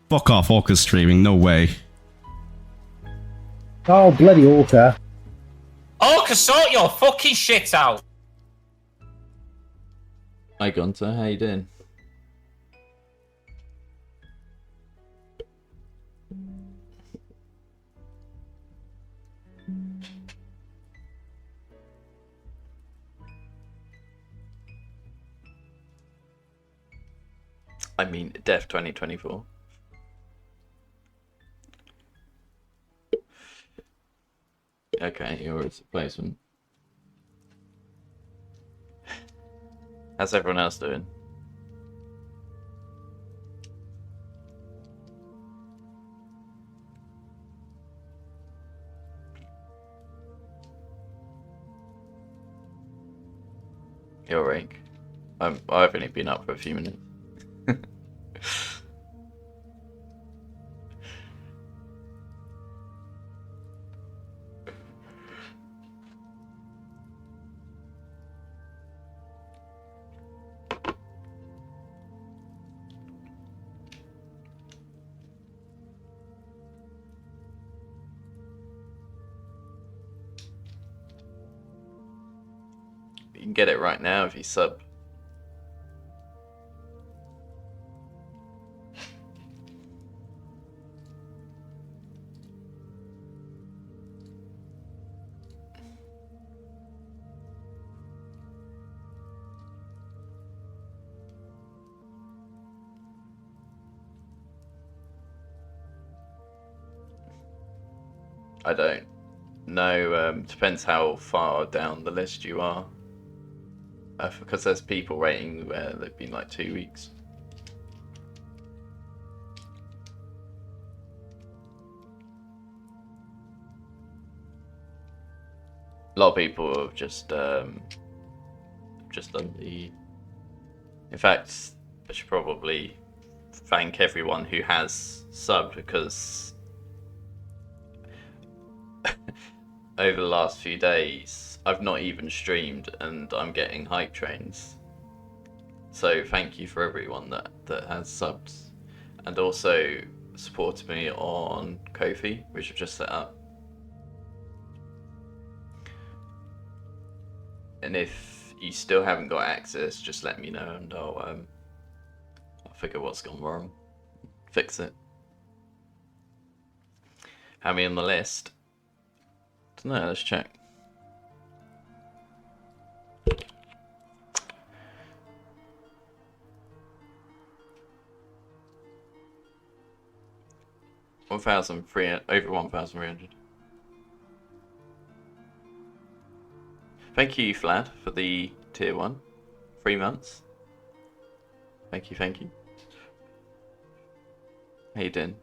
Fuck off, Orca's streaming, no way. Oh, bloody Orca. Orca, sort your fucking shit out! Hi Gunter, how you doing? I mean, Def 2024. Okay, you're its replacement. How's everyone else doing? You're right. I've only been up for a few minutes. You can get it right now if you sub. I don't know. Depends how far down the list you are. Because there's people rating where they've been like 2 weeks. A lot of people have just done the. In fact, I should probably thank everyone who has subbed, because over the last few days I've not even streamed and I'm getting hype trains. So thank you for everyone that has subbed, and also supported me on Ko-fi, which I've just set up. And if you still haven't got access, just let me know and I'll figure what's gone wrong, fix it. How many on the list? Don't know, let's check. Over 1,300. Thank you, Vlad, for the tier 1. 3 months. Thank you, thank you. How you doing?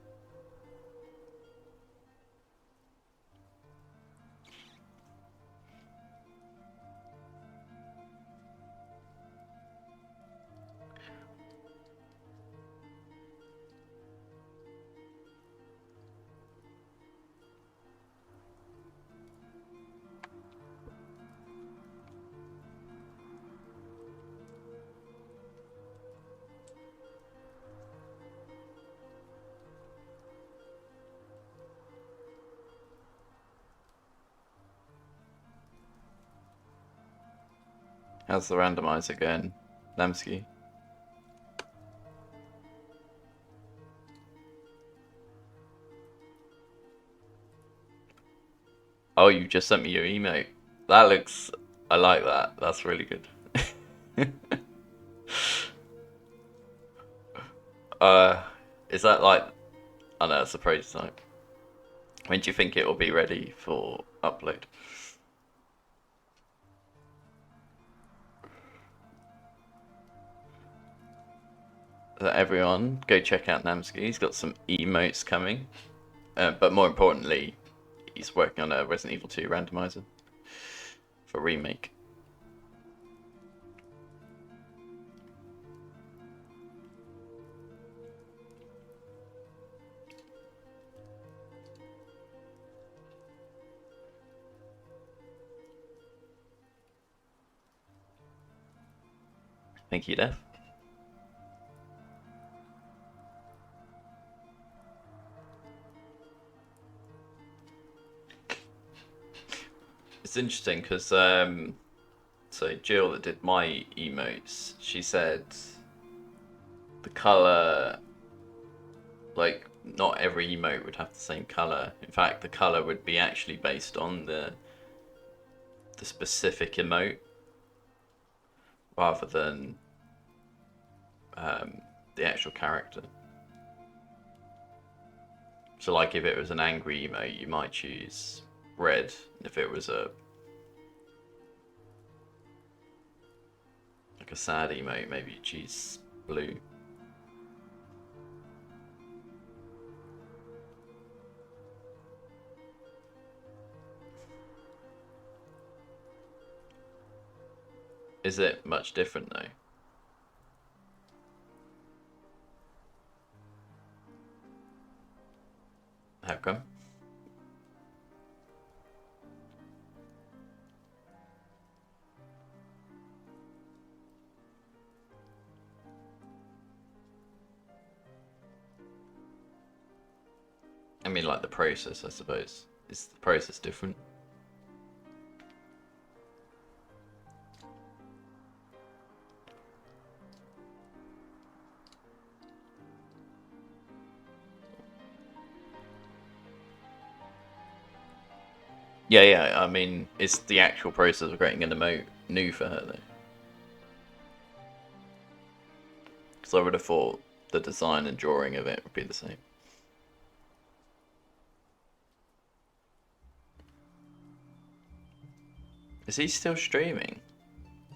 How's the randomizer going, Namsky? Oh, you just sent me your email. That looks... I like that. That's really good. Is that like... I know, it's a prototype. When do you think it will be ready for upload? Everyone, go check out Namsky. He's got some emotes coming. But more importantly, he's working on a Resident Evil 2 randomizer for remake. Thank you, Dev. It's interesting because so Jill that did my emotes, she said the color, like not every emote would have the same color. In fact, the color would be actually based on the specific emote rather than the actual character. So like if it was an angry emote, you might choose red. If it was a sad emote, maybe you choose blue. Is it much different though? How come? I mean, like the process, I suppose. Is the process different? Yeah, I mean, is the actual process of creating an emote new for her though? Because I would have thought the design and drawing of it would be the same. Is he still streaming?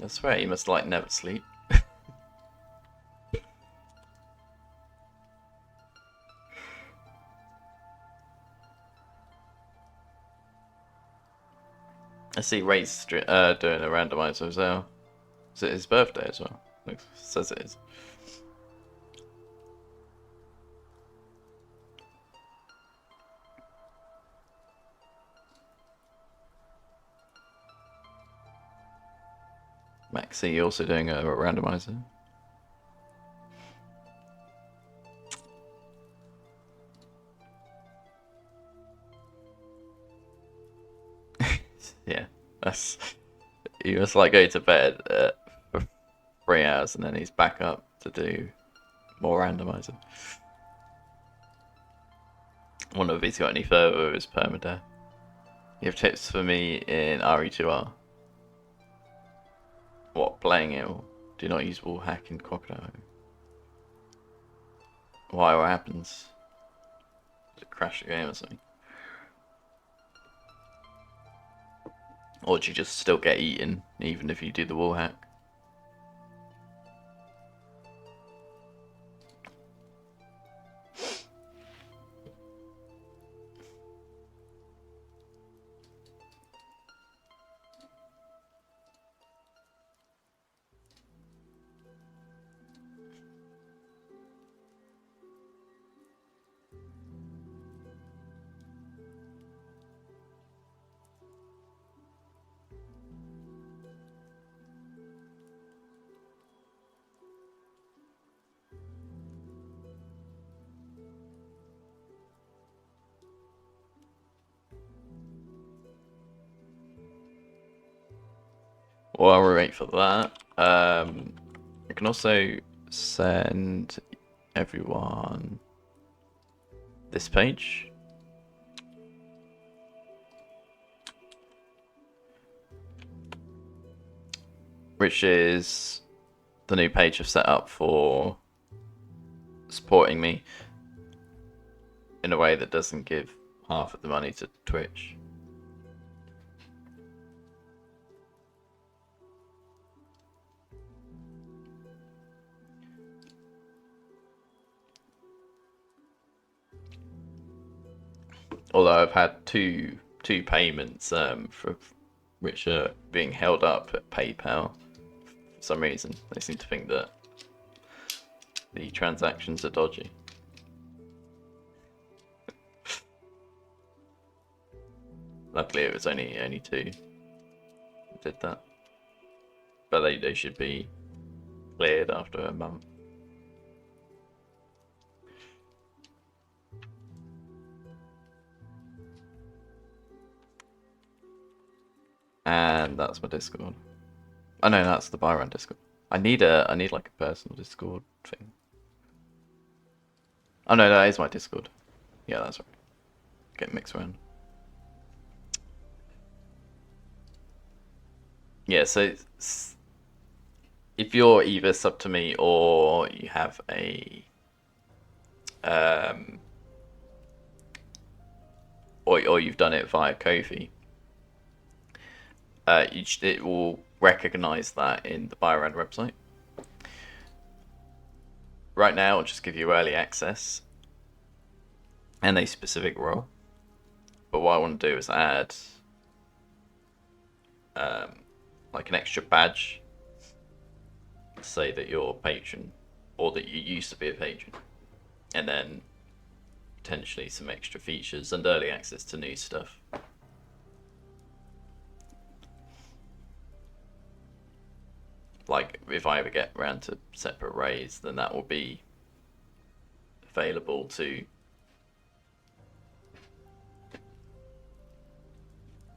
I swear he must like never sleep. I see Ray's doing a randomizer as well. Is it his birthday as well? Looks, says it is. Maxie also doing a randomizer. Yeah, that's... He must like go to bed for 3 hours and then he's back up to do more randomizer. Wonder if he's got any further with his permadeath. You have tips for me in re4rr? What, playing it, or do not use wall hack in Crocodile? Why, what happens? Does it crash the game or something? Or do you just still get eaten, even if you do the wall hack? While we wait for that, I can also send everyone this page. Which is the new page I've set up for supporting me in a way that doesn't give half of the money to Twitch. Although I've had two payments for which are being held up at PayPal for some reason. They seem to think that the transactions are dodgy. Luckily, it was only two that did that, but they should be cleared after a month. And that's my Discord. Oh no, that's the Biorand Discord. I need like a personal Discord thing. Oh no, that is my Discord. Yeah, that's right. Get mixed around. Yeah, so if you're either sub to me or you have a or you've done it via Ko-fi, it will recognize that in the Biorand website. Right now, I'll just give you early access and a specific role. But what I want to do is add like an extra badge to say that you're a patron or that you used to be a patron, and then potentially some extra features and early access to new stuff. Like if I ever get around to separate rays, then that will be available to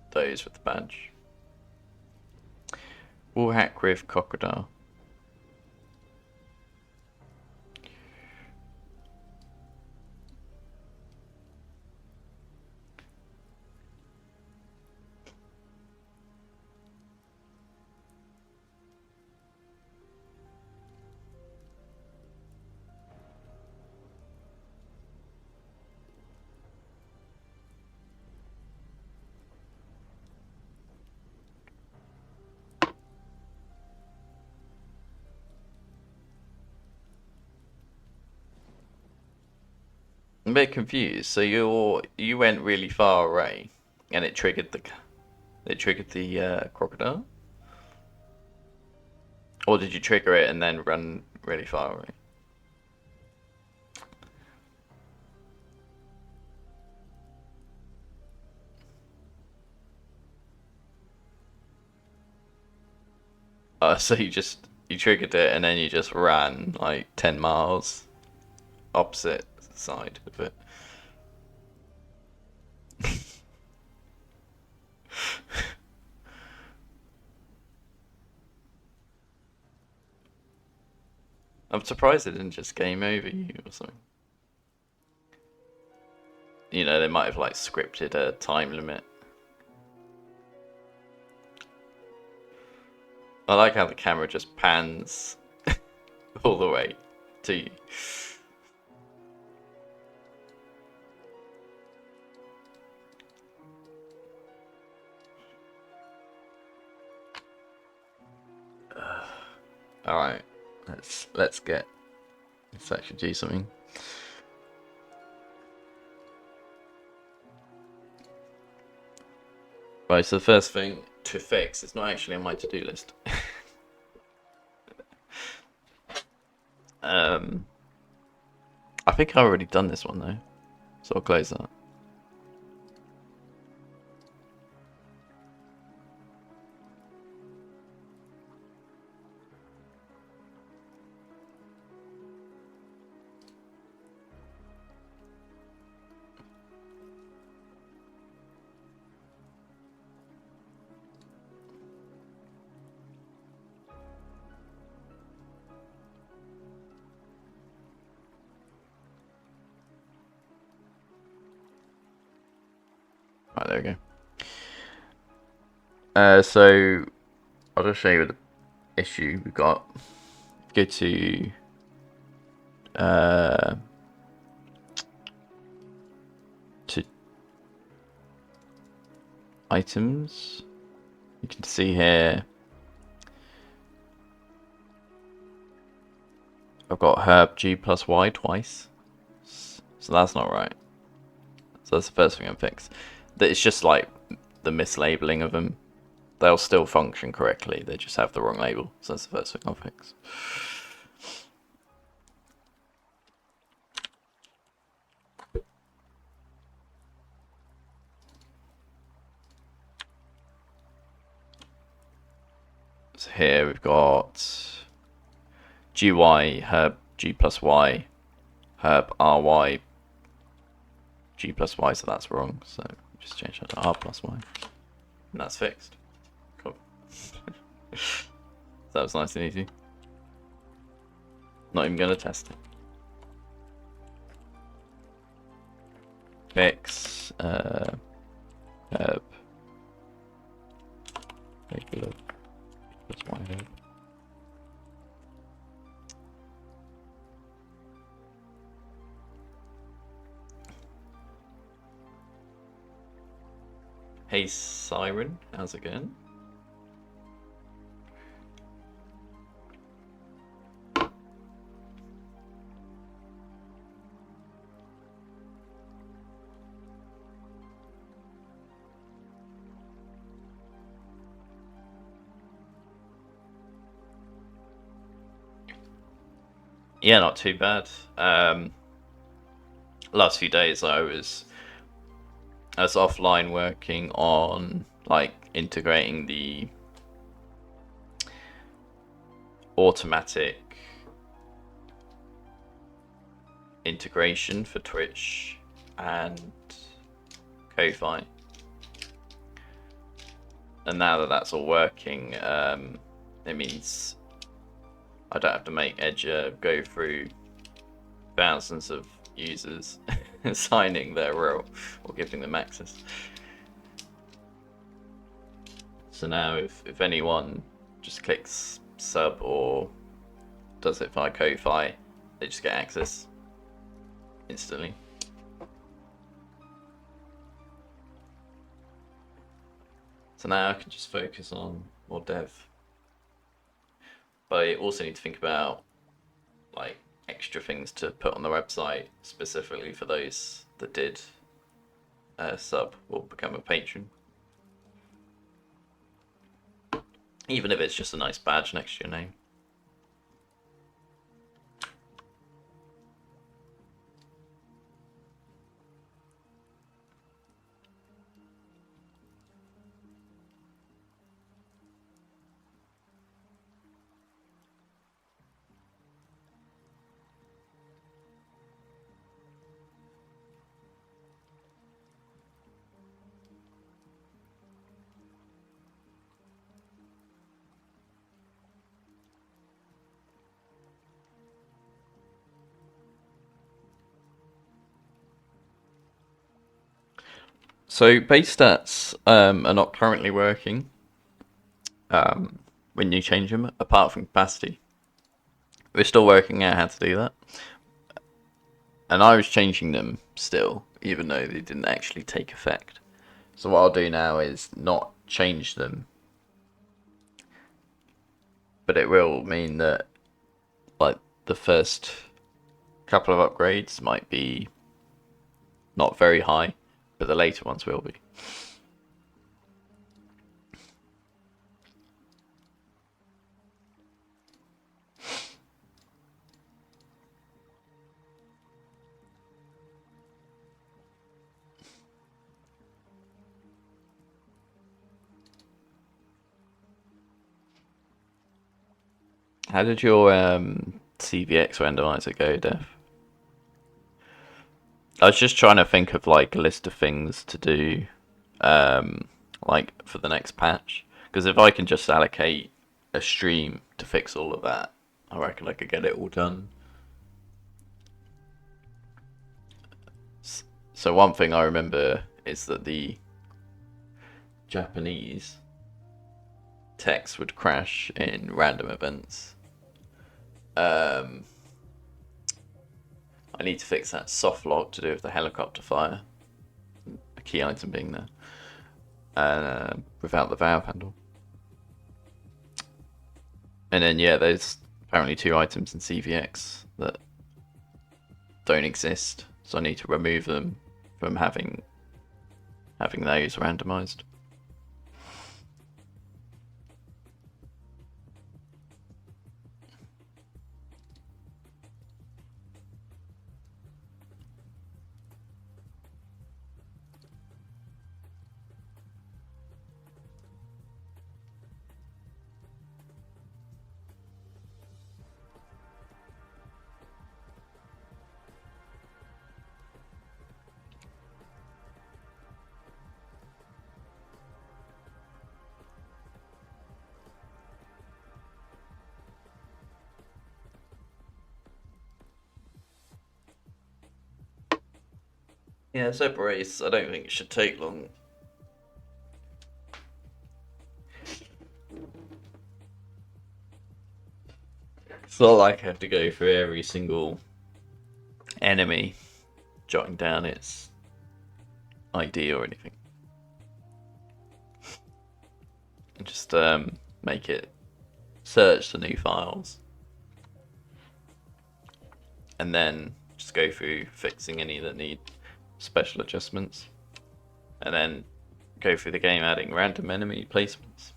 those with the badge. We'll hack with Crocodile. I'm a bit confused. So you went really far away, and it triggered the crocodile, or did you trigger it and then run really far away? So you triggered it and then you just ran like 10 miles opposite side of it. I'm surprised it didn't just game over you or something. You know, they might have like scripted a time limit. I like how the camera just pans all the way to you. All right, let's actually do something. Right, so the first thing to fix, it's not actually on my to-do list. I think I've already done this one though, so I'll close that. Right, there we go. So I'll just show you the issue we've got. Go to items. You can see here I've got herb G plus Y twice, so that's not right. So that's the first thing I'm fix. That it's just like the mislabeling of them. They'll still function correctly, they just have the wrong label. So that's the first thing I'll fix. So here we've got GY herb G plus Y herb RY G plus Y, so that's wrong. So just change that to R plus Y, and that's fixed. Cool. That was nice and easy. Not even gonna test it. Fix herb regular plus Y herb. Hey Siren, how's it going? Yeah, not too bad. Last few days I was offline working on like integrating the automatic integration for Twitch and Ko-Fi. And now that that's all working, it means I don't have to make Edger go through thousands of users signing their role or giving them access. So now if anyone just clicks sub or does it via Ko-Fi, they just get access instantly. So now I can just focus on more dev. But I also need to think about like extra things to put on the website specifically for those that did sub or become a patron. Even if it's just a nice badge next to your name. So base stats are not currently working when you change them, apart from capacity. We're still working out how to do that. And I was changing them still, even though they didn't actually take effect. So what I'll do now is not change them. But it will mean that like the first couple of upgrades might be not very high, but the later ones will be. How did your CVX randomizer go, Dev? I was just trying to think of like a list of things to do, like for the next patch. Because if I can just allocate a stream to fix all of that, I reckon I could get it all done. So one thing I remember is that the Japanese, text would crash in random events. I need to fix that soft lock to do with the helicopter fire. A key item being there. Without the valve handle. And then yeah, there's apparently 2 items in CVX that don't exist, so I need to remove them from having those randomized. Yeah, Zeb race, I don't think it should take long. It's not like I have to go through every single enemy, jotting down its ID or anything. Just make it search the new files. And then just go through fixing any that need special adjustments. And then go through the game adding random enemy placements.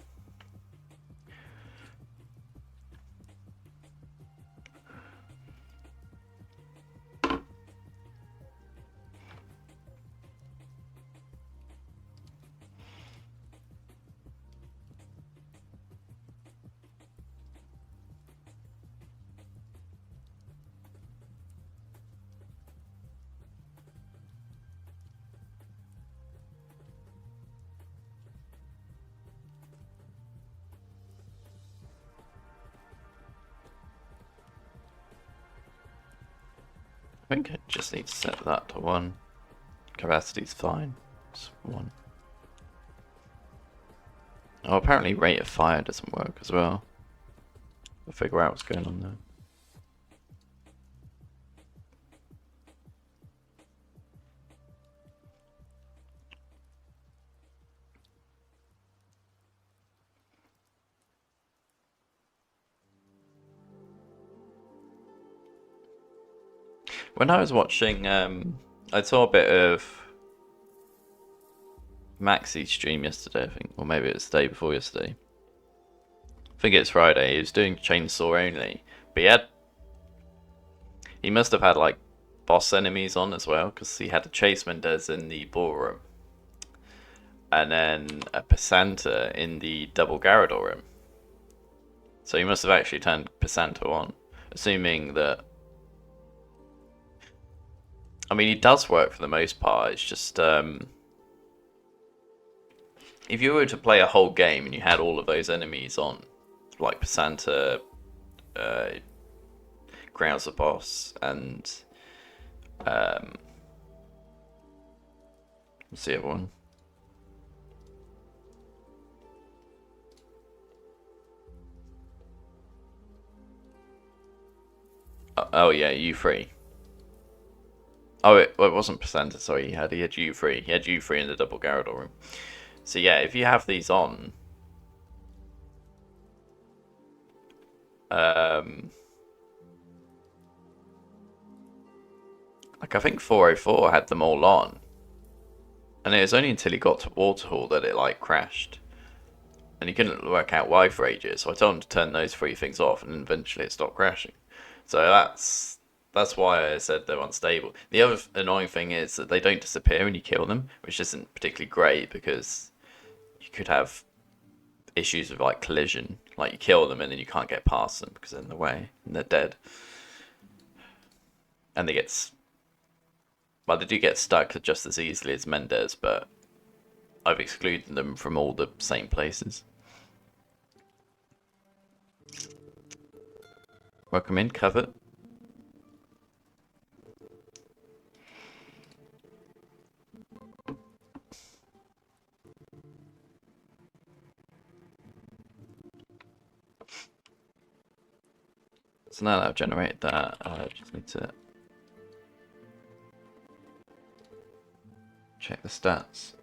I think I just need to set that to 1. Capacity's fine. It's 1. Oh, apparently rate of fire doesn't work as well. I'll figure out what's going on there. When I was watching, I saw a bit of Maxi stream yesterday, I think, or maybe it was the day before yesterday. I think it's Friday. He was doing chainsaw only, but he must have had like boss enemies on as well, because he had a Chase Mendez in the ballroom, and then a Passanta in the double Garrador room. So he must have actually turned Passanta on, assuming that. I mean, he does work for the most part. It's just if you were to play a whole game and you had all of those enemies on, like Passanta, Krauser boss, and what's the other one? Oh yeah, U3. Oh, it wasn't Passanta, sorry, he had U3. He had U3 in the double Garrador room. So yeah, if you have these on, like I think 404 had them all on, and it was only until he got to Waterhall that it like crashed, and he couldn't work out why for ages. So I told him to turn those 3 things off, and eventually it stopped crashing. So that's why I said they're unstable. The other annoying thing is that they don't disappear when you kill them, which isn't particularly great because you could have issues with like collision. Like you kill them and then you can't get past them because they're in the way and they're dead. And they do get stuck just as easily as Mendez, but I've excluded them from all the same places. Welcome in, Covet. So now that I've generated that, I just need to check the stats.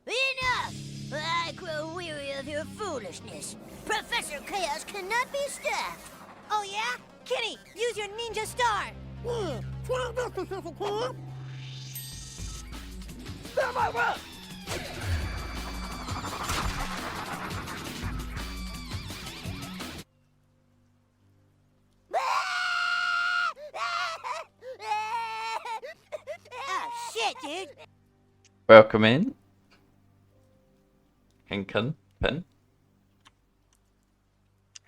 Enough! I grow weary of your foolishness. Professor Chaos cannot be stopped. Oh yeah? Kitty, use your ninja star! Spare my will! Oh shit, dude! Welcome in. Pen.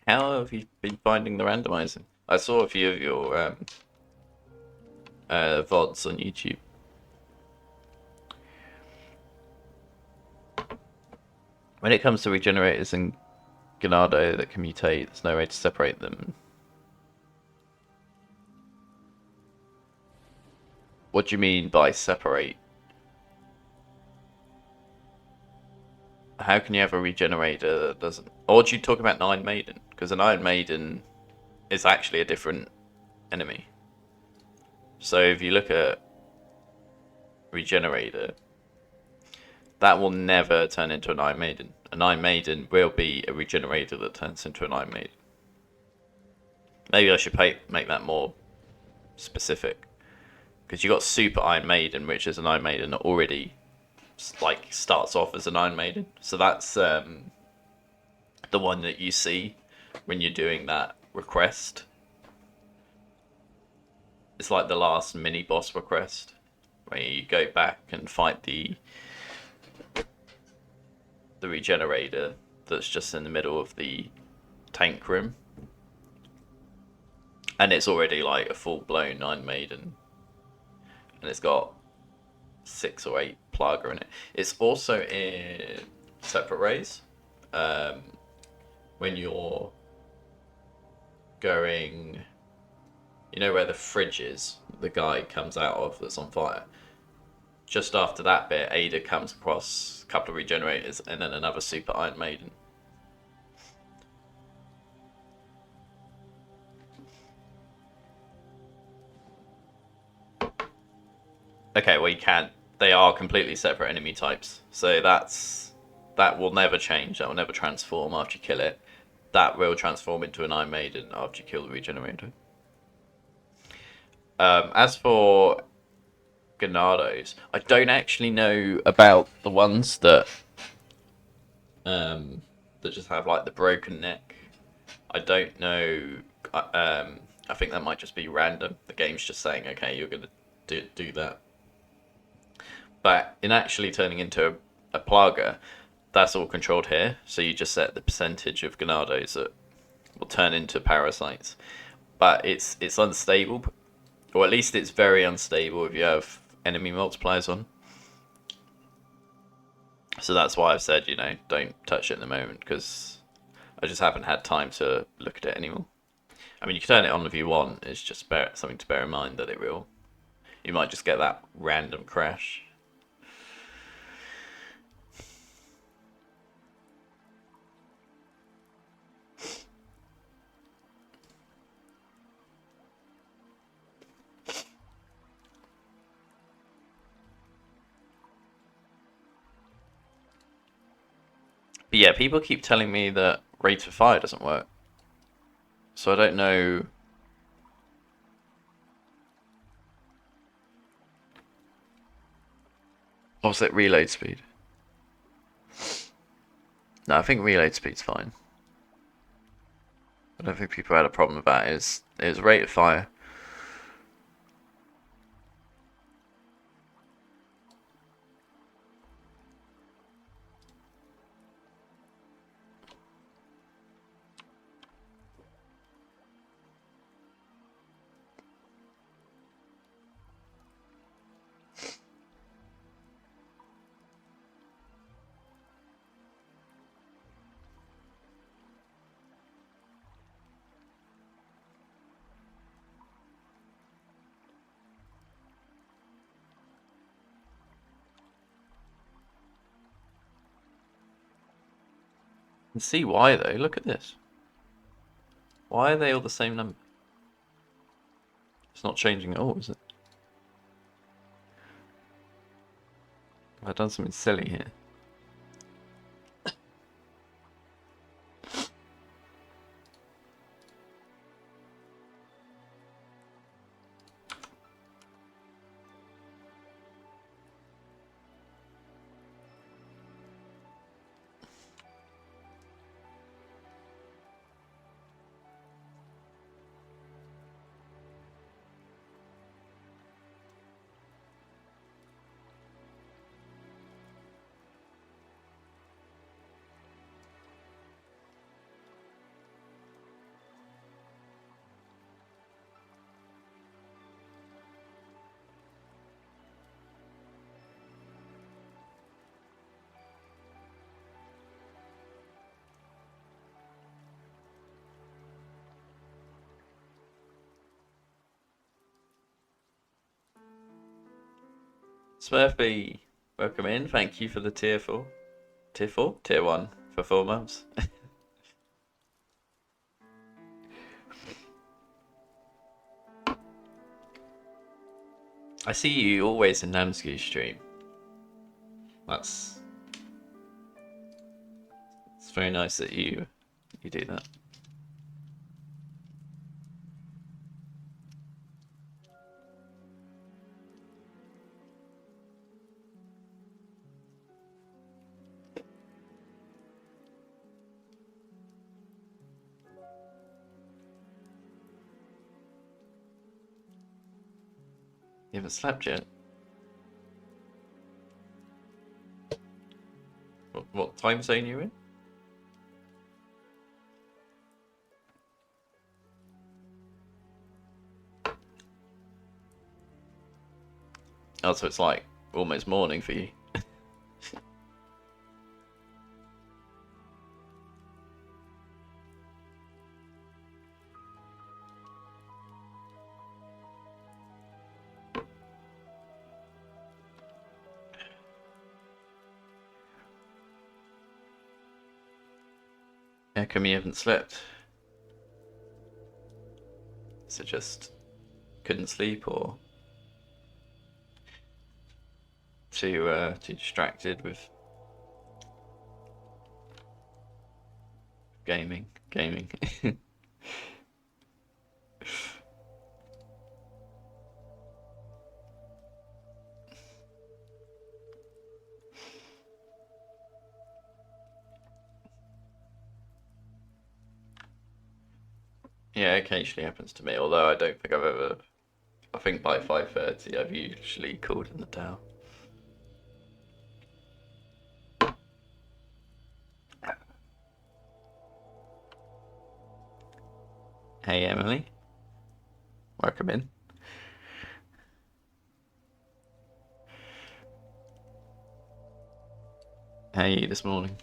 How have you been finding the randomizing? I saw a few of your VODs on YouTube. When it comes to regenerators and Ganado that can mutate, there's no way to separate them. What do you mean by separate? How can you have a regenerator that doesn't... Or do you talk about an Iron Maiden? Because an Iron Maiden is actually a different enemy. So if you look at regenerator, that will never turn into an Iron Maiden. An Iron Maiden will be a regenerator that turns into an Iron Maiden. Maybe I should make that more specific. Because you got Super Iron Maiden, which is an Iron Maiden that already like starts off as an Iron Maiden. So that's the one that you see when you're doing that request. It's like the last mini boss request where you go back and fight the regenerator that's just in the middle of the tank room, and it's already like a full-blown Iron Maiden, and it's got 6 or 8 Plaga in it. It's also in separate rays. When you're going, you know where the fridge is, the guy comes out of that's on fire. Just after that bit, Ada comes across a couple of regenerators and then another Super Iron Maiden. Okay, well you can't. They are completely separate enemy types, so that will never change. That will never transform after you kill it. That will transform into an Iron Maiden after you kill the regenerator. As for Ganados, I don't actually know about the ones that that just have like the broken neck. I don't know. I think that might just be random. The game's just saying, okay, you're gonna do that. But in actually turning into a Plaga, that's all controlled here. So you just set the percentage of Ganados that will turn into parasites. But it's unstable, or at least it's very unstable if you have enemy multipliers on. So that's why I've said, don't touch it at the moment, because I just haven't had time to look at it anymore. I mean, you can turn it on if you want. It's just something to bear in mind that you might just get that random crash. But yeah, people keep telling me that re4rr doesn't work. So I don't know. What's it? Reload speed? No, I think reload speed's fine. I don't think people had a problem with that. It's re4rr. can see why though. Look at this. Why are they all the same number? It's not changing at all, is it? Have I done something silly here? Smurfy, welcome in. Thank you for the tier 4. Tier 4? Tier 1 for 4 months. I see you always in Namsky's stream. It's very nice that you do that. You haven't slept yet? What time zone are you in? Oh, so it's like almost morning for you. How come you haven't slept? Is it just couldn't sleep or too distracted with gaming? Yeah, occasionally happens to me, although I don't think I've ever... I think by 5:30 I've usually called in the tower. Hey Emily, welcome in. How are you this morning?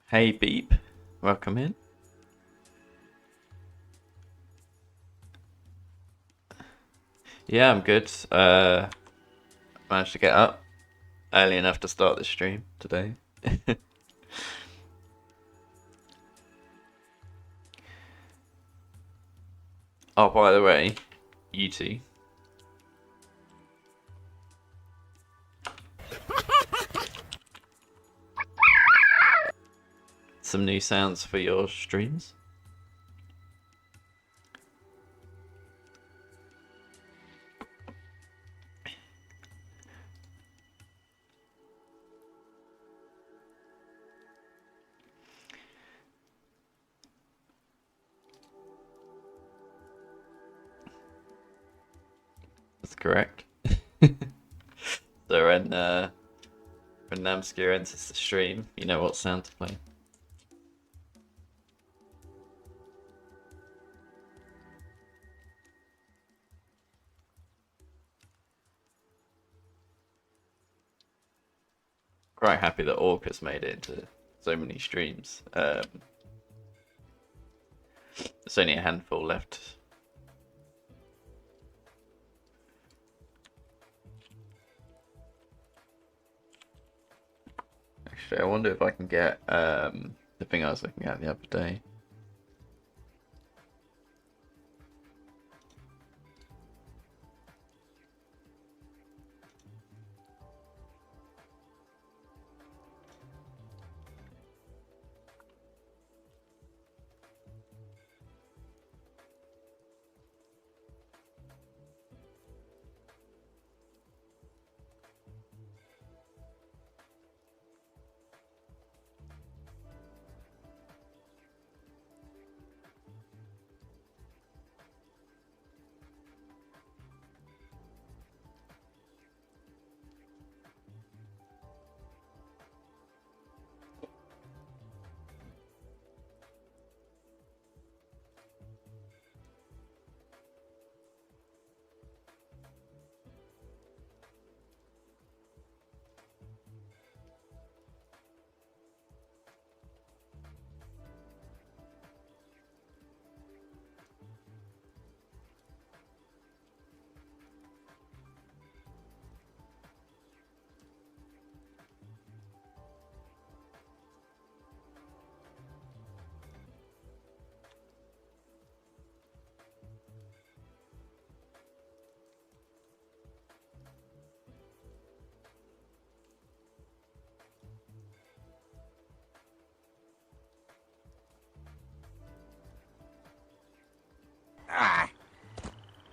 Hey Beep, welcome in. Yeah, I'm good. Managed to get up early enough to start the stream today. Oh, by the way, you two. Some new sounds for your streams. correct. So when Namscure enters the stream, you know what sound to play. Quite happy that Orcus made it into so many streams. There's only a handful left. Actually, I wonder if I can get the thing I was looking at the other day.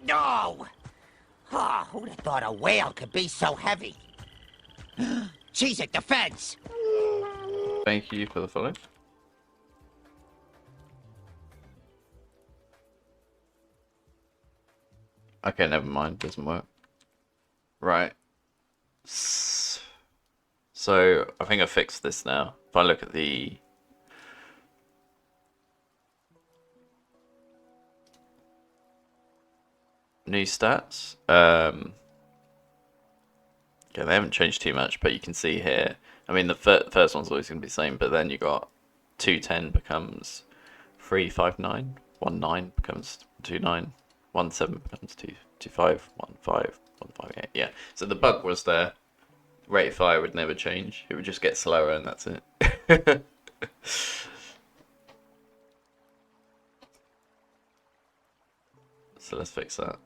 No! Oh, who'd have thought a whale could be so heavy? Cheese it, defense! Thank you for the follow. Okay, never mind. Doesn't work. Right. So I think I fixed this now. If I look at the new stats, okay, they haven't changed too much, but you can see here. I mean, the first one's always going to be the same, but then you got 210 becomes 359, 19 becomes 29, 17 becomes 225, 15, 158. Yeah. So the bug was there. Rate of fire would never change. It would just get slower, and that's it. So let's fix that.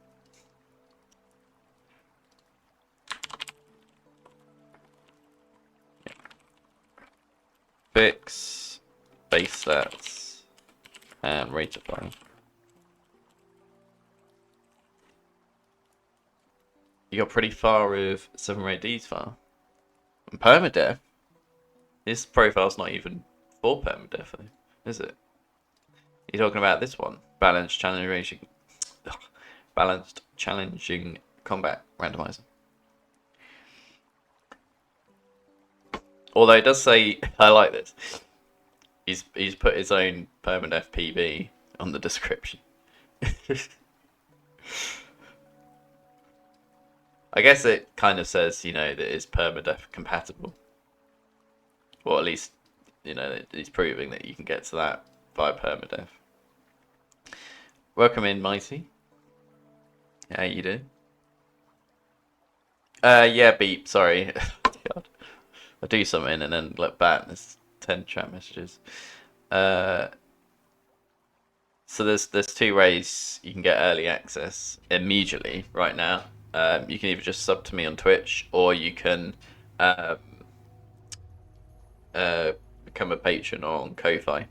Fix base stats and rate of fire. You got pretty far with 7 rate D's far. And permadeath? This profile's not even for permadeath, is it? You're talking about this one? Balanced challenging combat randomizer. Although it does say, I like this. He's put his own permadeath PB on the description. I guess it kind of says, you know, that it's permadeath compatible. Or at least, you know, he's proving that you can get to that via permadeath. Welcome in, Mighty. How you doing? Yeah, beep, sorry. God. I do something and then look back and there's 10 chat messages. So there's 2 ways you can get early access immediately right now. You can either just sub to me on Twitch, or you can become a patron on Ko-Fi.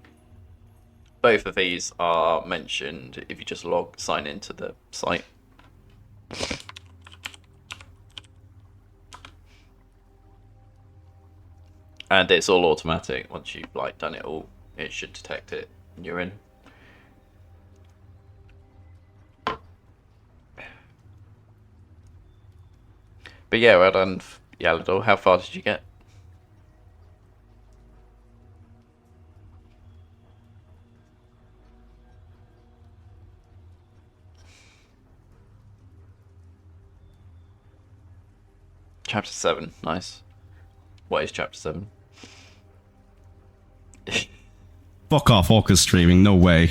Both of these are mentioned if you just sign into the site. And it's all automatic. Once you've done it all, it should detect it and you're in. But yeah, well done, Yalador. How far did you get? Chapter 7, nice. What is Chapter 7? Fuck off, Orca's streaming, no way.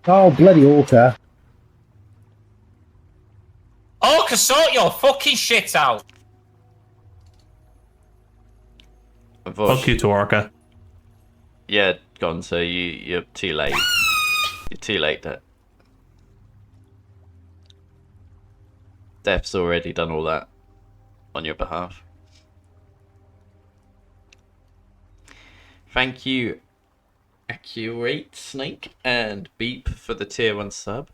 Oh, bloody Orca. Orca, sort your fucking shit out! Fuck you to Orca. Yeah, gone, so you're too late. You're too late there. Def's already done all that on your behalf. Thank you, Accurate Snake and Beep for the tier 1 sub.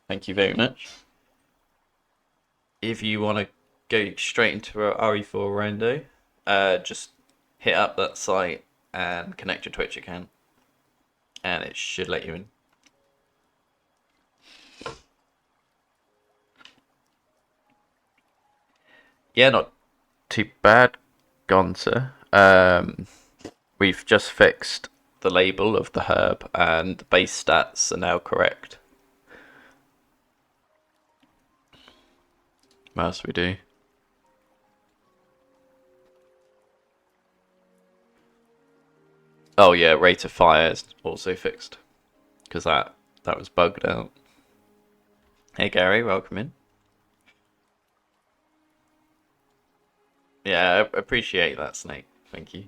Thank you very much. If you want to go straight into a re4rr rando, just hit up that site and connect your Twitch account, and it should let you in. Yeah, not too bad, Gonza. We've just fixed the label of the herb, and the base stats are now correct. What else we do? Oh yeah, rate of fire is also fixed, because that was bugged out. Hey Gary, welcome in. Yeah, I appreciate that, Snake. Thank you.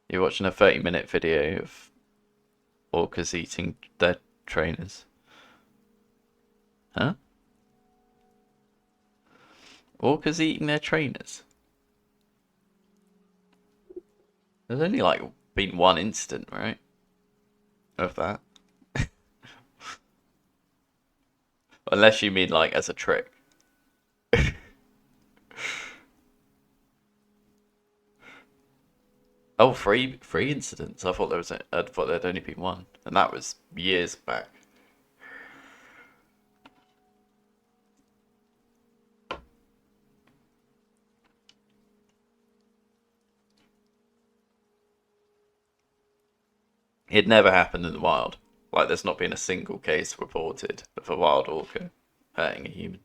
You're watching a 30-minute video of orcas eating dead trainers. Huh? Orcas eating their trainers? There's only like been one incident, right? Of that. Unless you mean like as a trick. Oh, three incidents. I thought there'd only been one, and that was years back. It never happened in the wild. Like, there's not been a single case reported of a wild orca hurting a human.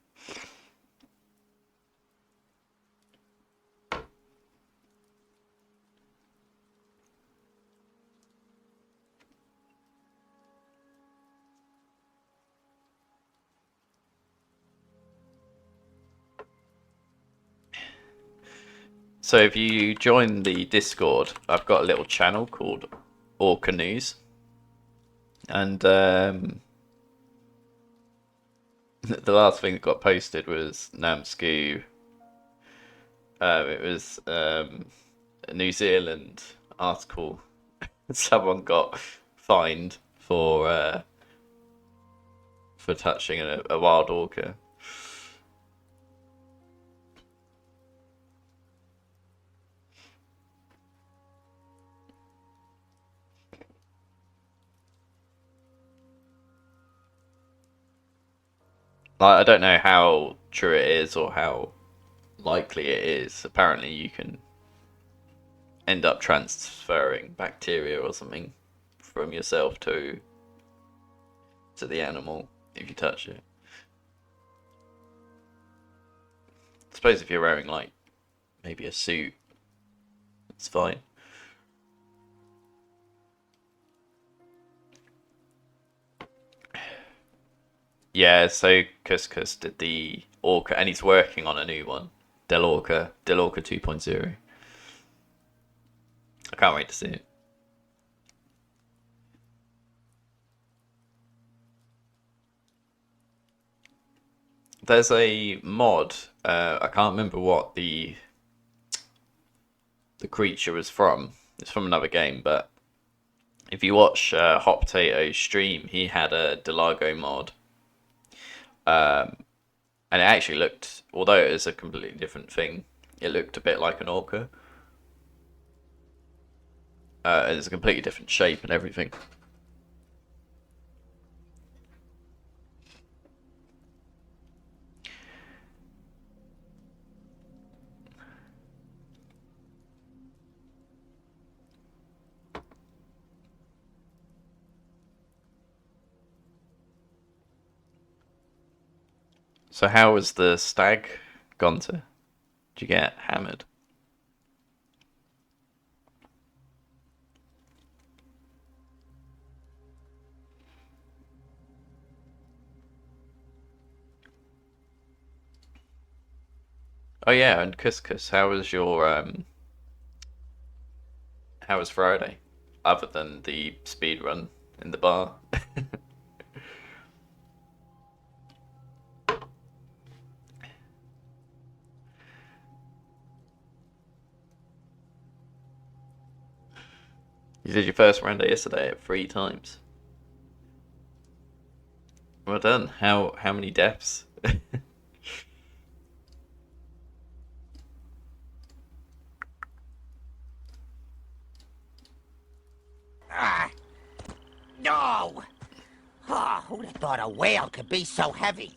So if you join the Discord, I've got a little channel called Orca News. And the last thing that got posted was Namsku. It was a New Zealand article. Someone got fined for touching a wild orca. Like, I don't know how true it is or how likely it is. Apparently you can end up transferring bacteria or something from yourself to the animal if you touch it. I suppose if you're wearing like maybe a suit, it's fine. Yeah, so Couscous did the Orca, and he's working on a new one, Delorca 2.0. I can't wait to see it. There's a mod, I can't remember what the creature was from. It's from another game, but if you watch Hot Potato's stream, he had a Delago mod. And it actually looked, although it is a completely different thing, it looked a bit like an orca. It's a completely different shape and everything. So how was the stag gone to? Did you get hammered? Oh yeah, and couscous. How was your how was Friday? Other than the speed run in the bar. You did your first rando yesterday at 3 times. Well done. How many deaths? Ah! No! Oh, who'd have thought a whale could be so heavy?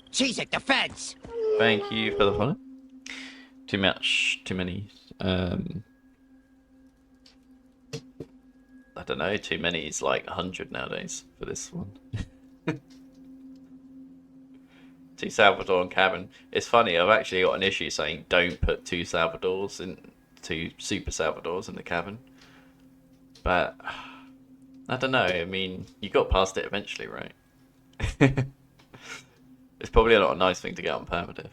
She's at the fence! Thank you for the follow. Too many. I don't know, too many is like 100 nowadays for this one. Two Salvador and cabin. It's funny, I've actually got an issue saying don't put two Salvadors in, two Super Salvadors in the cabin. But I don't know, I mean, you got past it eventually, right? It's probably not a nice thing to get on permadeath.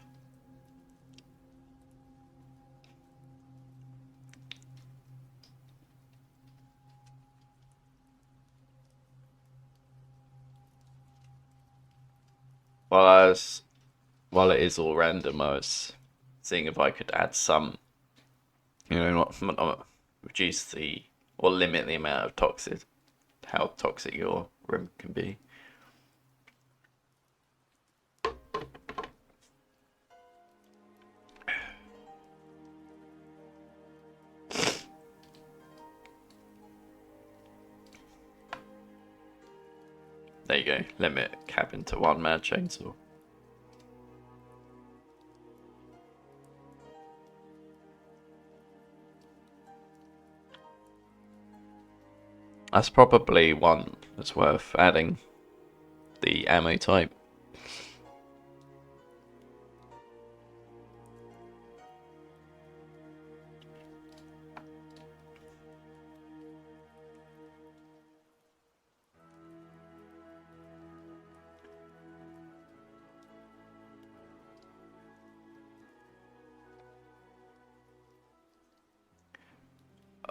While it is all random, I was seeing if I could add some, not reduce the or limit the amount of how toxic your room can be. There you go. Limit cabin to 1 mad chainsaw. That's probably one that's worth adding. The ammo type.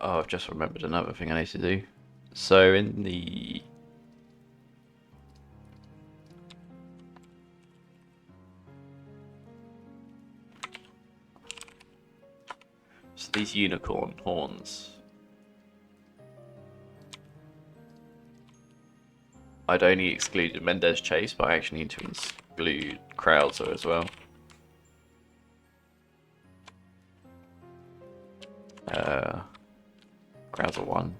Oh, I've just remembered another thing I need to do. So in the... So these unicorn horns. I'd only excluded Mendez Chase, but I actually need to exclude Krauser as well. Krauser 1.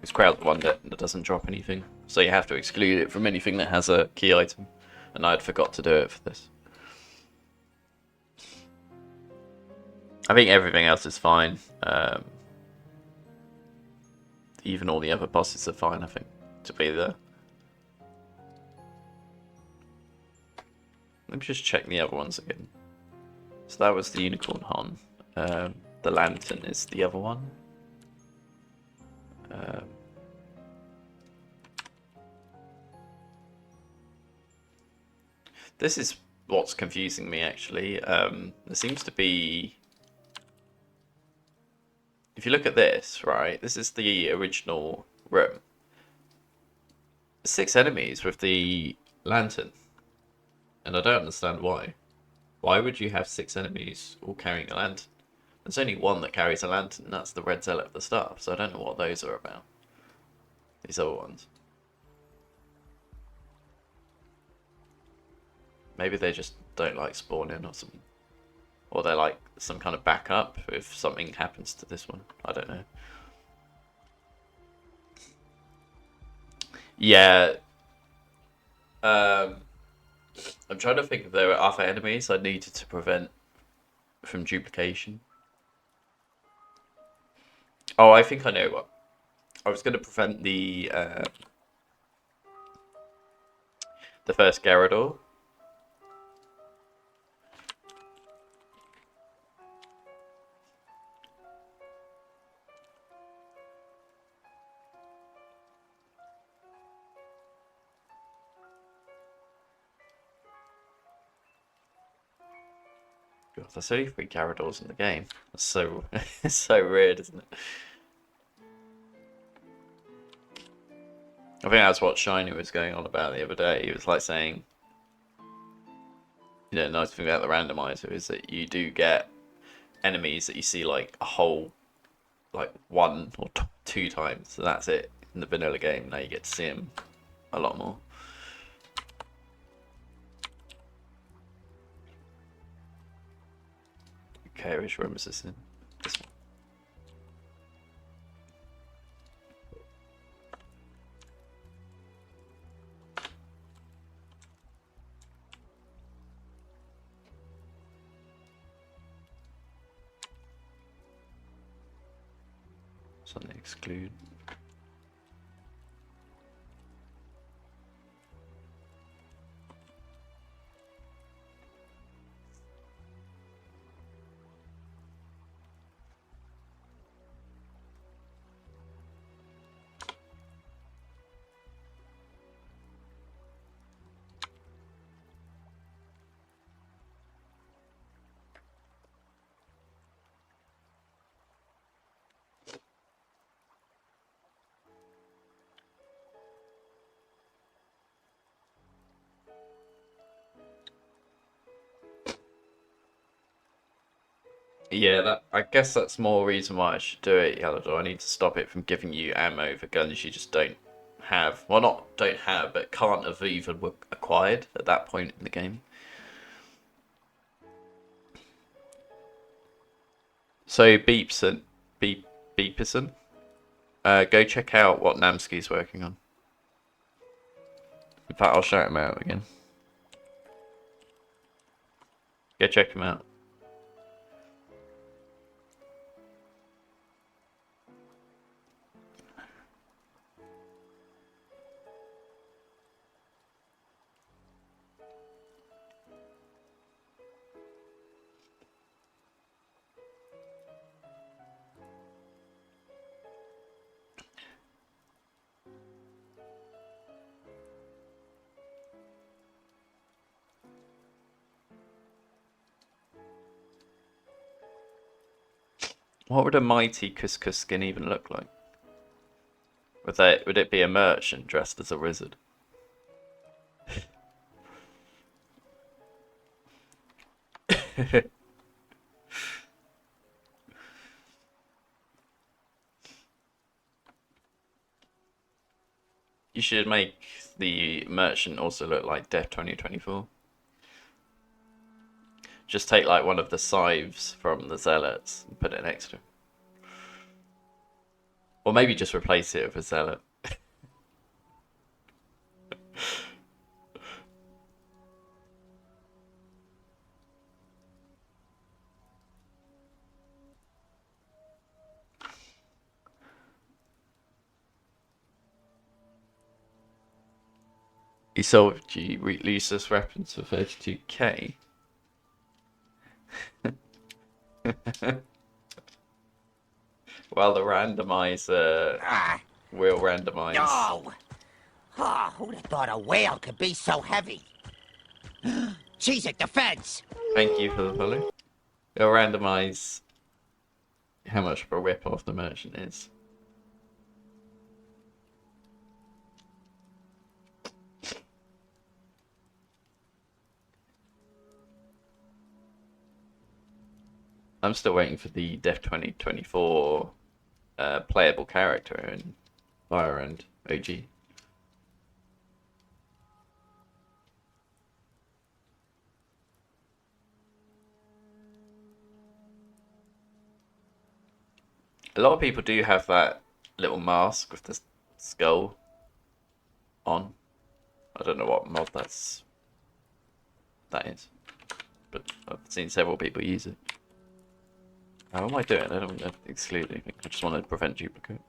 It's Krauser 1 that doesn't drop anything. So you have to exclude it from anything that has a key item. And I'd forgot to do it for this. I think everything else is fine. Even all the other bosses are fine, I think, to be there. Let me just check the other ones again. So that was the Unicorn Horn. The Lantern is the other one. This is what's confusing me, actually. There seems to be... If you look at this, right, this is the original room. 6 enemies with the lantern. And I don't understand why. Why would you have 6 enemies all carrying a lantern? There's only one that carries a lantern, and that's the Red Zealot at the start, so I don't know what those are about. These other ones. Maybe they just don't like spawning or something. Or they're like some kind of backup if something happens to this one. I don't know. Yeah. I'm trying to think if there were other enemies I needed to prevent from duplication. Oh, I think I know what. I was going to prevent the first Gyarados. God, there's only 3 Gyarados in the game. That's so it's so weird, isn't it? I think that's what Shiny was going on about the other day. He was like saying, you know, the nice thing about the randomizer is that you do get enemies that you see like a whole, like 1 or 2 times. So that's it in the vanilla game. Now you get to see them a lot more. Okay, which room is this in? This one. Something exclude. Yeah, I guess that's more reason why I should do it, Yalador. I need to stop it from giving you ammo for guns you just don't have. Well, not don't have, but can't have even acquired at that point in the game. So Beepson, Beepison, go check out what Namski's working on. In fact, I'll shout him out again. Go check him out. What would a mighty Couscous skin even look like? Would it be a merchant dressed as a wizard? You should make the merchant also look like Death 2024. Just take like one of the scythes from the zealots and put it next to him. Or maybe just replace it with a zealot. He sold you useless weapons for 32k. Well, the randomizer will randomize. No! Oh, who'd have thought a whale could be so heavy? She's at the fence! Thank you for the follow. It'll randomize how much of a rip-off the merchant is. I'm still waiting for the Def 2024 playable character in Biorand OG. A lot of people do have that little mask with the skull on. I don't know what mod that is, but I've seen several people use it. How am I doing? I don't want to exclude anything. I just want to prevent duplicate.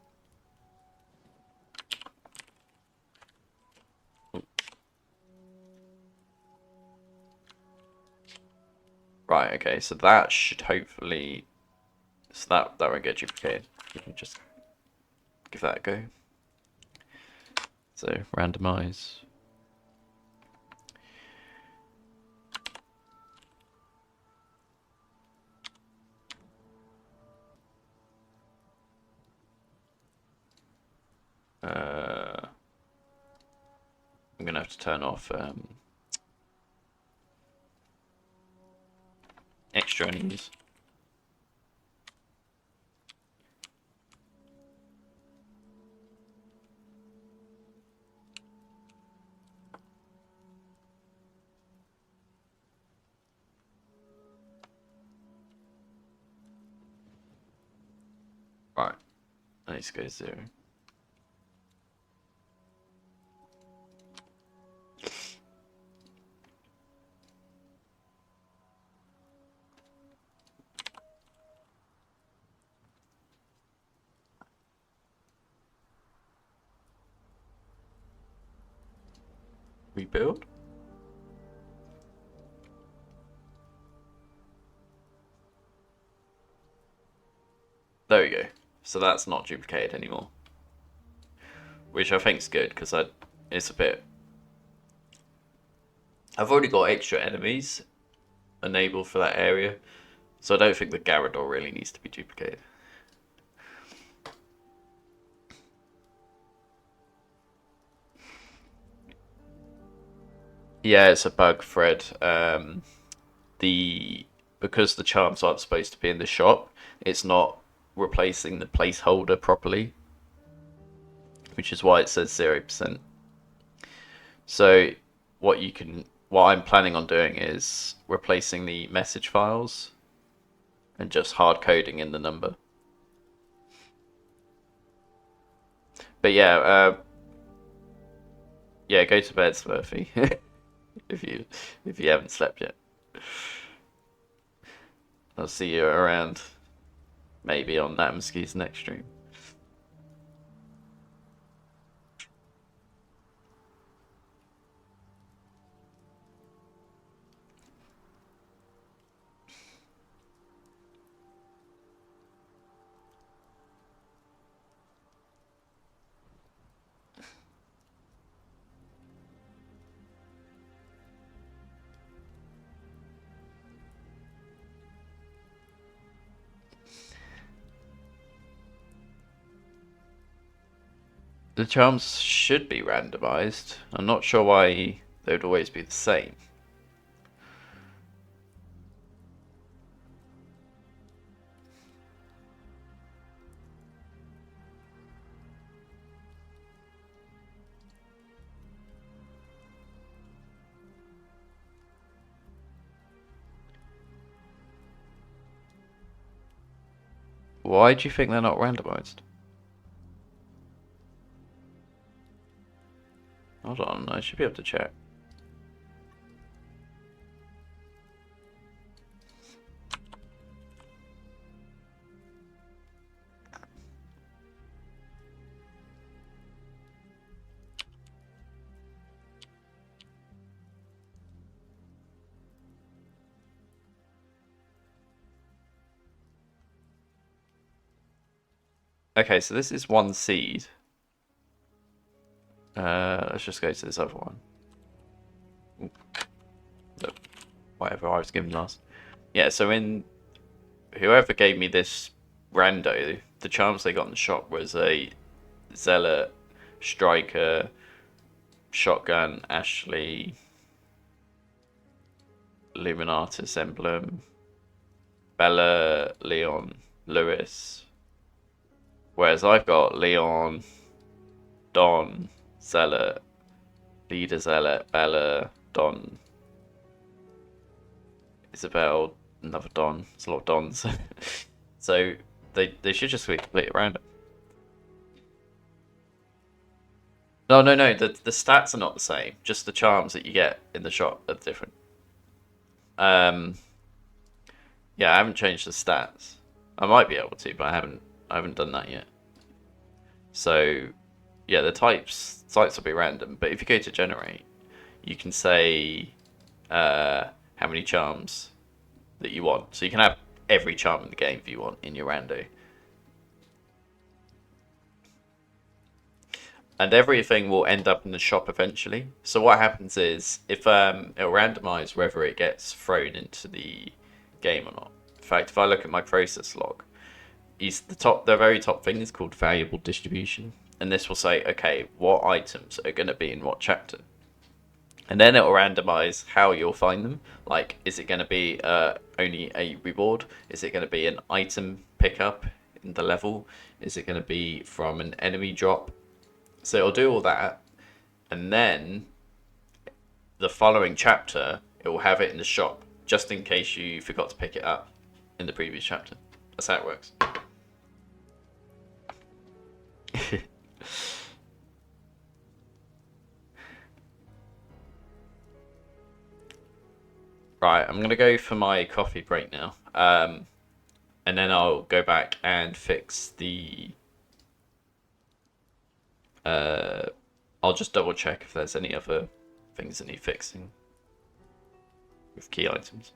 Right, okay, so that should hopefully... So that won't get duplicated. You can just give that a go. So, randomize. I'm going to have to turn off extra enemies. Right, that needs to go 0. Rebuild? There we go. So that's not duplicated anymore. Which I think is good, because it's a bit... I've already got extra enemies enabled for that area, so I don't think the Garrador really needs to be duplicated. Yeah, it's a bug, Fred. Because the charms aren't supposed to be in the shop, it's not replacing the placeholder properly, which is why it says 0%. So what I'm planning on doing is replacing the message files and just hard coding in the number. But yeah, go to bed, Smurfy, if you haven't slept yet. I'll see you around, maybe on Namsky's next stream. The charms should be randomized. I'm not sure why they would always be the same. Why do you think they're not randomized? Hold on, I should be able to check. Okay, so this is one seed. Let's just go to this other one. Look, whatever I was given last. Yeah, so in whoever gave me this rando, the charms they got in the shop was a Zealot, Striker, Shotgun, Ashley, Illuminatus Emblem, Bella, Leon, Lewis. Whereas I've got Leon, Don, Zealot, Leader Zealot, Bella, Don, Isabel, another Don. It's a lot of Dons. So They should just be completely random. No, no, no. The stats are not the same. Just the charms that you get in the shop are different. Yeah, I haven't changed the stats. I might be able to, but I haven't done that yet. So, yeah, the types will be random. But if you go to generate, you can say how many charms that you want. So you can have every charm in the game if you want in your rando. And everything will end up in the shop eventually. So what happens is, if it'll randomize whether it gets thrown into the game or not. In fact, if I look at my process log, the very top thing is called variable distribution, and this will say, okay, what items are going to be in what chapter, and then it will randomize how you'll find them. Like, is it going to be only a reward? Is it going to be an item pickup in the level? Is it going to be from an enemy drop? So it'll do all that, and then the following chapter, it will have it in the shop, just in case you forgot to pick it up in the previous chapter. That's how it works. Right, I'm going to go for my coffee break now. And then I'll go back and fix the... I'll just double check if there's any other things that need fixing with key items.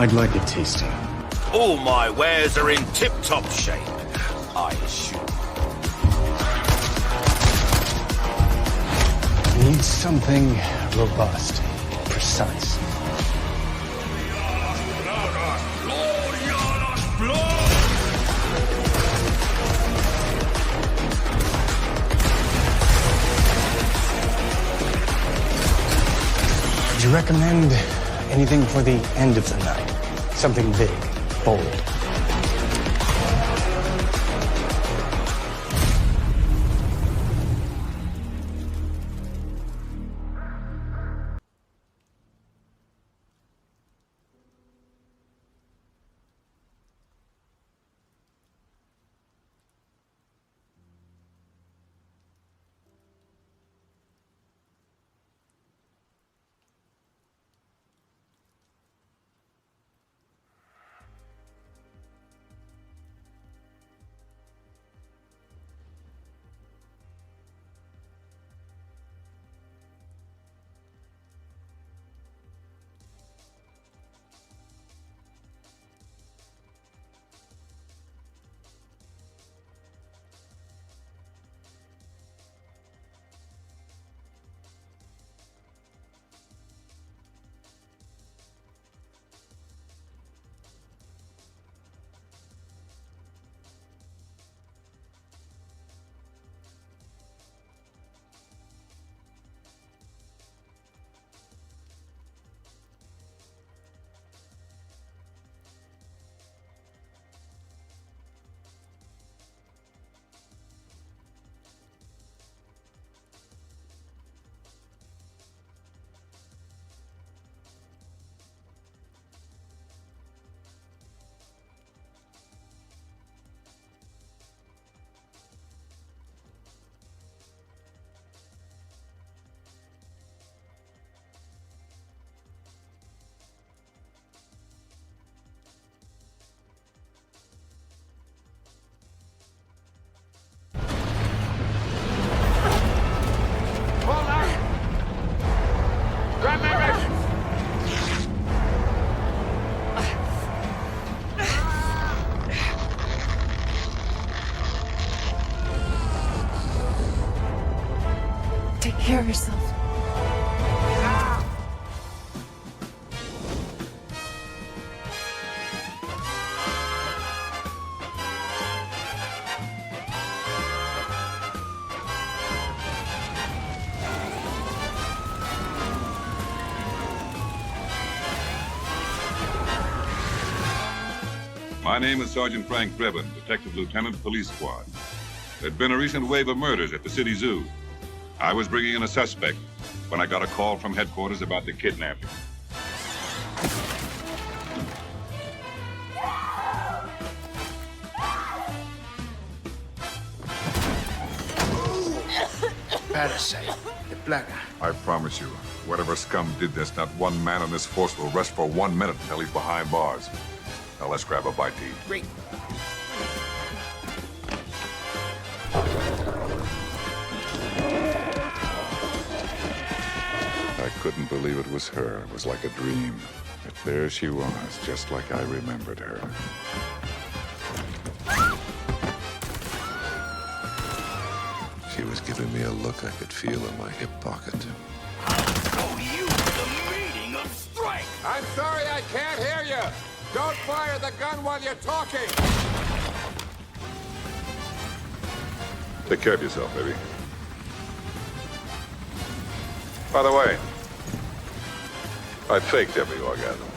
I'd like a tasting. All my wares are in tip-top shape, I assume. Need something robust, precise. Would you recommend anything for the end of the night? Something big, bold. Take care of yourself. My name is Sergeant Frank Drebin, Detective Lieutenant, Police Squad. There'd been a recent wave of murders at the city zoo. I was bringing in a suspect when I got a call from headquarters about the kidnapping. Parasite, the plaga. I promise you, whatever scum did this, not one man on this force will rest for 1 minute until he's behind bars. Now let's grab a bite to eat. Great. I couldn't believe it was her. It was like a dream. But there she was, just like I remembered her. She was giving me a look I could feel in my hip pocket. Oh, you the meaning of strength. I'm sorry I can't hear you! Don't fire the gun while you're talking! Take care of yourself, baby. By the way, I faked every orgasm.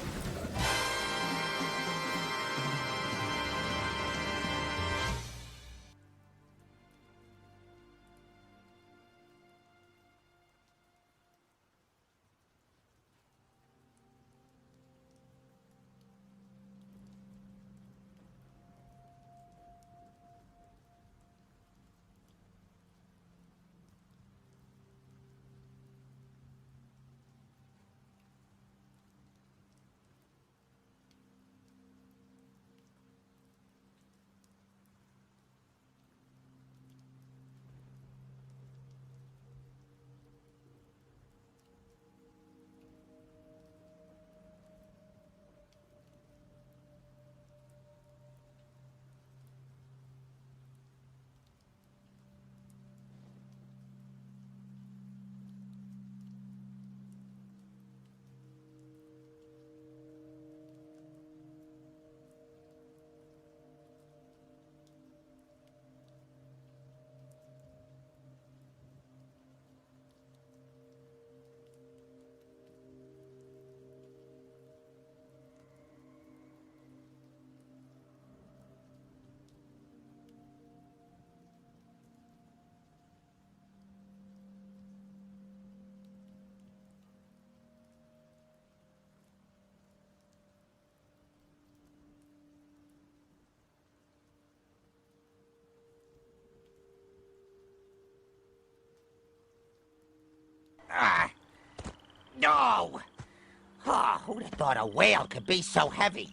No! Oh, who'd have thought a whale could be so heavy?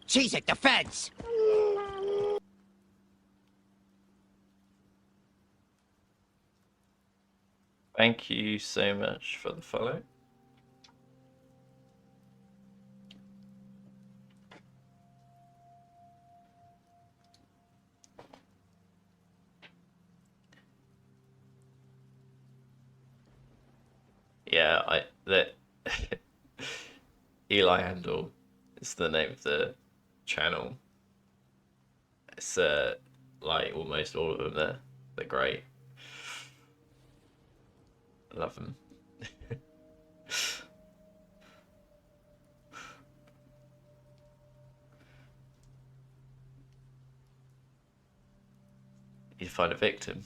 Cheese at the fence! Thank you so much for the follow. Yeah, that Eli Handel is the name of the channel. It's like almost all of them there. They're great. I love them. You find a victim.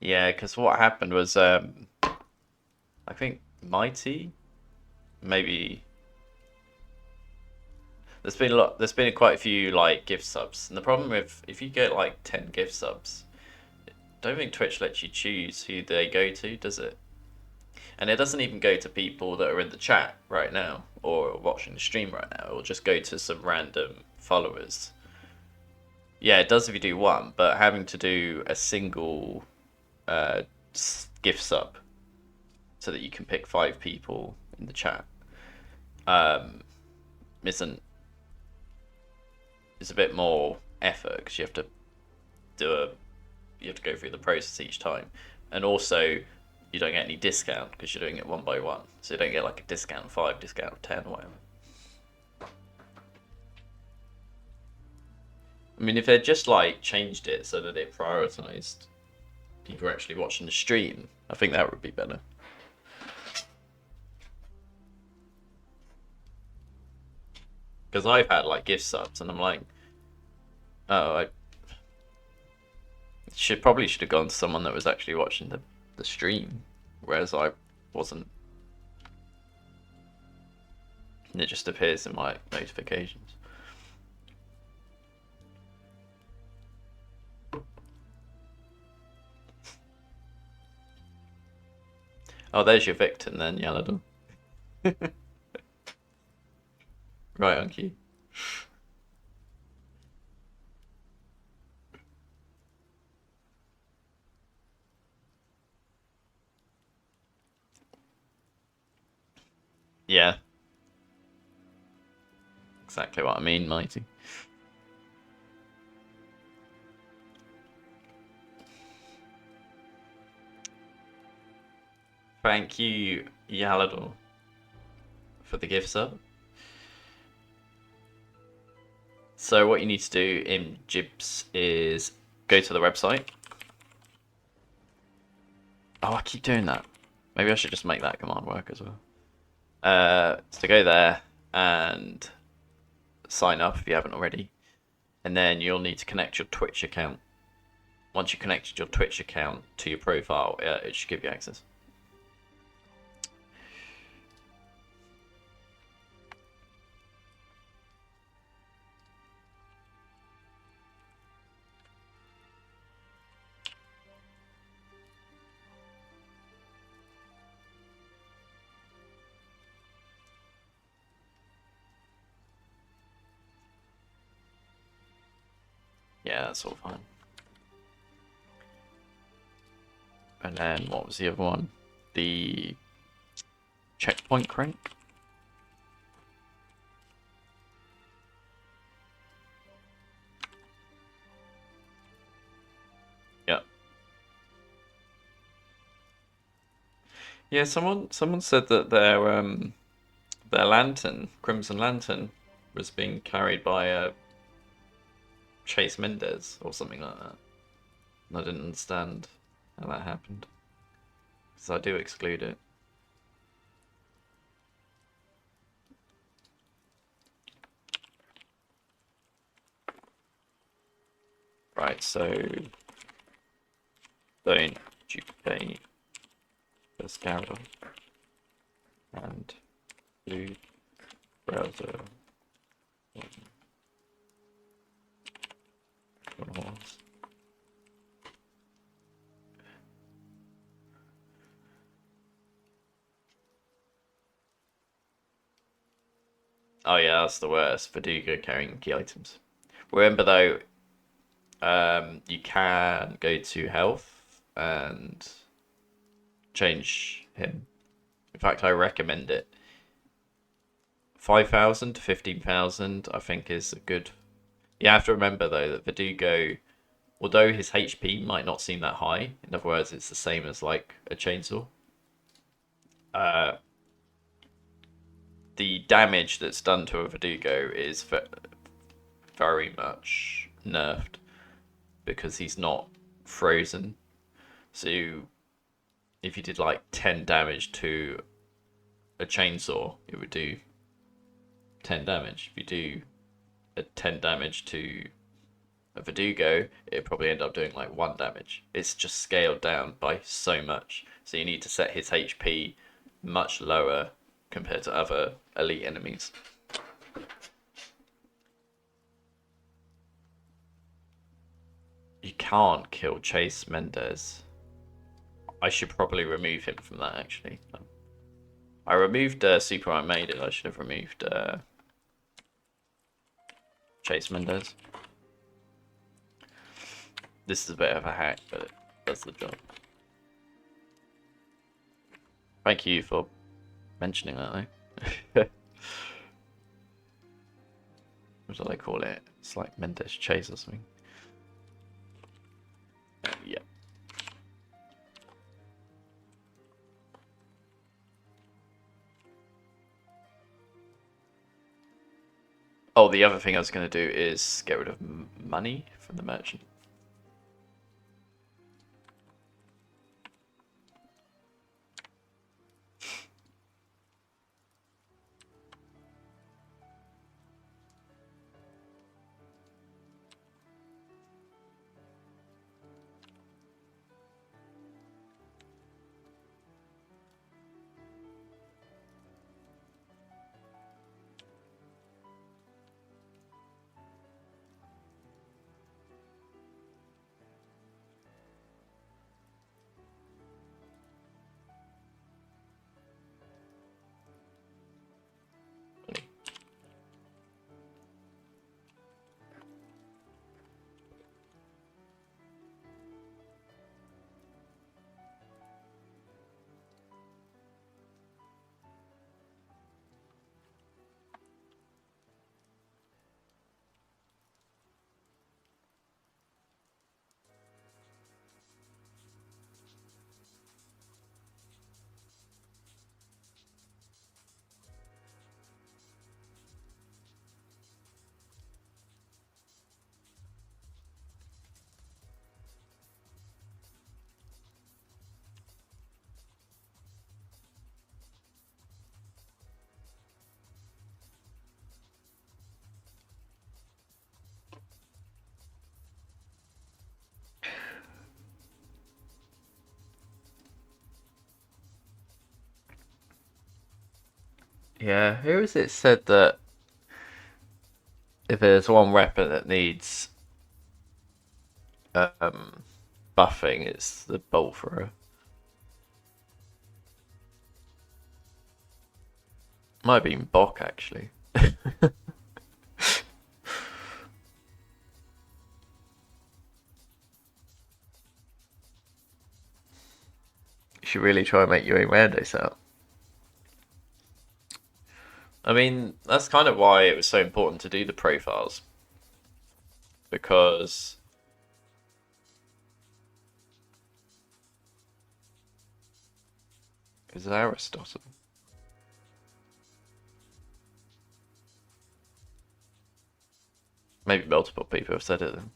Yeah, because what happened was, I think Mighty, maybe. There's been quite a few like gift subs, and the problem with if you get like 10 gift subs, I don't think Twitch lets you choose who they go to, does it? And it doesn't even go to people that are in the chat right now or watching the stream right now. It will just go to some random followers. Yeah, it does if you do one, but having to do a single gift sub so that you can pick 5 people in the chat isn't. It's a bit more effort because you have to go through the process each time, and also you don't get any discount because you're doing it one by one, so you don't get like a discount 5, discount 10, or whatever. I mean, if they'd just like changed it so that it prioritized people actually watching the stream, I think that would be better. Because I've had like gift subs and I'm like, oh, I probably should have gone to someone that was actually watching the stream, whereas I wasn't. And it just appears in my notifications. Oh, there's your victim then, Yaladon. Right, Unky. Yeah. Exactly what I mean, Mighty. Thank you, Yalador, for the gift sub. So what you need to do in Jibs is go to the website. Oh, I keep doing that. Maybe I should just make that command work as well. So go there and sign up if you haven't already. And then you'll need to connect your Twitch account. Once you connected your Twitch account to your profile, it should give you access. Yeah, that's all fine. And then what was the other one? The checkpoint crank? Yep. Yeah, someone said that their lantern, Crimson Lantern, was being carried by a Chase Mendez or something like that. And I didn't understand how that happened, because I do exclude it. Right, so don't duplicate the scanner and blue browser. Oh yeah, that's the worst. Verdugo carrying key items. Remember though, you can go to health and change him. In fact, I recommend it. 5,000 to 15,000, I think, is a good. You have to remember though that Verdugo, although his HP might not seem that high, in other words, it's the same as like a chainsaw. The damage that's done to a Verdugo is very much nerfed because he's not frozen. So if you did like 10 damage to a chainsaw, it would do 10 damage. If you do a 10 damage to a Verdugo, it'd probably end up doing like 1 damage. It's just scaled down by so much. So you need to set his HP much lower compared to other elite enemies. You can't kill Chase Mendez. I should probably remove him from that, actually. I removed Superman Made It. I should have removed Chase Mendez. This is a bit of a hack, but it does the job. Thank you for mentioning that, though. What do they call it? It's like Mendes Chase or something. Yeah. Oh, the other thing I was going to do is get rid of money from the merchant. Yeah, who is it said that if there's one weapon that needs buffing, it's the bolt thrower. Might have been Bok, actually. You should really try and make your own rando setup. I mean, that's kind of why it was so important to do the profiles. Because is Aristotle? Maybe multiple people have said it then.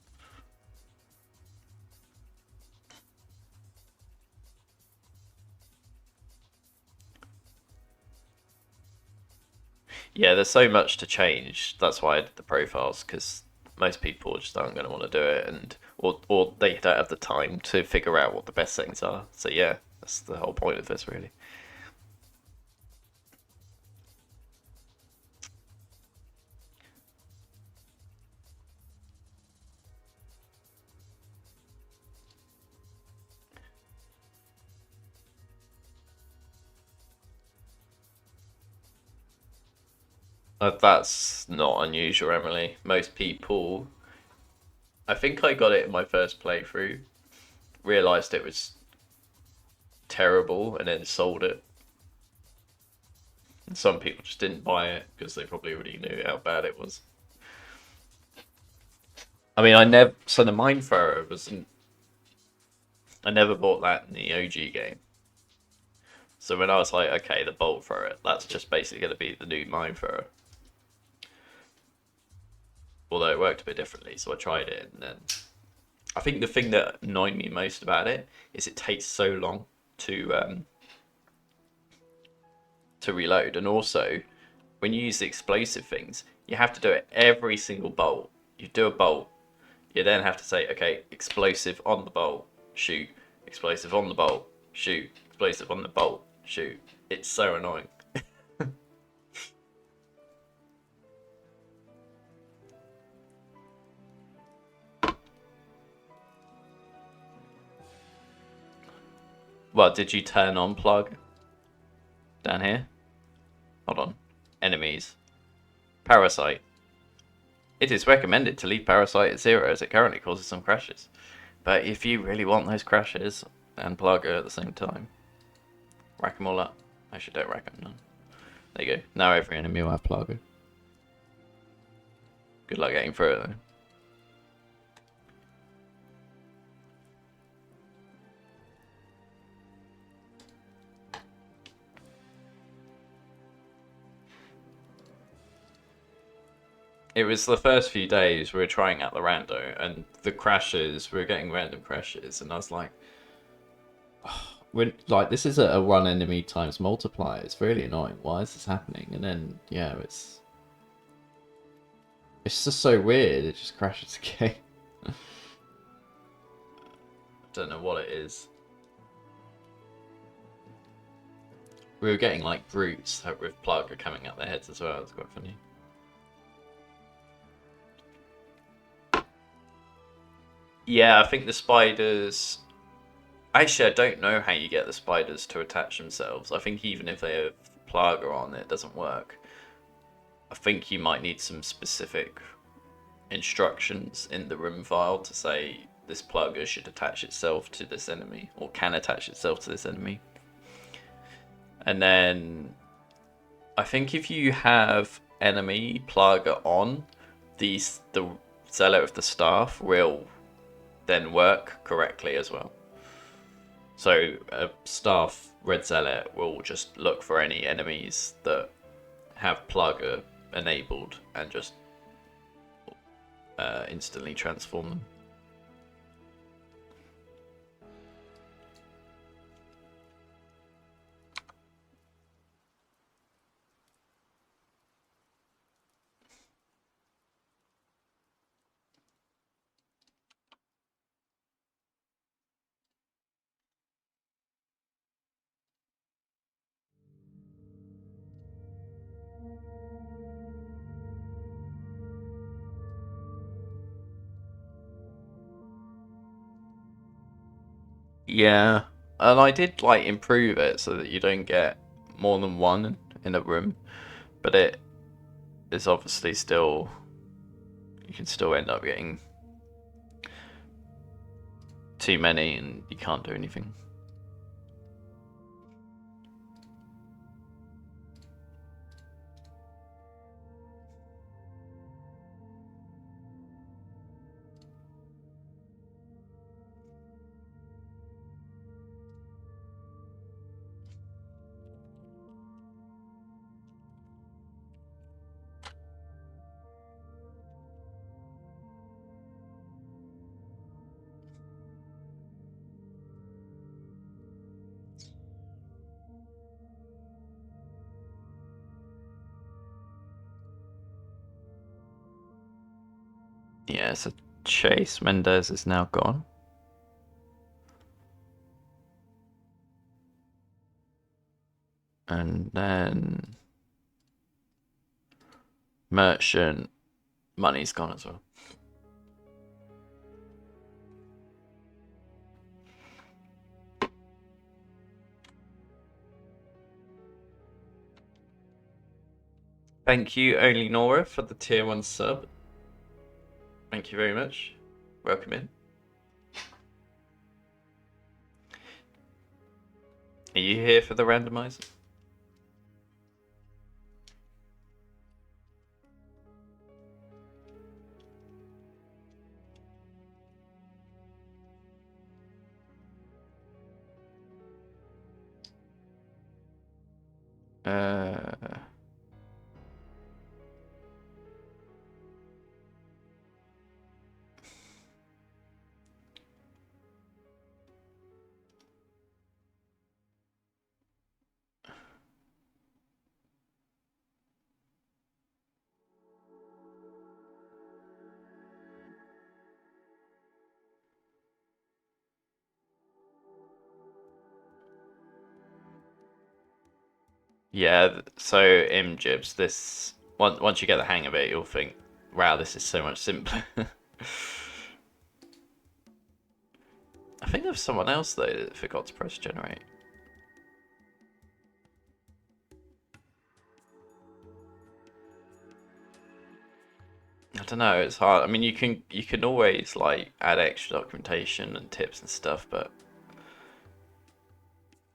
Yeah, there's so much to change. That's why I did the profiles, because most people just aren't going to want to do it, and or they don't have the time to figure out what the best settings are. So yeah, that's the whole point of this, really. That's not unusual, Emily. Most people... I think I got it in my first playthrough, realised it was terrible, and then sold it. And some people just didn't buy it, because they probably already knew how bad it was. I mean, I never... So the Mind Thrower wasn't... I never bought that in the OG game. So when I was like, okay, the Bolt Thrower, that's just basically going to be the new Mind Thrower. Although it worked a bit differently, so I tried it, and then I think the thing that annoyed me most about it is it takes so long to reload, and also when you use the explosive things, you have to do it every single bolt. You do a bolt, you then have to say, okay, explosive on the bolt, shoot, explosive on the bolt, shoot, explosive on the bolt, shoot. It's so annoying. Well, did you turn on plug? Down here? Hold on. Enemies. Parasite. It is recommended to leave Parasite at 0 as it currently causes some crashes. But if you really want those crashes and Plaga at the same time, rack them all up. Actually, don't rack them, none. There you go. Now every enemy will have Plaga. Good luck getting through it, though. It was the first few days we were trying out the rando, and the crashes, we were getting random crashes, and I was like, oh, like, this is a one enemy times multiplier. It's really annoying. Why is this happening? And then, yeah, it's just so weird. It just crashes again. I don't know what it is. We were getting like brutes with Plaga coming out their heads as well. It's quite funny. Yeah, I think the spiders... Actually, I don't know how you get the spiders to attach themselves. I think even if they have Plaga on, it doesn't work. I think you might need some specific instructions in the room file to say this Plaga should attach itself to this enemy, or can attach itself to this enemy. And then I think if you have enemy Plaga on, the Zealot of the Staff will then work correctly as well. So a staff red zealot will just look for any enemies that have Plaga enabled and just instantly transform them. Yeah, and I did like improve it so that you don't get more than one in a room, but it is obviously still, you can still end up getting too many and you can't do anything. Yeah, so Chase Mendez is now gone. And then Merchant Money's gone as well. Thank you, Only Nora, for the tier 1 sub. Thank you very much. Welcome in. Are you here for the randomizer? Yeah, so Jibs, this once you get the hang of it, you'll think, wow, this is so much simpler. I think there was someone else though that forgot to press generate. I don't know. It's hard. I mean, you can always like add extra documentation and tips and stuff, but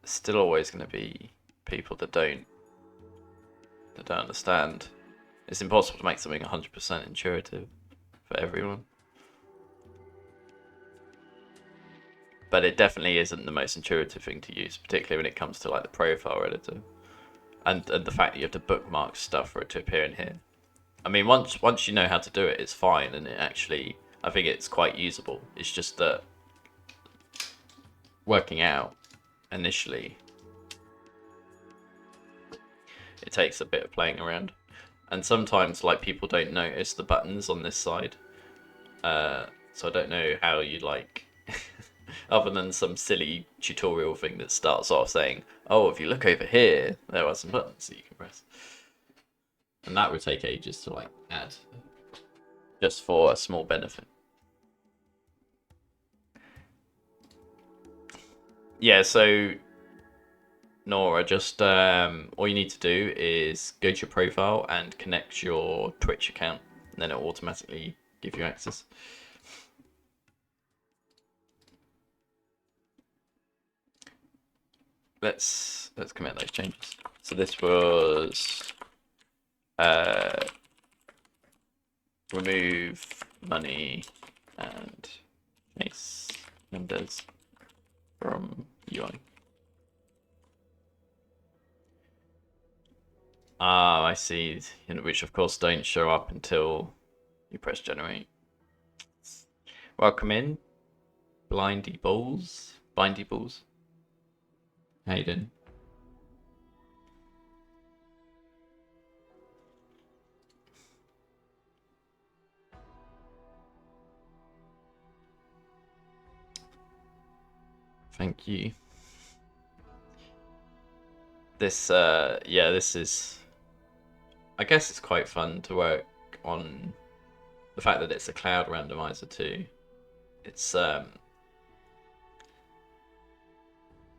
there's still always going to be people that don't understand. It's impossible to make something 100% intuitive for everyone. But it definitely isn't the most intuitive thing to use, particularly when it comes to like the profile editor, and the fact that you have to bookmark stuff for it to appear in here. I mean, once you know how to do it, it's fine, and it actually, I think it's quite usable. It's just that working out initially, it takes a bit of playing around, and sometimes like people don't notice the buttons on this side, so I don't know how you like. Other than some silly tutorial thing that starts off saying, oh, if you look over here, there are some buttons that you can press. And that would take ages to like add, just for a small benefit. Yeah, so Nora, just all you need to do is go to your profile and connect your Twitch account, and then it will automatically give you access. Let's commit those changes. So this was remove money and face members from UI. Ah, I see. Which of course don't show up until you press generate. Welcome in, Bindy Balls. How you doing? Thank you. This, yeah, this is... I guess it's quite fun to work on the fact that it's a cloud randomizer too. It's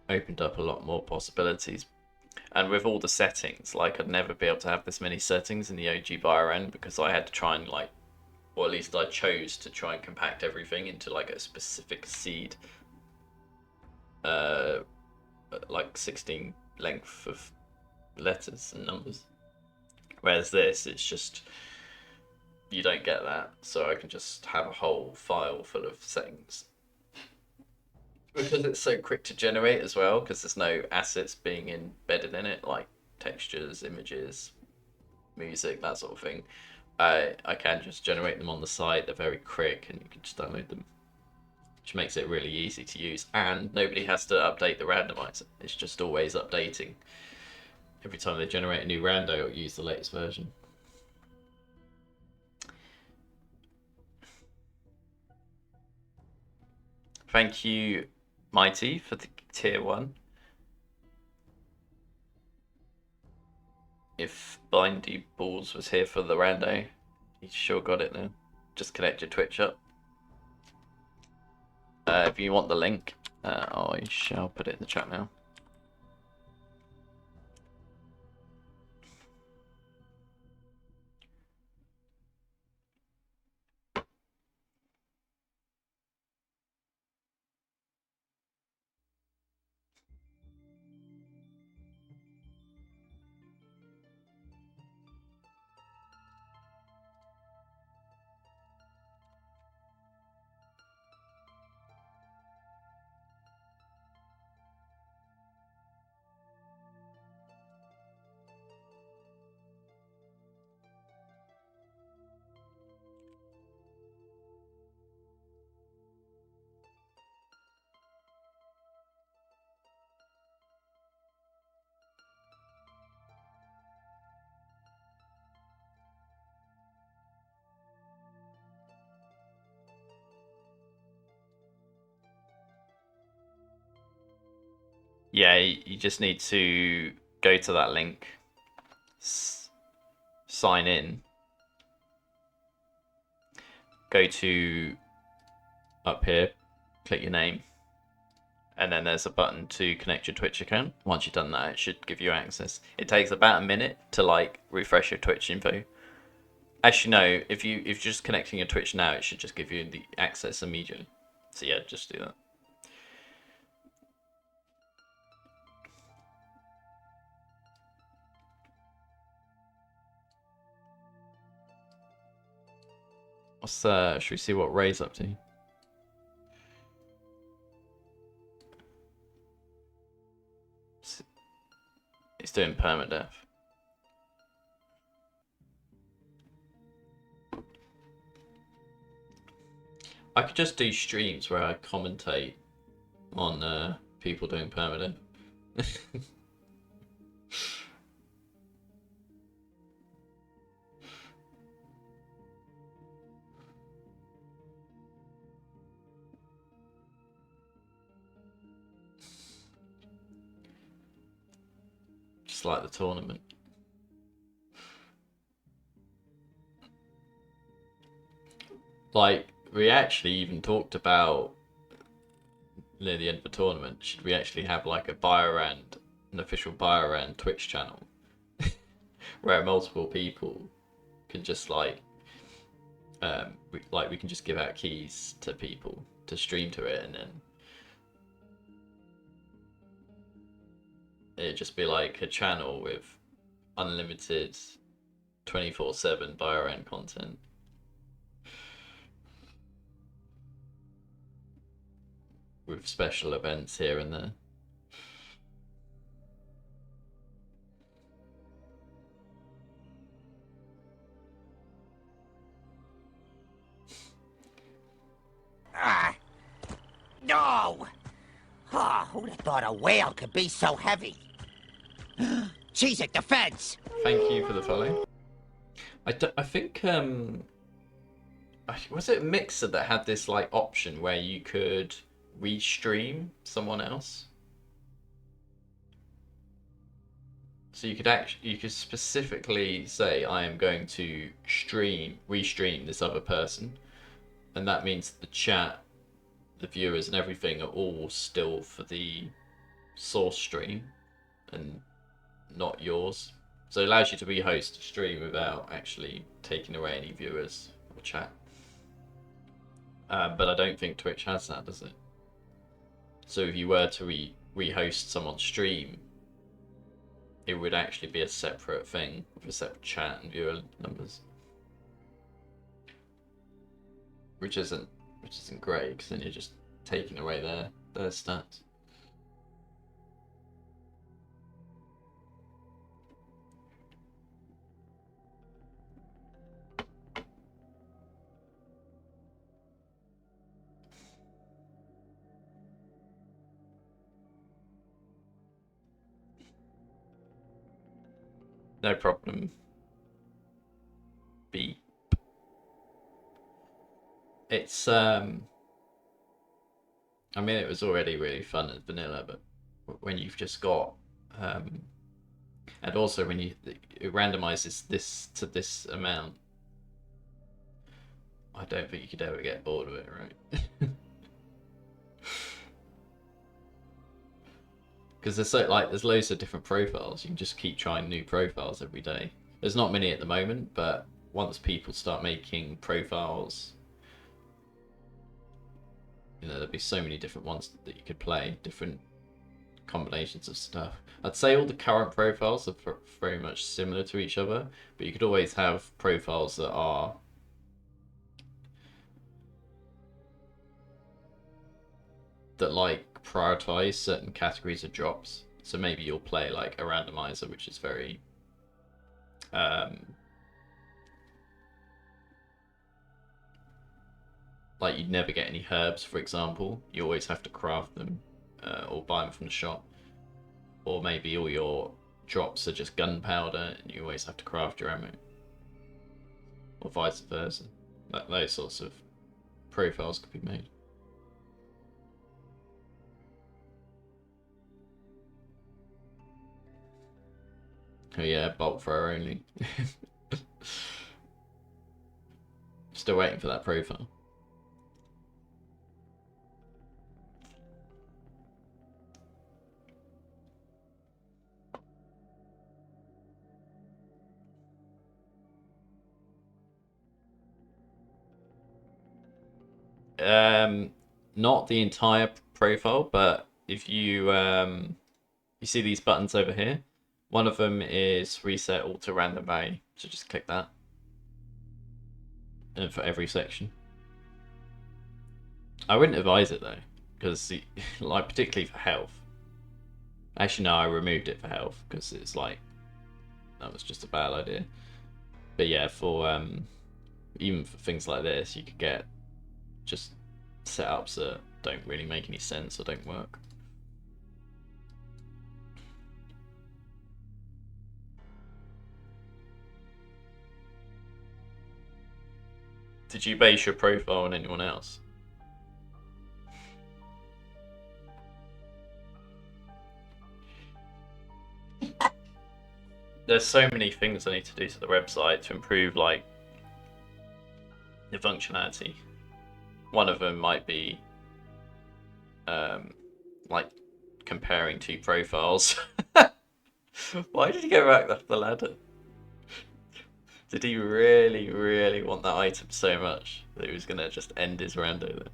opened up a lot more possibilities. And with all the settings, like I'd never be able to have this many settings in the OG Biorand because I had to try and like, or at least I chose to try and compact everything into like a specific seed, like 16 length of letters and numbers. Whereas this, it's just, you don't get that. So I can just have a whole file full of settings. Because it's so quick to generate as well, because there's no assets being embedded in it, like textures, images, music, that sort of thing. I can just generate them on the site. They're very quick, and you can just download them, which makes it really easy to use. And nobody has to update the randomizer. It's just always updating. Every time they generate a new rando, it'll use the latest version. Thank you, Mighty, for the tier 1. If Bindy Balls was here for the rando, he sure got it now. Just connect your Twitch up. If you want the link, I shall put it in the chat now. Yeah, you just need to go to that link, sign in, go to up here, click your name, and then there's a button to connect your Twitch account. Once you've done that, it should give you access. It takes about a minute to like refresh your Twitch info, Actually, no. If you're just connecting your Twitch now, it should just give you the access immediately. So yeah, just do that. Should we see what Ray's up to? He's doing permadeath. I could just do streams where I commentate on people doing permadeath. Just like the tournament. Like, we actually even talked about near the end of the tournament, should we actually have like an official Biorand Twitch channel where multiple people can just like we can just give out keys to people to stream to it, and then it'd just be like a channel with unlimited 24/7 Biorand content. With special events here and there. No! Oh, who'd have thought a whale could be so heavy? She's at the fence! Thank you for the follow. I think, was it Mixer that had this like option where you could restream someone else? So you could specifically say, I am going to restream this other person, and that means the chat, the viewers and everything are all still for the source stream and not yours. So it allows you to rehost a stream without actually taking away any viewers or chat. But I don't think Twitch has that, does it? So if you were to rehost someone's stream, it would actually be a separate thing with a separate chat and viewer numbers, which isn't great, because then you're just taking away their stats. No problem. Beep. It's I mean, it was already really fun as vanilla, but when you've just got and also when it randomizes this to this amount, I don't think you could ever get bored of it, right? Because there's loads of different profiles. You can just keep trying new profiles every day. There's not many at the moment, but once people start making profiles, you know, there'll be so many different ones that you could play, different combinations of stuff. I'd say all the current profiles are very much similar to each other, but you could always have profiles that are like prioritize certain categories of drops. So maybe you'll play like a randomizer, which is very like you'd never get any herbs, for example. You always have to craft them or buy them from the shop. Or maybe all your drops are just gunpowder and you always have to craft your ammo. Or vice versa. Those sorts of profiles could be made. Oh yeah, bolt thrower only. Still waiting for that profile. Not the entire profile, but if you you see these buttons over here, one of them is reset all to random value. So just click that, and for every section. I wouldn't advise it though, because like particularly for health. Actually, no, I removed it for health because it's like that was just a bad idea. But yeah, for even for things like this, you could get just setups that don't really make any sense or don't work. Did you base your profile on anyone else? There's so many things I need to do to the website to improve like the functionality. One of them might be like comparing two profiles. Why did he go back up the ladder? Did he really, really want that item so much that he was gonna just end his rando there?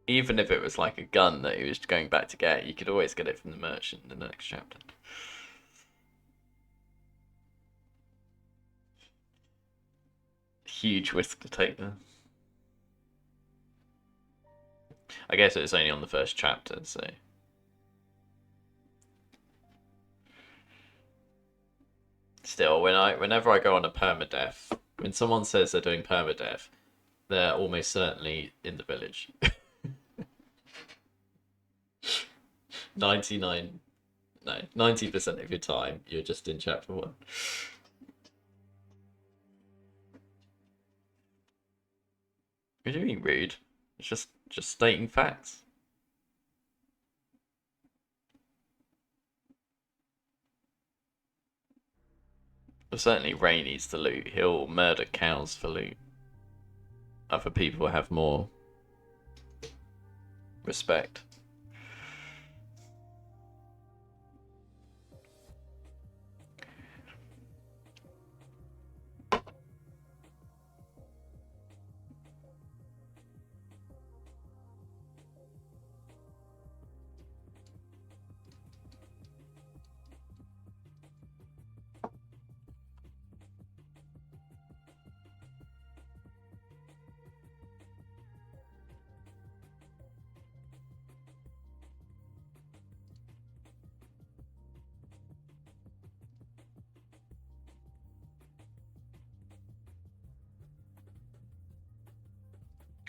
Even if it was like a gun that he was going back to get, you could always get it from the merchant in the next chapter. Huge risk to take there. I guess it was only on the first chapter, so. Still, whenever I go on a permadeath, when someone says they're doing permadeath, they're almost certainly in the village. 90% of your time, you're just in chapter 1. You're doing rude. It's just stating facts. Well, certainly Ray needs to loot. He'll murder cows for loot. Other people have more respect.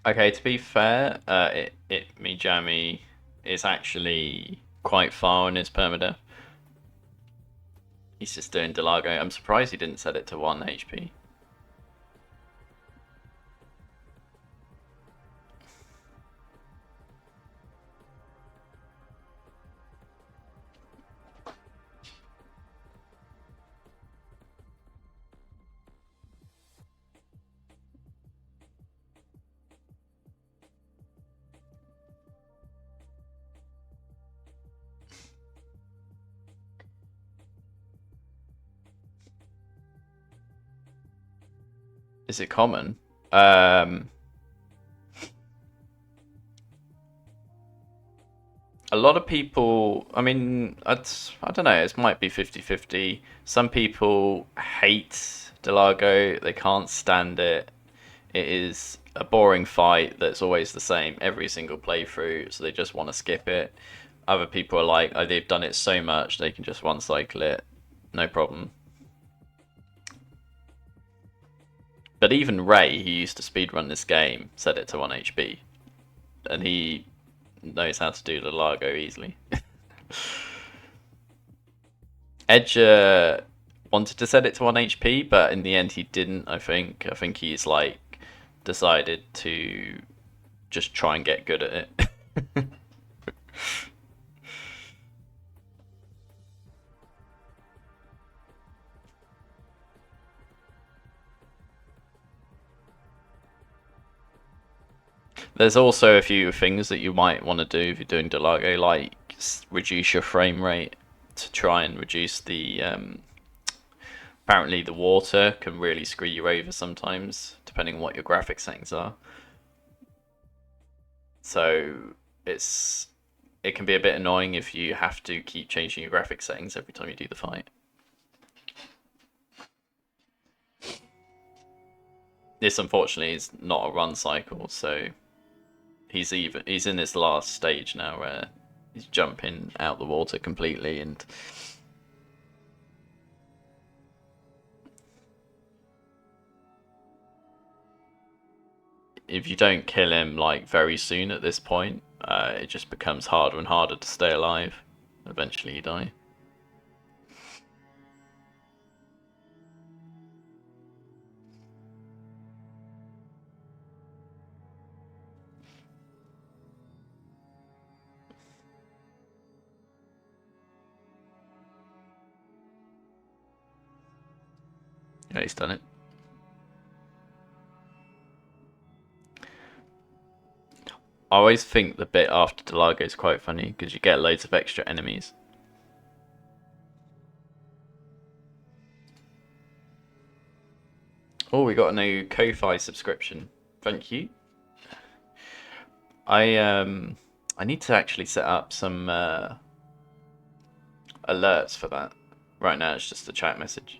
Okay, to be fair, Mijami is actually quite far on his permadeath. He's just doing Delago. I'm surprised he didn't set it to 1 HP. Is it common? A lot of people, I mean, I don't know, it might be 50-50. Some people hate Delago, they can't stand it. It is a boring fight that's always the same every single playthrough, so they just want to skip it. Other people are like, oh, they've done it so much, they can just one cycle it, no problem. But even Ray, who used to speedrun this game, set it to 1 HP. And he knows how to do the Largo easily. Edge wanted to set it to 1 HP, but in the end he didn't, I think. I think he's like decided to just try and get good at it. There's also a few things that you might want to do if you're doing Delago, like reduce your frame rate to try and reduce the apparently the water can really screw you over sometimes, depending on what your graphic settings are. So it can be a bit annoying if you have to keep changing your graphic settings every time you do the fight. This unfortunately is not a run cycle, so he's in this last stage now where he's jumping out the water completely, and if you don't kill him like very soon at this point, it just becomes harder and harder to stay alive. Eventually you die. Yeah, he's done it. I always think the bit after Delago is quite funny because you get loads of extra enemies. Oh, we got a new Ko-Fi subscription. Thank you. I need to actually set up some alerts for that. Right now it's just a chat message.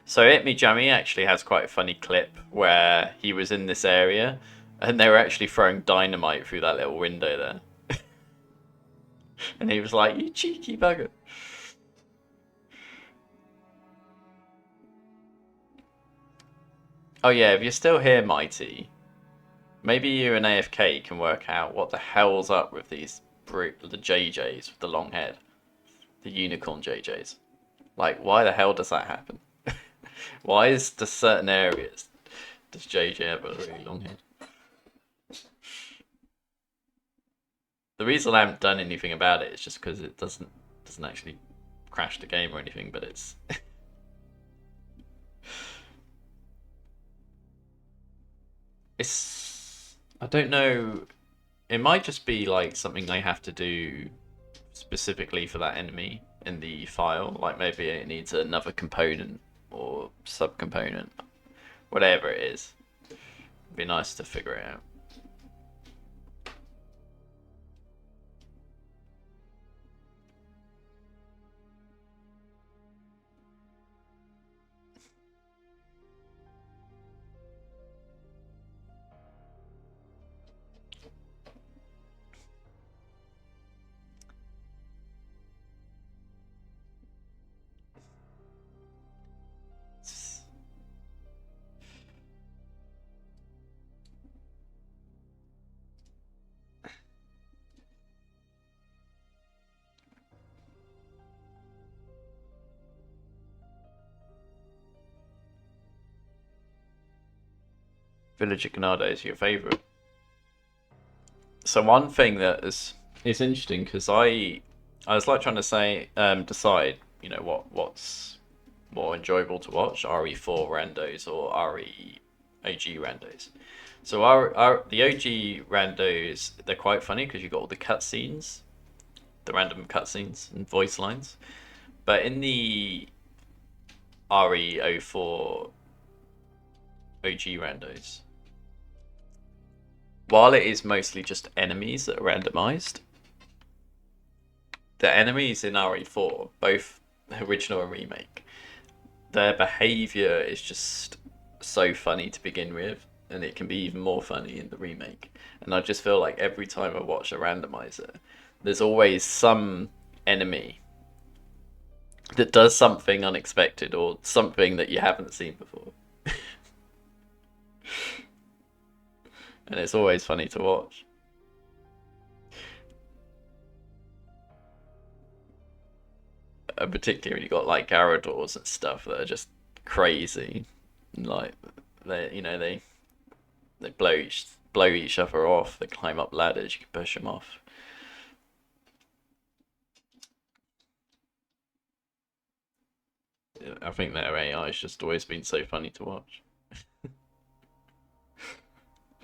So It Me Jammy actually has quite a funny clip where he was in this area and they were actually throwing dynamite through that little window there. And he was like, "You cheeky bugger." Oh yeah, if you're still here, Mighty, maybe you and AFK can work out what the hell's up with the JJs with the long head. The unicorn JJs. Like, why the hell does that happen? Why is the certain areas does JJ have a really long head? The reason I haven't done anything about it is just because it doesn't actually crash the game or anything, but it's I don't know. It might just be like something I have to do specifically for that enemy in the file. Like maybe it needs another component or subcomponent, whatever it is. It'd be nice to figure it out. Villager Ganado is your favourite. So one thing that is interesting because I was like trying to say decide, you know, what's more enjoyable to watch, re4 randos or re OG randos. So the OG randos, they're quite funny because you got all the cutscenes, the random cutscenes and voice lines. But in the re04 OG randos, while it is mostly just enemies that are randomized, the enemies in re4, both original and remake, their behavior is just so funny to begin with, and it can be even more funny in the remake. And I just feel like every time I watch a randomizer, there's always some enemy that does something unexpected or something that you haven't seen before. And it's always funny to watch. And particularly when you got like Garradors and stuff that are just crazy. Like they blow each other off, they climb up ladders, you can push them off. I think their AI has just always been so funny to watch.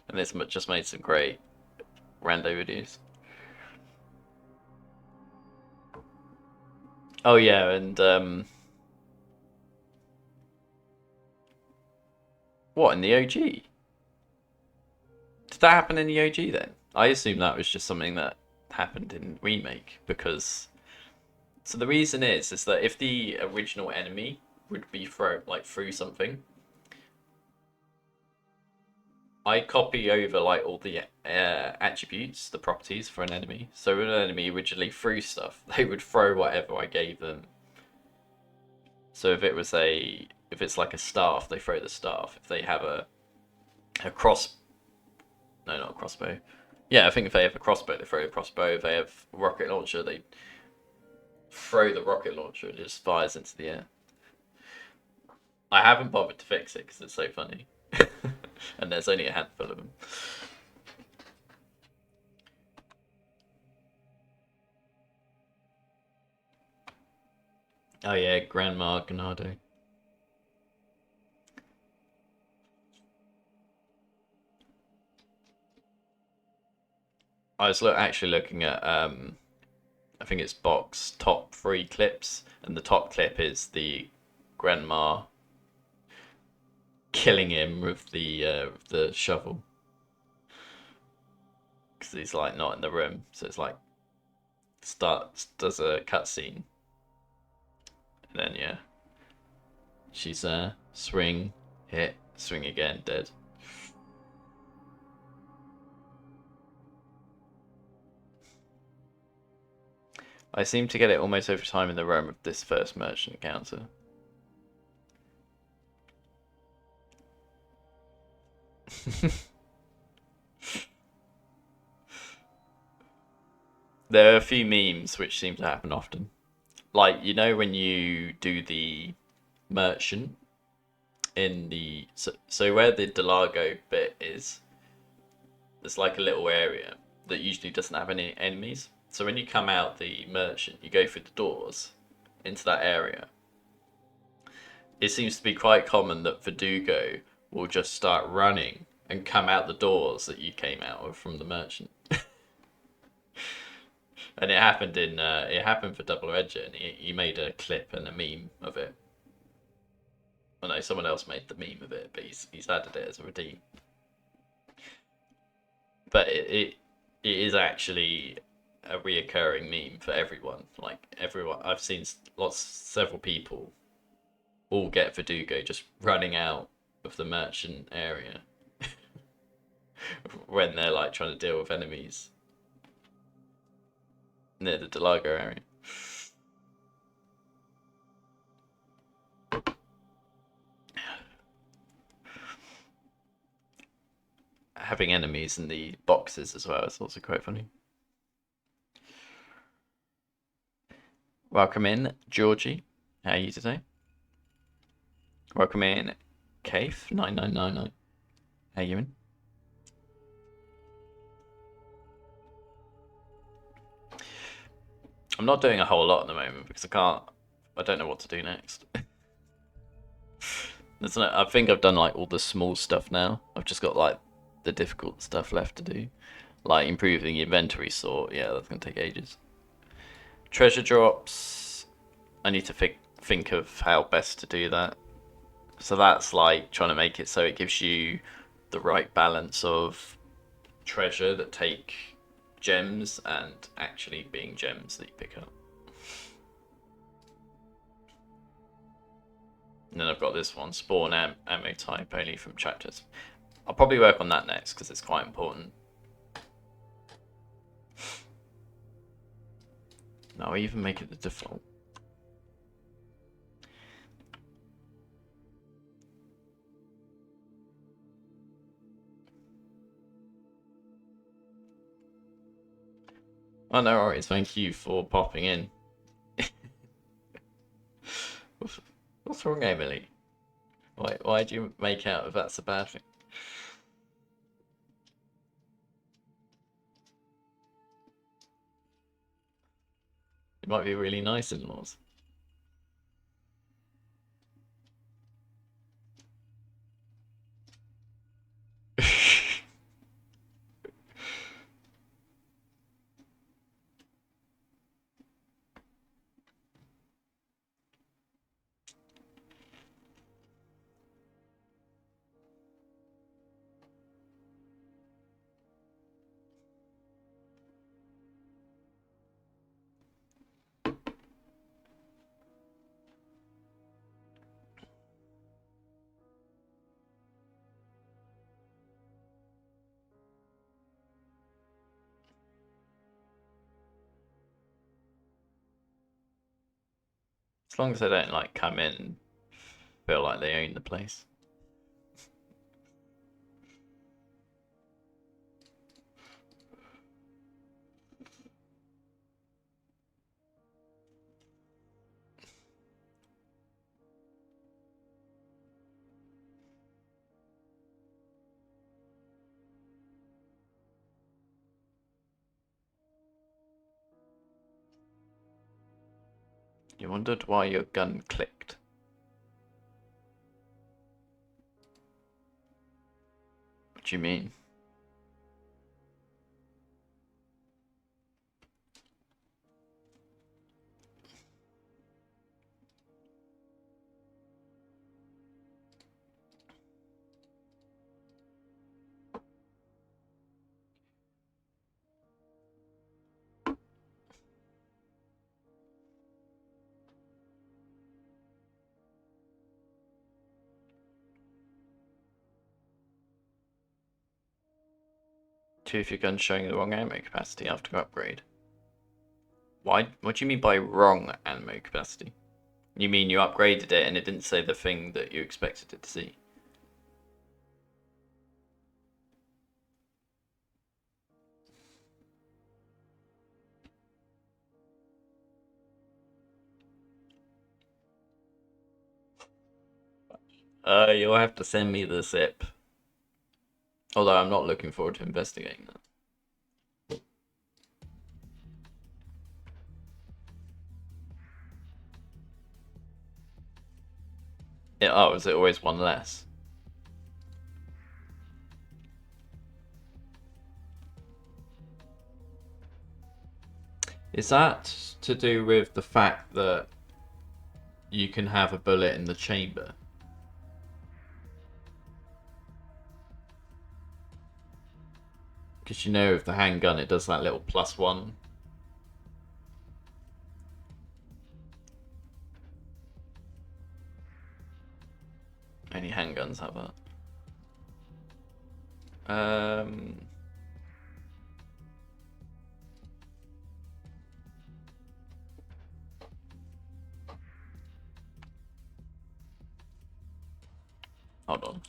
And it's just made some great rando videos. Oh yeah, and what, in the OG? Did that happen in the OG then? I assume that was just something that happened in remake, because so the reason is that if the original enemy would be through something, I copy over like all the attributes, the properties for an enemy. So when an enemy originally threw stuff, they would throw whatever I gave them. So if it's like a staff, they throw the staff. If they have a not a crossbow. Yeah, I think if they have a crossbow, they throw the crossbow. If they have a rocket launcher, they throw the rocket launcher. It just fires into the air. I haven't bothered to fix it because it's so funny. And there's only a handful of them. Oh yeah, Grandma Ganado. I was actually looking at I think it's Box top 3 clips, and the top clip is the grandma killing him with the shovel, because he's like not in the room, so it's like does a cutscene, and then yeah, she's swing, hit, swing again, dead. I seem to get it almost every time in the room of this first merchant encounter. There are a few memes which seem to happen often. Like, you know when you do the merchant in the... So where the Delago bit is, there's like a little area that usually doesn't have any enemies. So when you come out the merchant, you go through the doors into that area. It seems to be quite common that Verdugo will just start running and come out the doors that you came out of from the merchant. And it happened for Double Edger, and he made a clip and a meme of it. Well, no, someone else made the meme of it, but he's added it as a redeem. But it is actually a reoccurring meme for everyone. Like everyone, I've seen several people all get Verdugo just running out of the merchant area when they're like trying to deal with enemies near the Delago area. Having enemies in the boxes as well is also quite funny. Welcome in, Georgie. How are you today? Welcome in, Kafe9999. How you in? I'm not doing a whole lot at the moment because I don't know what to do next. I think I've done like all the small stuff now. I've just got like the difficult stuff left to do. Like improving the inventory sort. Yeah, that's going to take ages. Treasure drops. I need to think of how best to do that. So that's like trying to make it so it gives you the right balance of treasure that take gems and actually being gems that you pick up. And then I've got this one, spawn ammo type only from chapters. I'll probably work on that next because it's quite important. No, I even make it the default. Oh, no worries. Thank you for popping in. What's wrong, Emily? Why do you make out if that's a bad thing? It might be really nice in-laws. As long as they don't like come in and feel like they own the place. You wondered why your gun clicked. What do you mean? Two, if your gun's showing the wrong ammo capacity after upgrade. Why? What do you mean by wrong ammo capacity? You mean you upgraded it and it didn't say the thing that you expected it to see? You'll have to send me the zip. Although I'm not looking forward to investigating that. Yeah, oh, is it always one less? Is that to do with the fact that you can have a bullet in the chamber? Because you know with the handgun it does that little +1. Only handguns have that. Hold on.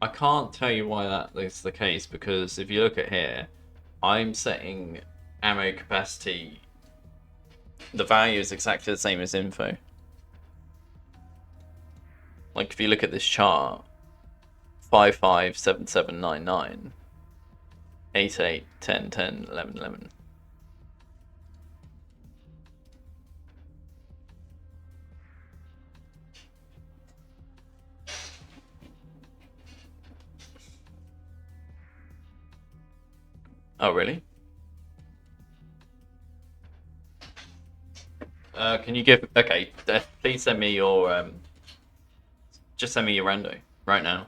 I can't tell you why that is the case, because if you look at here, I'm setting ammo capacity. The value is exactly the same as info. Like if you look at this chart, 557799, 88, 10, 10, 11, 11. Oh, really? Can you give... Okay, please send me your... Just send me your rando right now.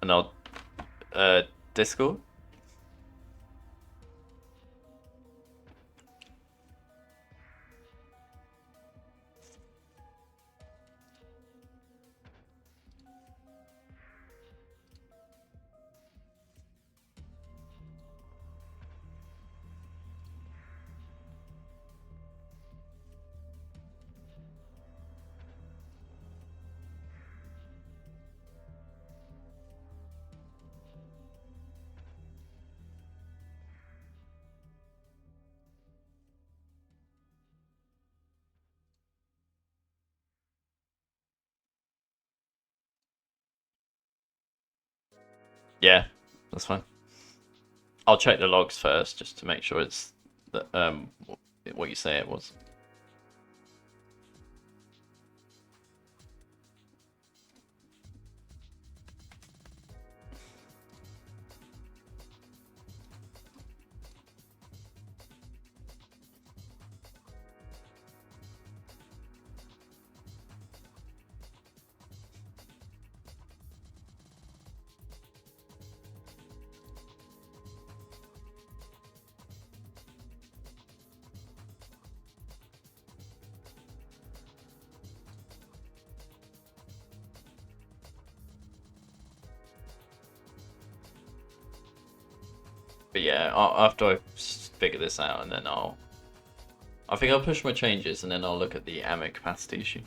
And I'll... Discord? Yeah, that's fine. I'll check the logs first just to make sure it's what you say it was. But yeah, after I figure this out, and then I think I'll push my changes, and then I'll look at the ammo capacity issue.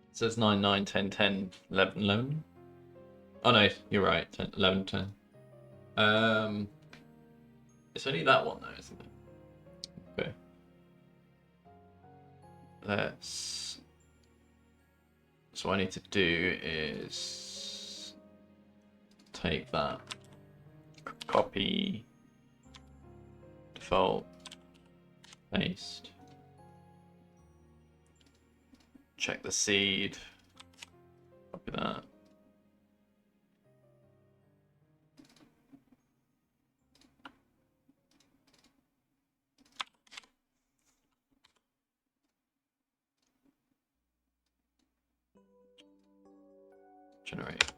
It says 9, 9, 10, 10, 11, 11. Oh no, you're right. 10, 11, 10. It's only that one though, isn't it? Okay. Let's. So what I need to do is take that, copy, default, paste. Check the seed. Copy that. Generate.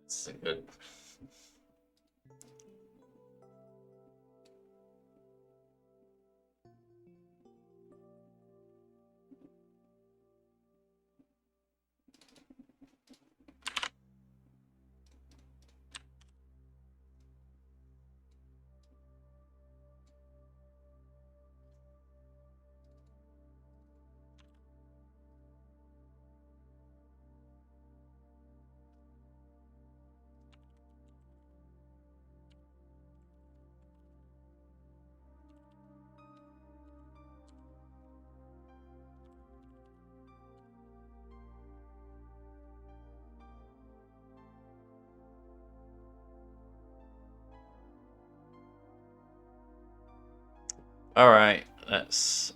It's good. All right, let's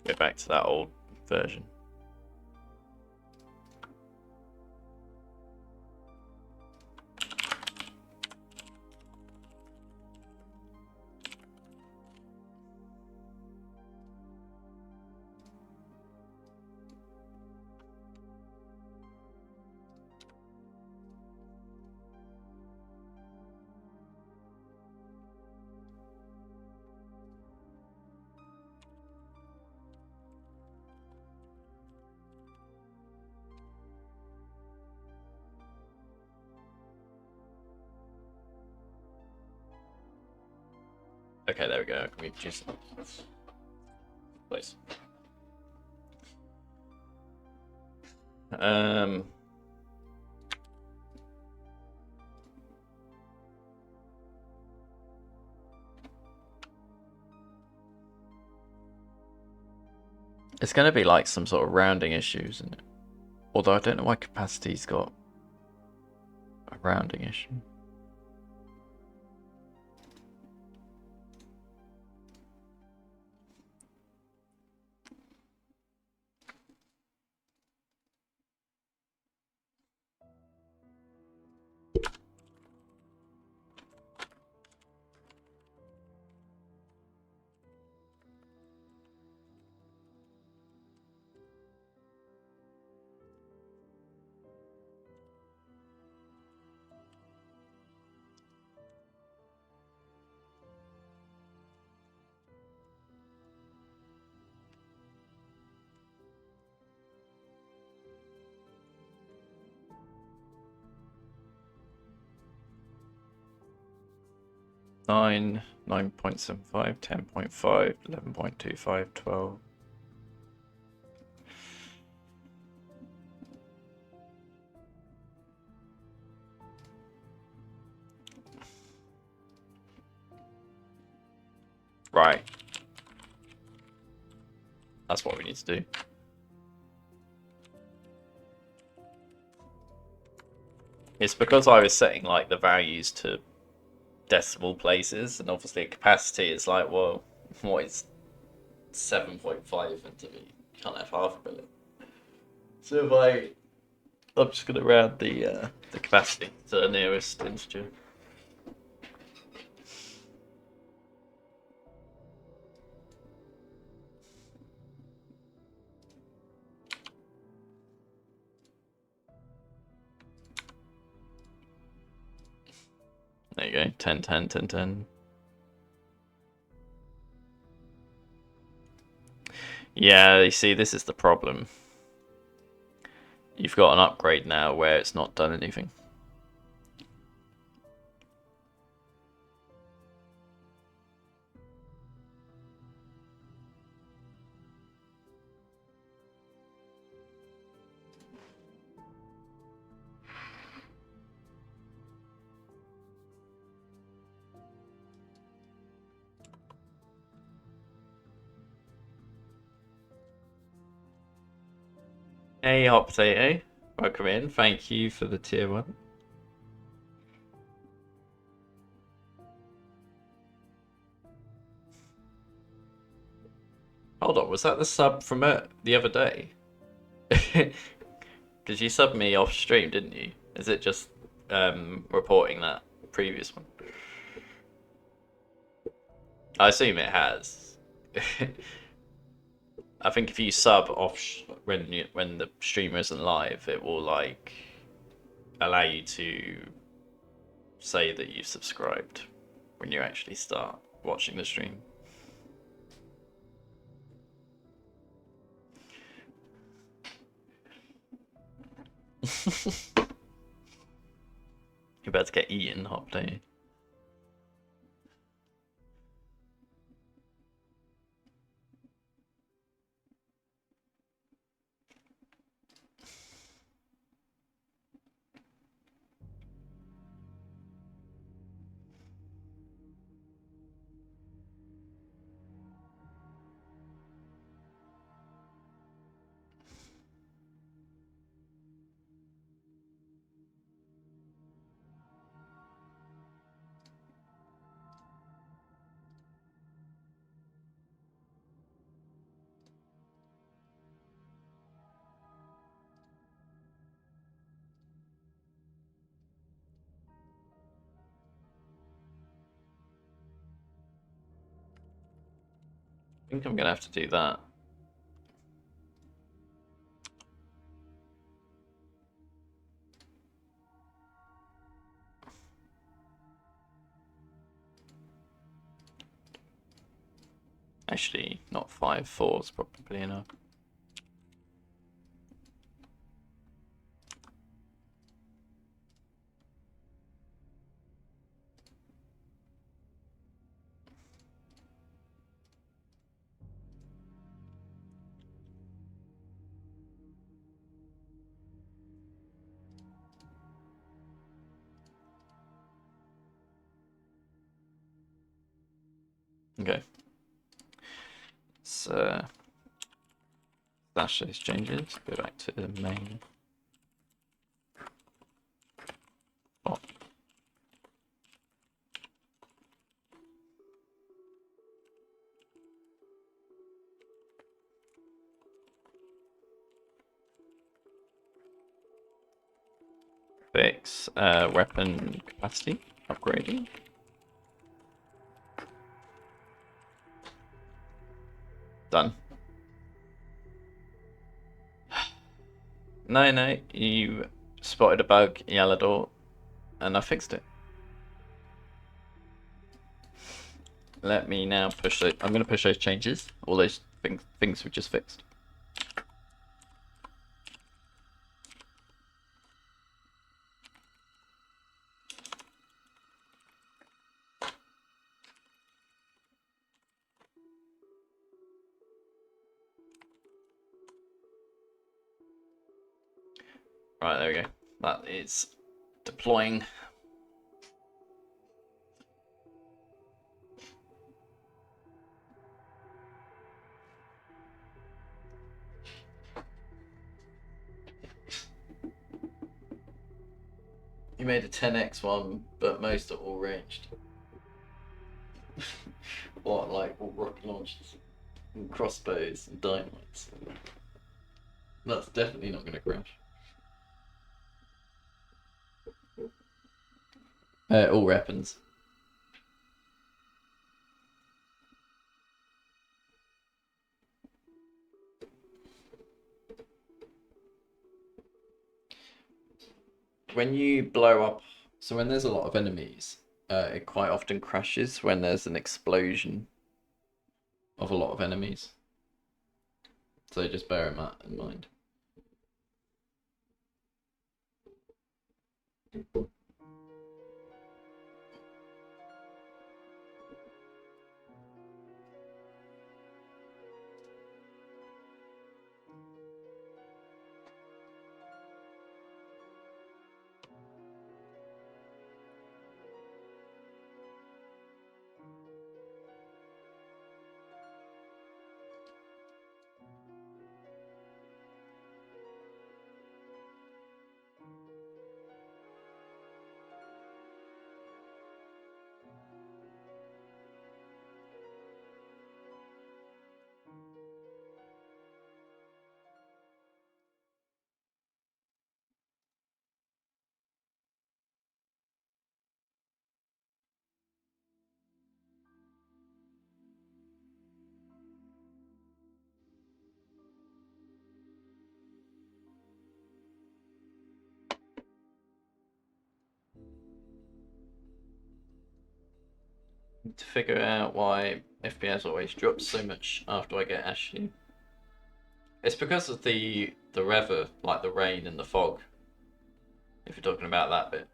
get back to that old version. Okay, there we go. Can we just... Please. It's going to be like some sort of rounding issues, isn't it? Although I don't know why capacity's got a rounding issue. Nine, 9.75, 10.5, 11.25, 12. Right. That's what we need to do. It's because I was setting like the values to decimal places, and obviously capacity is like, well, what is 7.5 into me? You can't have half a billion. So if I'm just gonna round the capacity to the nearest integer. There you go, 10, 10, 10, 10. Yeah, you see, this is the problem. You've got an upgrade now where it's not done anything. Hey, Hot Potato. Welcome in. Thank you for the tier 1. Hold on, was that the sub from the other day? Because you subbed me off stream, didn't you? Is it just reporting that previous one? I assume it has. I think if you sub off when the streamer isn't live, it will like allow you to say that you've subscribed when you actually start watching the stream. You're about to get eaten, Hot Potato. I think I'm gonna have to do that. Actually, not 5, 4 is probably enough. Okay. Let's dash those changes. Go back to the main. Oh. Fix weapon capacity upgrading. Done. No, you spotted a bug in Yalador, and I fixed it. Let me now push it. I'm going to push those changes. All those things we just fixed. Right, there we go. That is deploying. You made a 10x one, but most are all ranged. What, like all rocket launchers and crossbows and dynamites? That's definitely not going to crash. All weapons. When you blow up, so when there's a lot of enemies, it quite often crashes when there's an explosion of a lot of enemies. So just bear that in mind. To figure out why FPS always drops so much after I get Ashley. It's because of the weather, like the rain and the fog. If you're talking about that bit.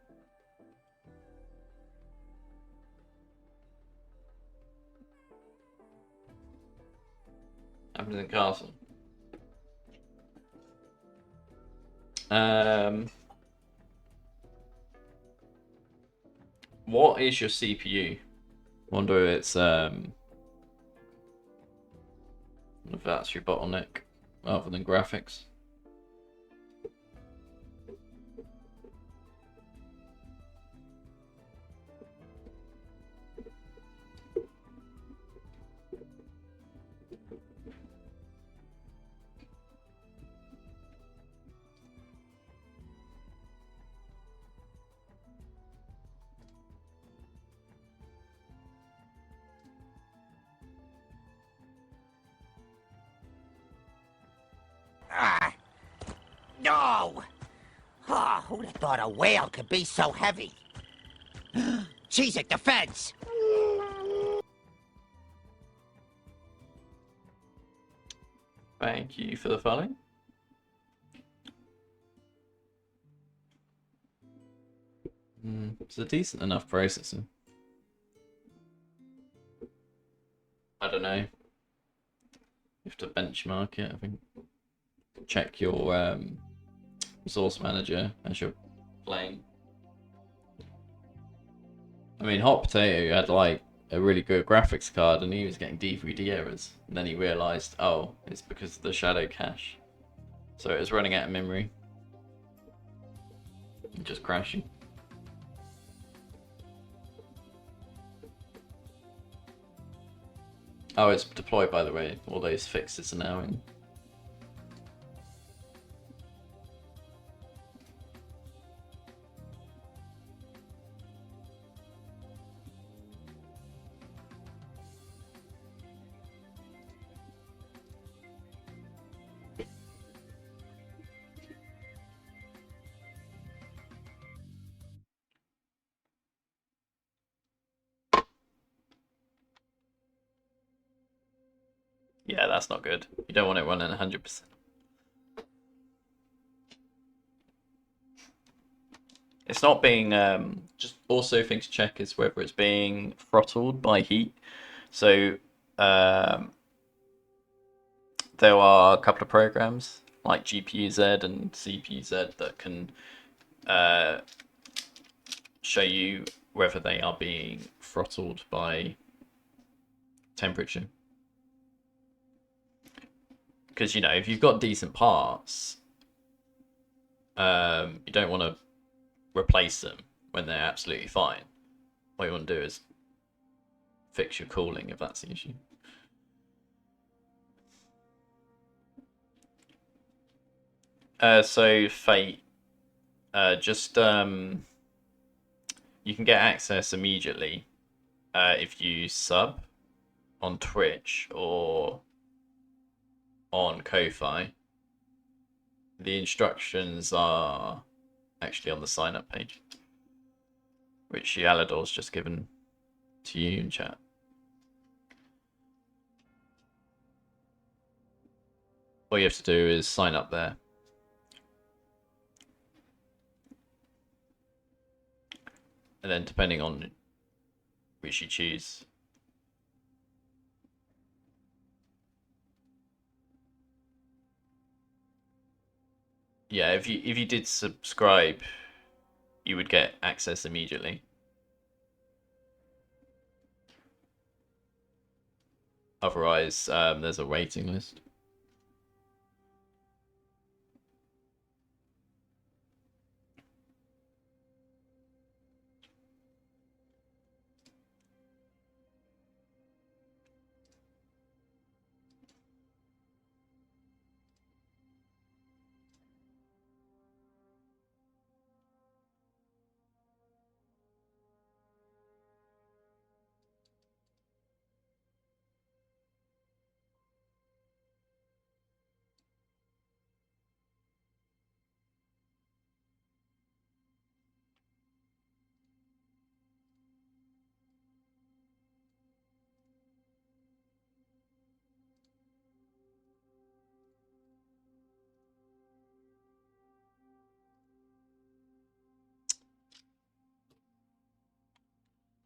Happens in Castle. What is your CPU? Wonder if it's if that's your bottleneck rather than graphics. No! Oh, who'd have thought a whale could be so heavy? Cheese it, defense! Thank you for the following. It's a decent enough processor. I don't know. You have to benchmark it, I think. Check your resource manager as you're playing. I mean, Hot Potato had like a really good graphics card, and he was getting DVD errors. And then he realised, oh, it's because of the shadow cache. So it was running out of memory. And just crashing. Oh, it's deployed, by the way. All those fixes are now in. Yeah, that's not good. You don't want it running 100%. It's not being, just also thing to check is whether it's being throttled by heat. So there are a couple of programs like GPU-Z and CPU-Z that can show you whether they are being throttled by temperature. Because, you know, if you've got decent parts, you don't want to replace them when they're absolutely fine. What you want to do is fix your cooling if that's the issue. So Fate, just you can get access immediately if you sub on Twitch or on Ko-Fi. The instructions are actually on the sign up page, which Alador's just given to you in chat. All you have to do is sign up there. And then depending on which you choose, yeah, if you did subscribe, you would get access immediately. Otherwise, there's a waiting list.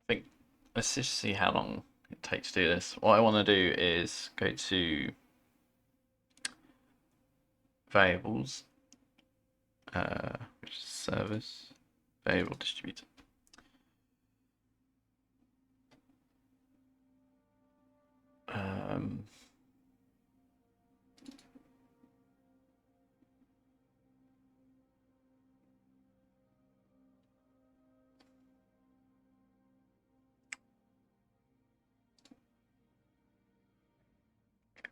I think let's just see how long it takes to do this. What I want to do is go to variables, which is service, variable distributor.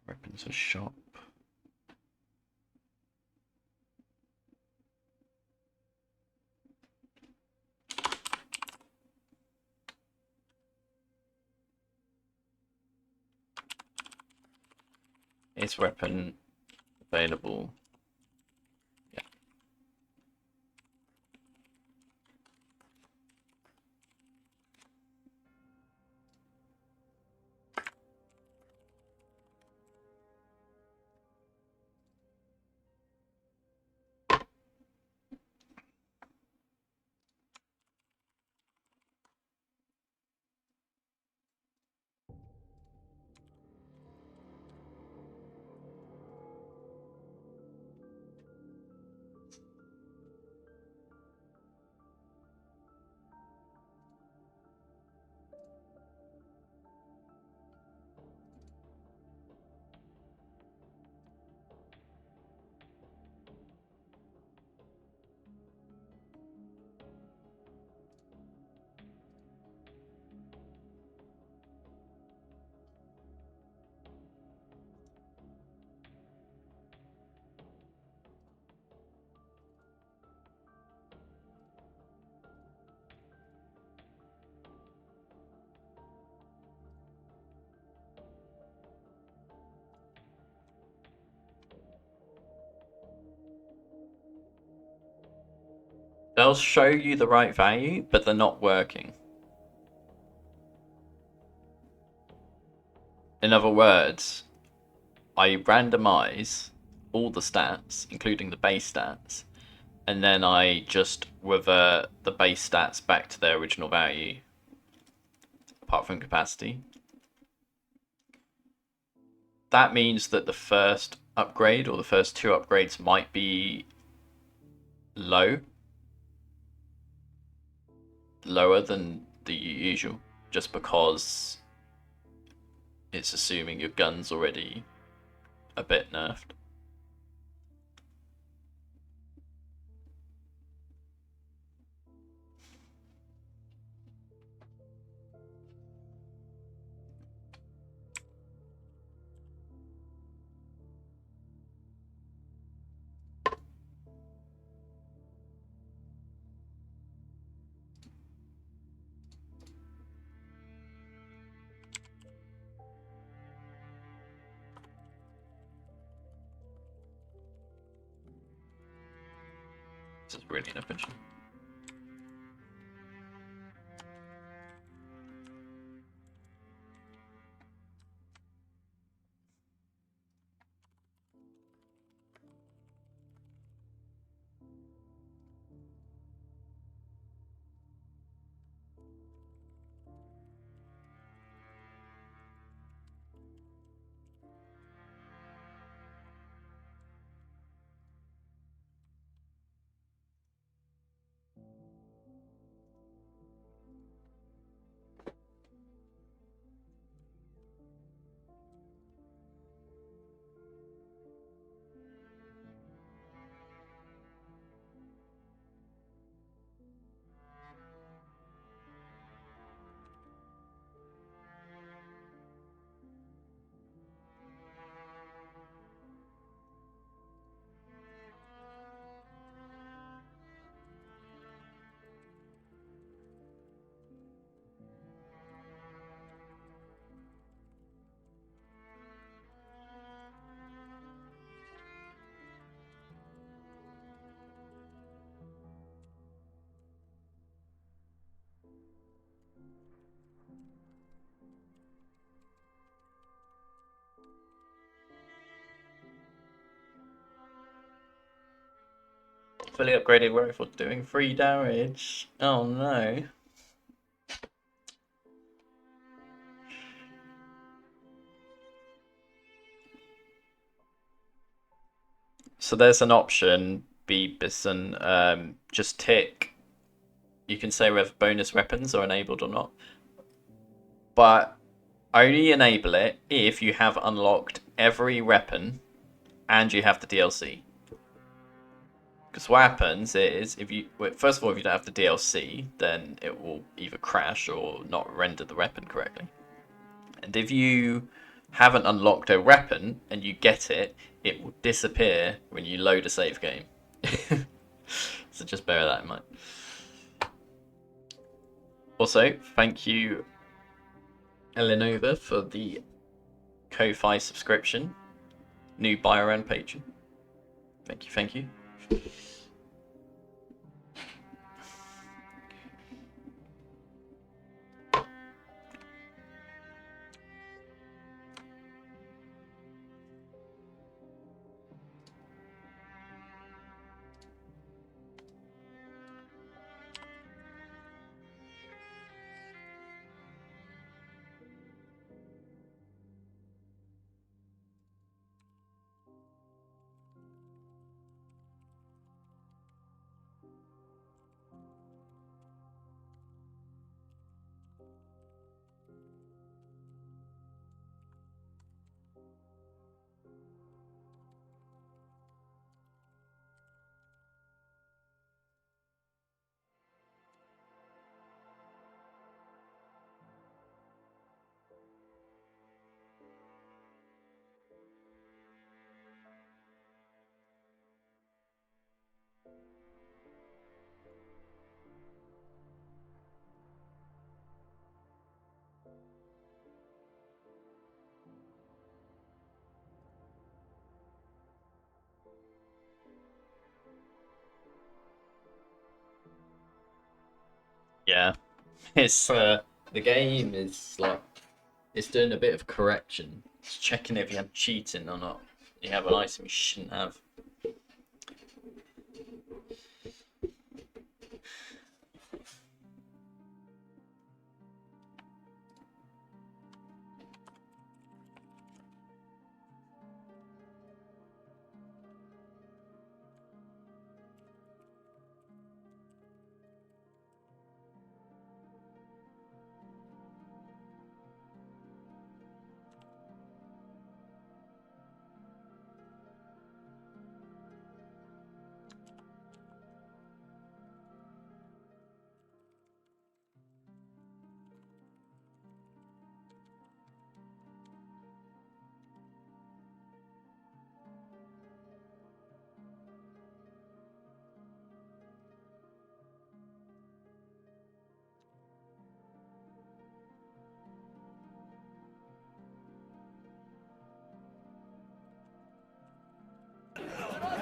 Weapons are shop. Is weapon available? Yeah. they'll show you the right value, but they're not working. In other words, I randomize all the stats, including the base stats, and then I just revert the base stats back to their original value, apart from capacity. That means that the first upgrade or the first two upgrades might be lower than the usual, just because it's assuming your gun's already a bit nerfed. This is really inefficient. Fully upgraded rifle doing 3 damage. Oh no. So there's an option, Bison, just tick. You can say whether bonus weapons are enabled or not. But only enable it if you have unlocked every weapon and you have the DLC. Because what happens is, if you first of all, if you don't have the DLC, then it will either crash or not render the weapon correctly. And if you haven't unlocked a weapon and you get it, it will disappear when you load a save game. So just bear that in mind. Also, thank you, Eleanor, for the Ko-Fi subscription. New Biorand patron. Thank you, thank you. Yeah, it's the game is like it's doing a bit of correction. It's checking if you have cheating or not. You have an item you shouldn't have.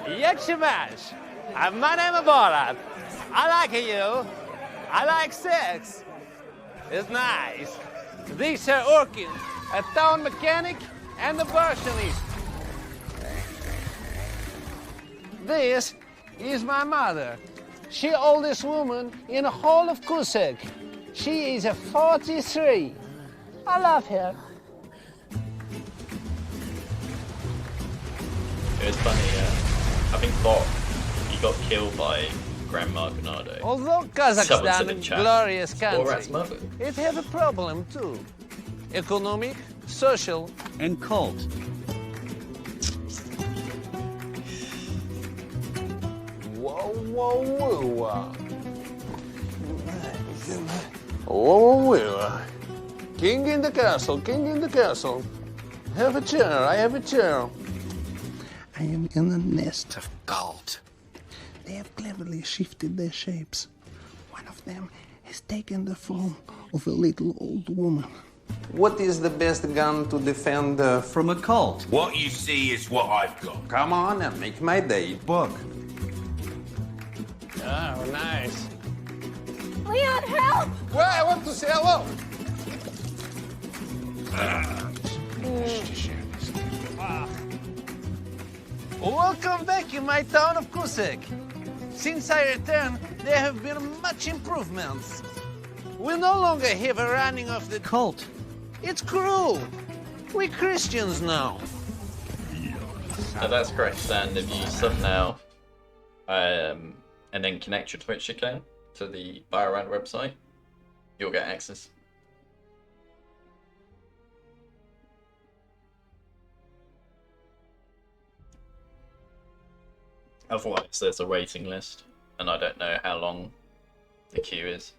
Yakshimash, my name is Biorand. I like you. I like sex. It's nice. These are Orkin, a town mechanic and a versionist. This is my mother. She oldest woman in the whole of Kusek. She is a 43. I love her. It was funny. I think Bob, he got killed by Grandma Ganado. Although Kazakhstan is a glorious country, it has a problem too. Economic, social, And cult. whoa, whoa, whoa. Whoa, whoa. King in the castle, king in the castle. Have a chair, I have a chair. I am in a nest of cult. They have cleverly shifted their shapes. One of them has taken the form of a little old woman. What is the best gun to defend From a cult. What you see is what I've got. Come on and make my day. Book. Oh, nice. Leon, help! Well, I want to say hello. Welcome back in my town of Kusek. Since I returned, there have been much improvements. We no longer have a running of the Cult. It's cruel. We're Christians now. No, that's correct, Stan. If you sub now, and then connect your Twitch account to the Biorand website, you'll get access. Otherwise, there's a waiting list, and I don't know how long the queue is.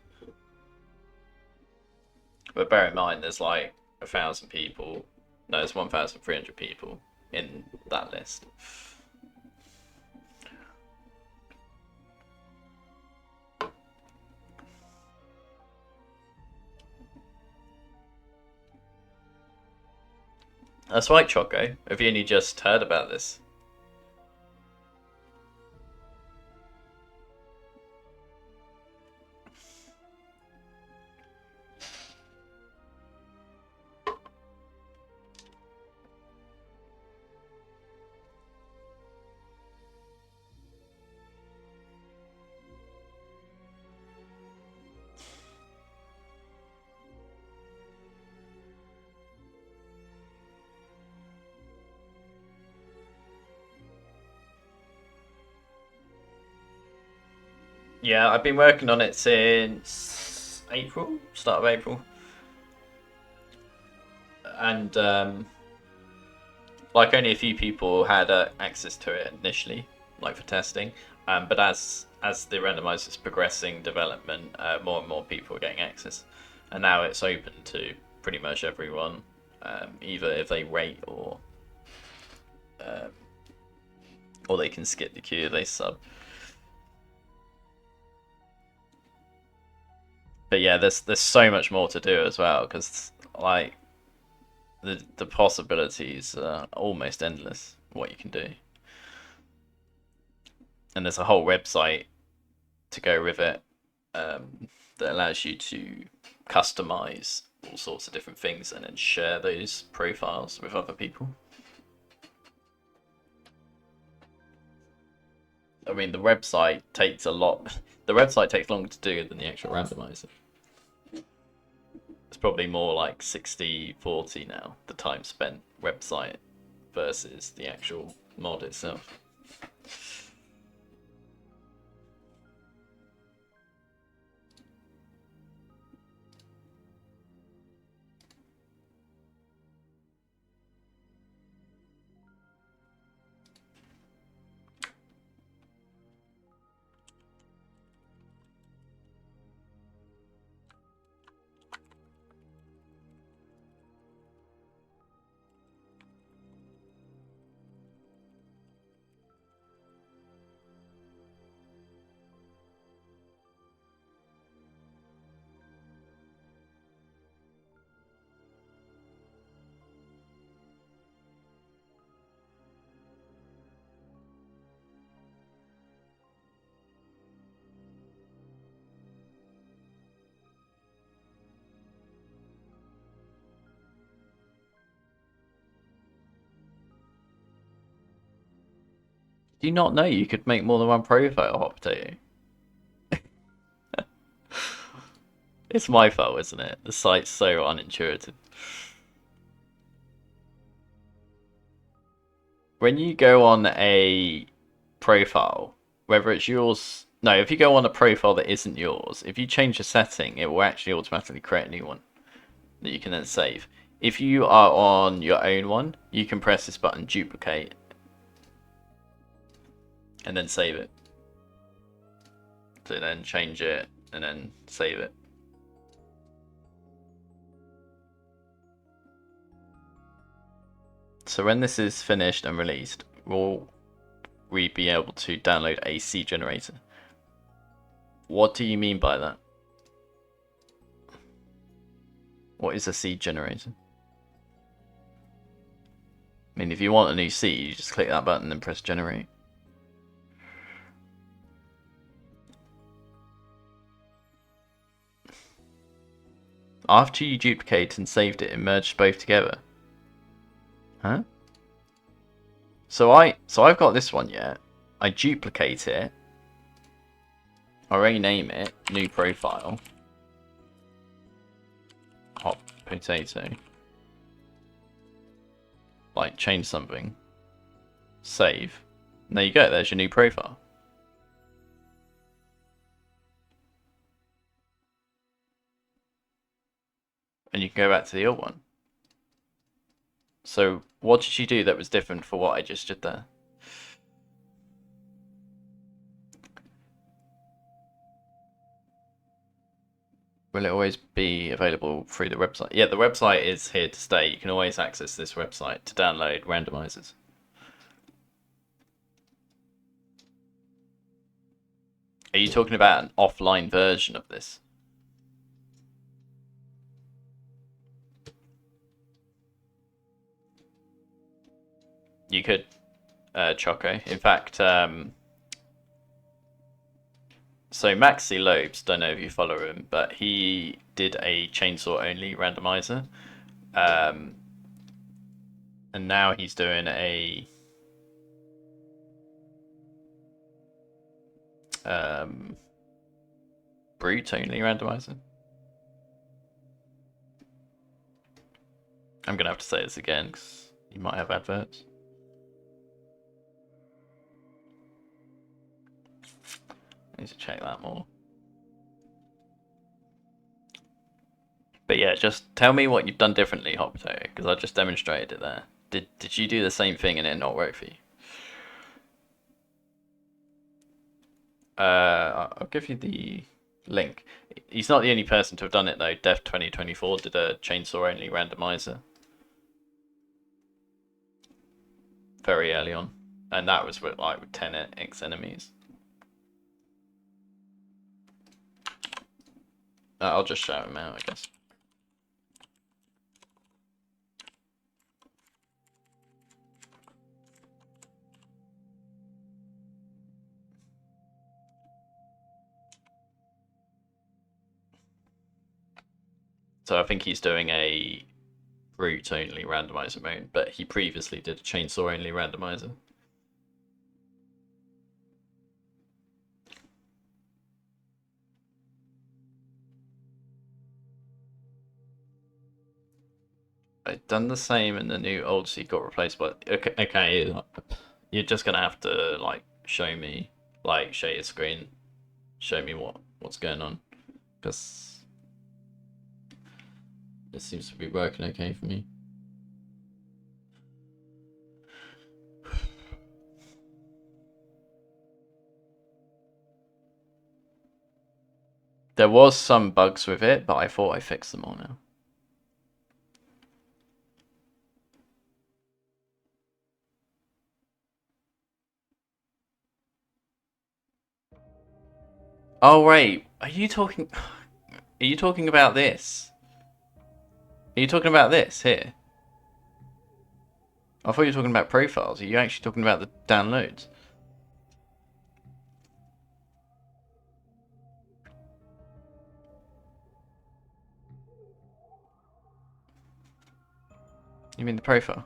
But bear in mind, there's like 1,000 people. No, there's 1,300 people in that list. That's right, Choco. Have you only just heard about this? Yeah, I've been working on it since April, start of April. And like only a few people had access to it initially, like for testing. But as the randomizer is progressing development, more and more people are getting access. And now it's open to pretty much everyone, either if they rate or they can skip the queue if they sub. But yeah, there's so much more to do as well, because like the possibilities are almost endless what you can do. And there's a whole website to go with it. that allows you to customize all sorts of different things and then share those profiles with other people. I mean, the website takes a lot. The website takes longer to do than the actual randomizer. It's probably more like 60-40 now, the time spent website versus the actual mod itself. Do you not know you could make more than one profile, Hot Potato? It's my fault, isn't it? The site's so unintuitive. When you go on a profile, whether it's yours... No, if you go on a profile that isn't yours, if you change a setting, it will actually automatically create a new one that you can then save. If you are on your own one, you can press this button, duplicate, and then save it. So then change it and then save it. So when this is finished and released, will we be able to download a seed generator? What do you mean by that? What is a seed generator? I mean, if you want a new seed, you just click that button and press generate. After you duplicate and saved it, it merged both together. Huh? So I've got this one, yeah. I duplicate it. I rename it, new profile. Hot potato. Like, change something. Save. And there you go, there's your new profile. And you can go back to the old one. So, what did you do that was different for what I just did there? Will it always be available through the website? Yeah, the website is here to stay. You can always access this website to download randomizers. Are you talking about an offline version of this? You could, Choco. In fact, so Maxi Lopes, don't know if you follow him, but he did a chainsaw only randomizer. And now he's doing a brute only randomizer. I'm gonna have to say this again because you might have adverts. I need to check that more. But yeah, just tell me what you've done differently, Hot Potato, because I just demonstrated it there. Did you do the same thing and it not work for you? I'll give you the link. He's not the only person to have done it though. Def 2024 did a chainsaw only randomizer very early on, and that was with 10x enemies. I'll just shout him out, I guess. So I think he's doing a brute only randomizer mode, but he previously did a chainsaw only randomizer. I've done the same in the new old seed got replaced by okay, you're just gonna have to like show me, like share your screen, show me what's going on, because it seems to be working okay for me. There was some bugs with it, but I thought I fixed them all now. Oh wait, are you talking about this? Are you talking about this here? I thought you were talking about profiles. Are you actually talking about the downloads? You mean the profile?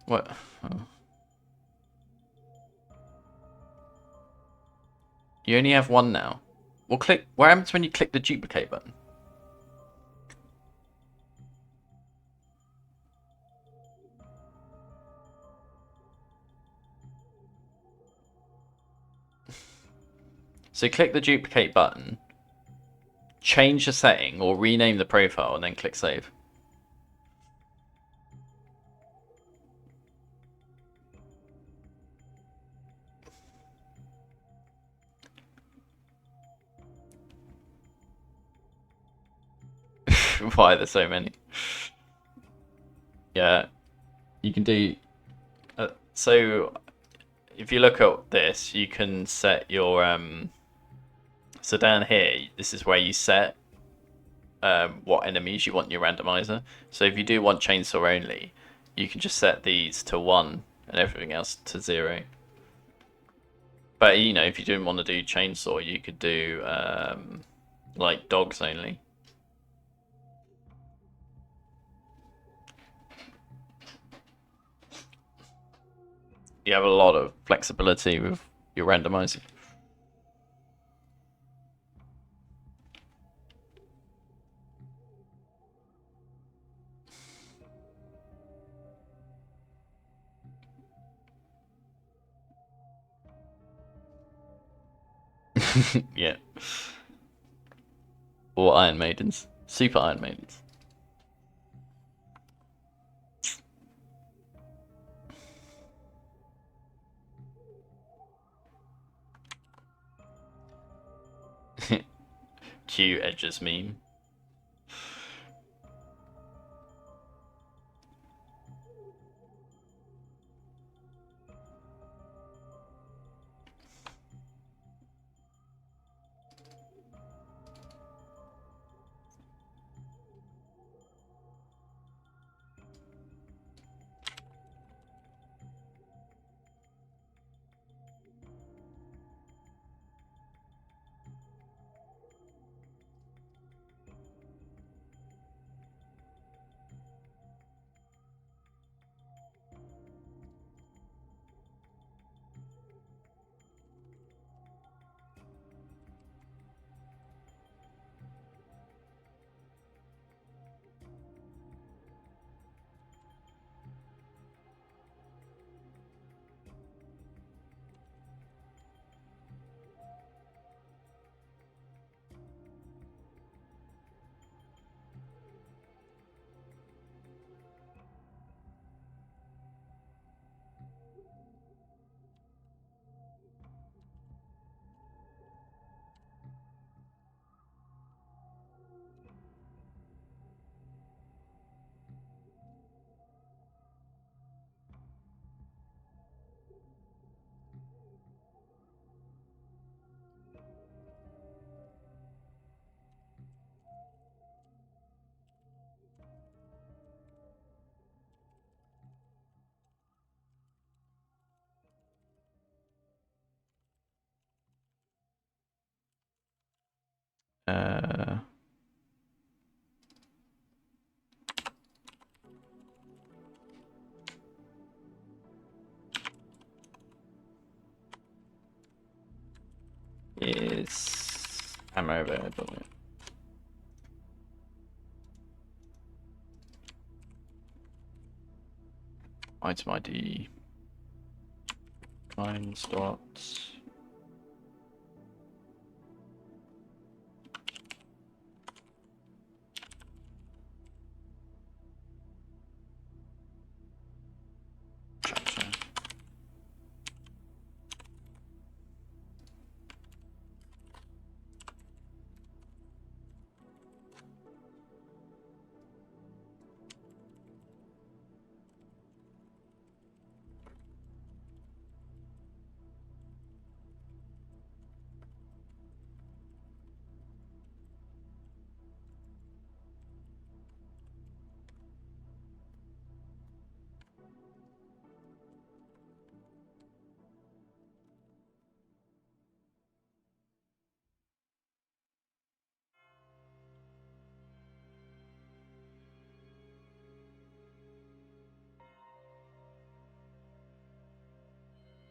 What? Oh. You only have one now. Well, click. What happens when you click the duplicate button? So click the duplicate button, change the setting or rename the profile, and then click save. Why there's so many? Yeah, you can do. So if you look at this, you can set your So down here, this is where you set what enemies you want in your randomizer. So if you do want chainsaw only, you can just set these to 1 and everything else to 0. But you know, if you didn't want to do chainsaw, you could do like dogs only. You have a lot of flexibility with your randomizer. Yeah. Or Iron Maidens. Super Iron Maidens. Q Edge's meme. Is ammo available? Item ID. Kind slots. Chapter.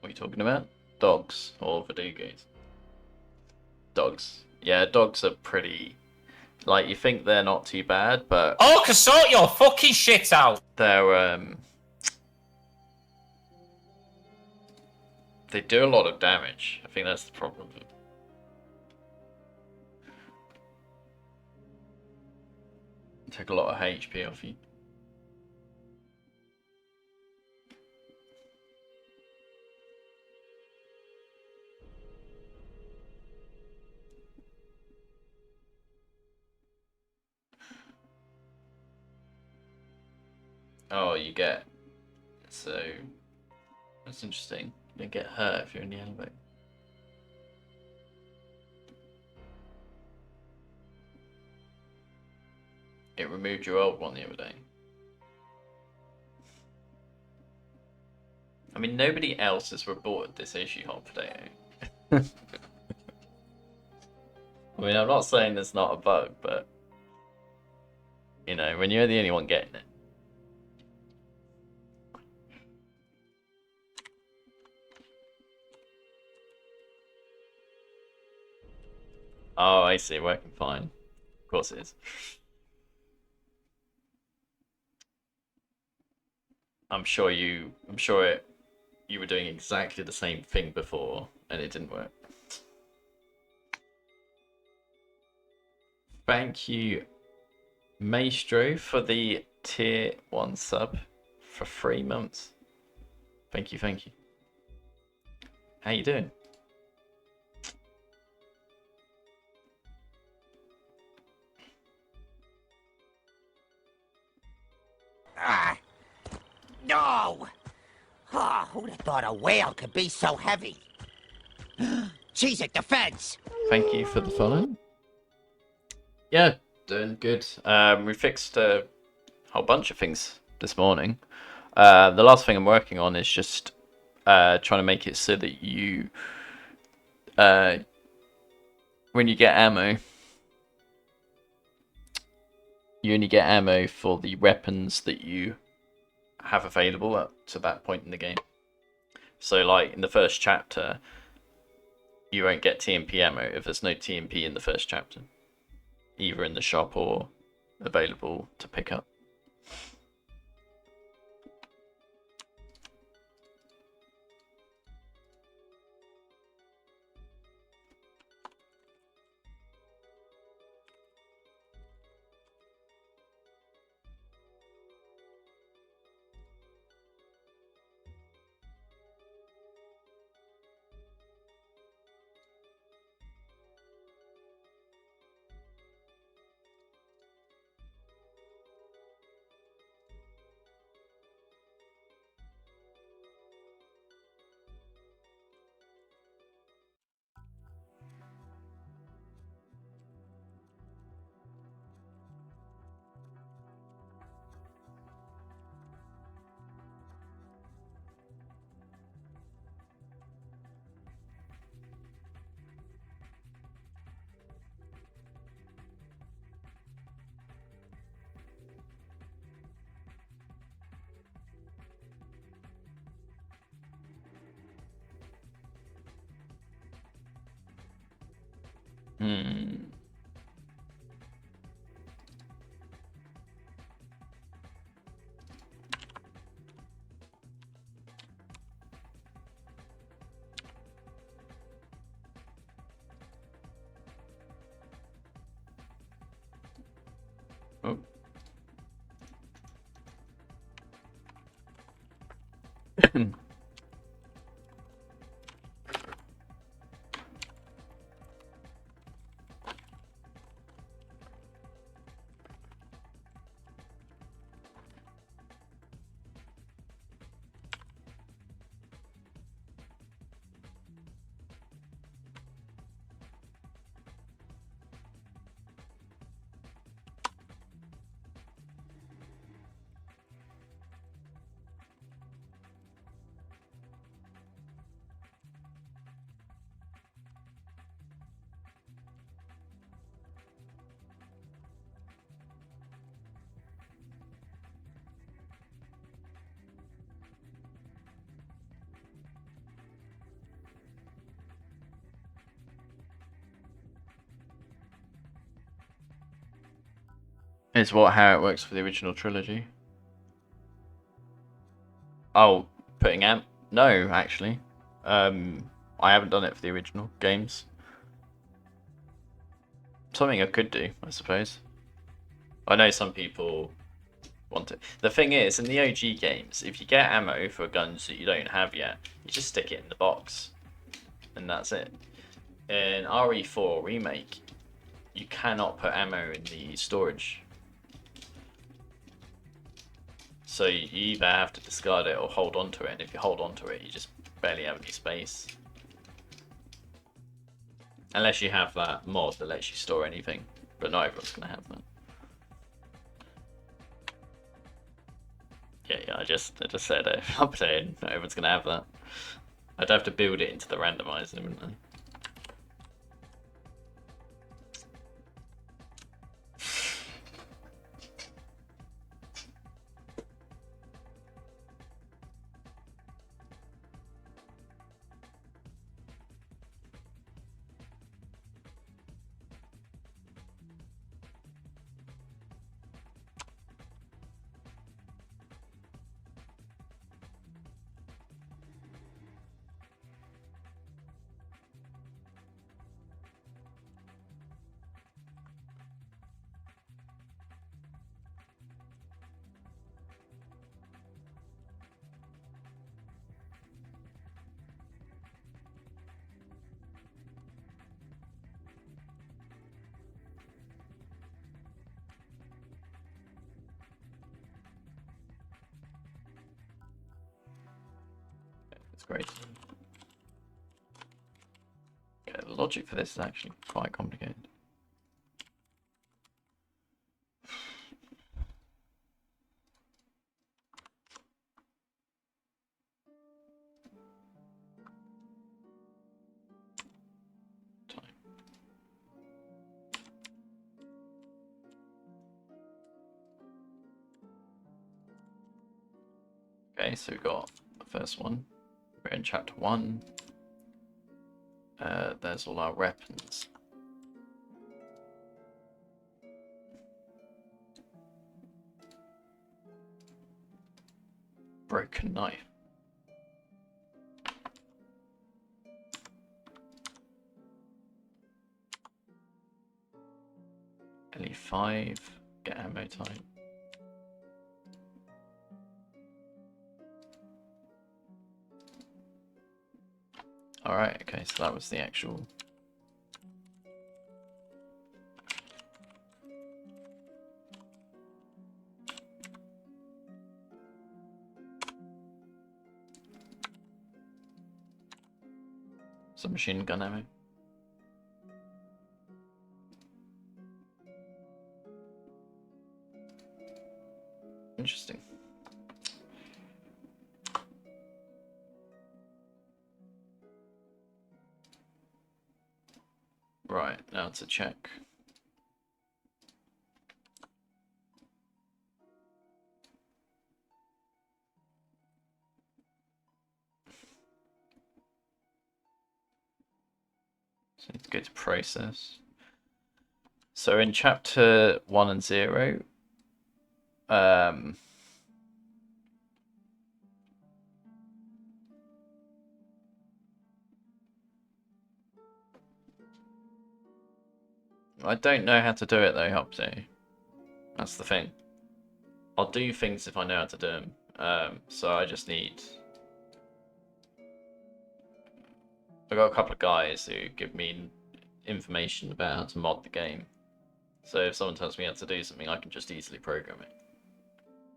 What are you talking about? Dogs or video games? Dogs. Yeah, dogs are pretty... Like, you think they're not too bad, but... Oh, can sort your fucking shit out! They're, They do a lot of damage. I think that's the problem. Take a lot of HP off you. Oh, you get... So... That's interesting. You don't get hurt if you're in the elevator. It removed your old one the other day. I mean, nobody else has reported this issue, Hot Potato. I mean, I'm not saying it's not a bug, but... You know, when you're the only one getting it. Oh, I see. Working fine. Of course it is. I'm sure you were doing exactly the same thing before and it didn't work. Thank you, Maestro, for the tier 1 sub for 3 months. Thank you, thank you. How you doing? No! Oh, who'd have thought a whale could be so heavy? Cheese at the fence! Thank you for the follow. Yeah, doing good. We fixed a whole bunch of things this morning. The last thing I'm working on is just trying to make it so that you, when you get ammo, you only get ammo for the weapons that you have available up to that point in the game. So, like, in the first chapter, you won't get TMP ammo if there's no TMP in the first chapter, either in the shop or available to pick up. Hmm. Oh. Is what how it works for the original trilogy? Oh, putting amp? No, actually. I haven't done it for the original games. Something I could do, I suppose. I know some people want it. The thing is, in the OG games, if you get ammo for guns that you don't have yet, you just stick it in the box, and that's it. In RE4 Remake, you cannot put ammo in the storage. So you either have to discard it or hold on to it, and if you hold on to it, you just barely have any space. Unless you have that mod that lets you store anything, but not everyone's going to have that. Yeah, I just said it. I'm saying not everyone's going to have that. I'd have to build it into the randomizer, wouldn't I? It's great. Yeah, the logic for this is actually quite complicated. Okay, so we've got the first one. We're in chapter 1. There's all our weapons. Broken knife. LE5. Get ammo time. Alright, okay, so that was the actual... Some machine gun ammo. Interesting. Right, now to check. So let's go to process. So in chapter 1 and 0, I don't know how to do it though, Hopsy. That's the thing. I'll do things if I know how to do them. So I just need... I've got a couple of guys who give me information about how to mod the game. So if someone tells me how to do something, I can just easily program it.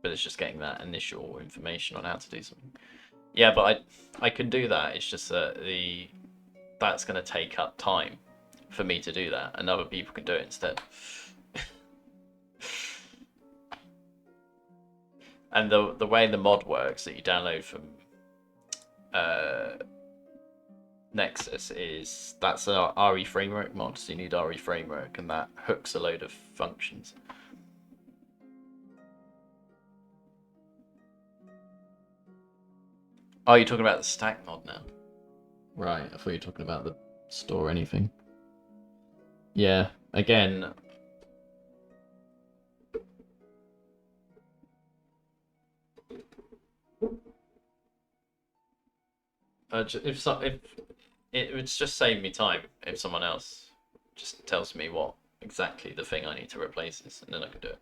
But it's just getting that initial information on how to do something. Yeah, but I can do that. It's just that that's going to take up time for me to do that, and other people can do it instead. And the way the mod works that you download from Nexus is that's a RE framework mod, so you need RE framework, and that hooks a load of functions. Oh, you're talking about the stack mod now? Right, I thought you were talking about the store or anything. Yeah, again... if it would just save me time if someone else just tells me what exactly the thing I need to replace is, and then I can do it.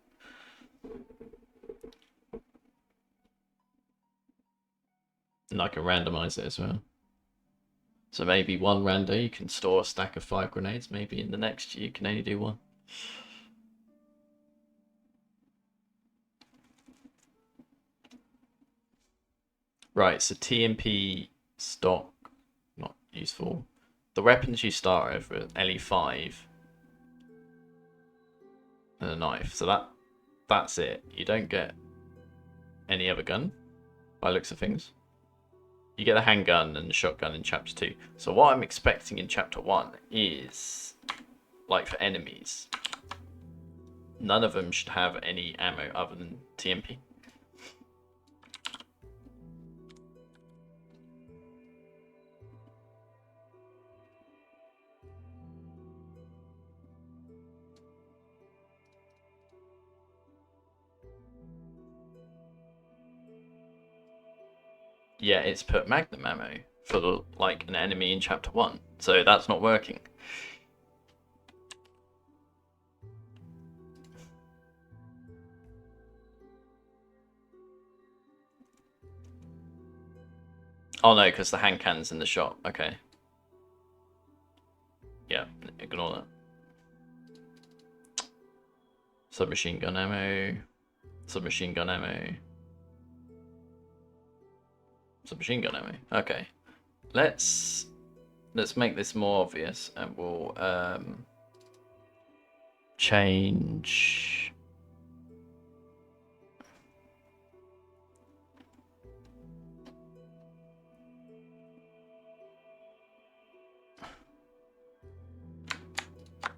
And I can randomize it as well. So maybe one rando you can store a stack of 5 grenades, maybe in the next you can only do 1. Right, so TMP stock, not useful. The weapons you start with are LE5 and a knife. So that's it. You don't get any other gun by looks of things. You get the handgun and the shotgun in chapter 2. So what I'm expecting in chapter 1 is, like for enemies, none of them should have any ammo other than TMP. Yeah, it's put magnum ammo for like an enemy in chapter 1, so that's not working. Oh no, because the hand cannon's in the shop. Okay. Yeah, ignore that. Submachine gun ammo. Submachine gun ammo. Submachine gun ammo. Okay. Let's make this more obvious, and we'll change.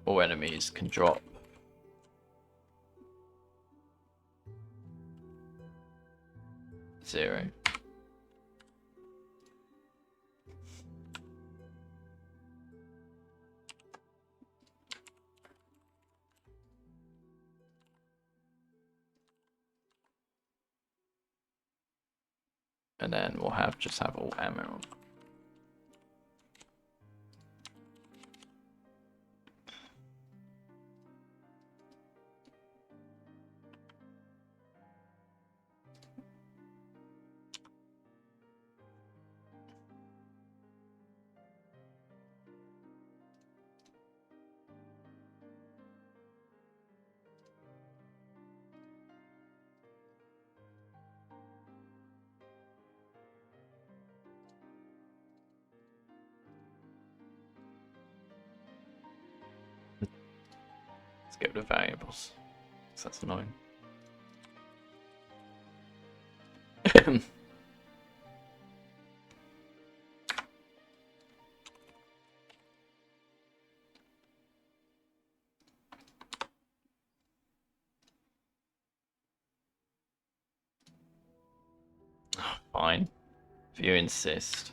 All enemies can drop 0. And then we'll just have all ammo. Let's get rid of variables, because that's annoying. Fine, if you insist.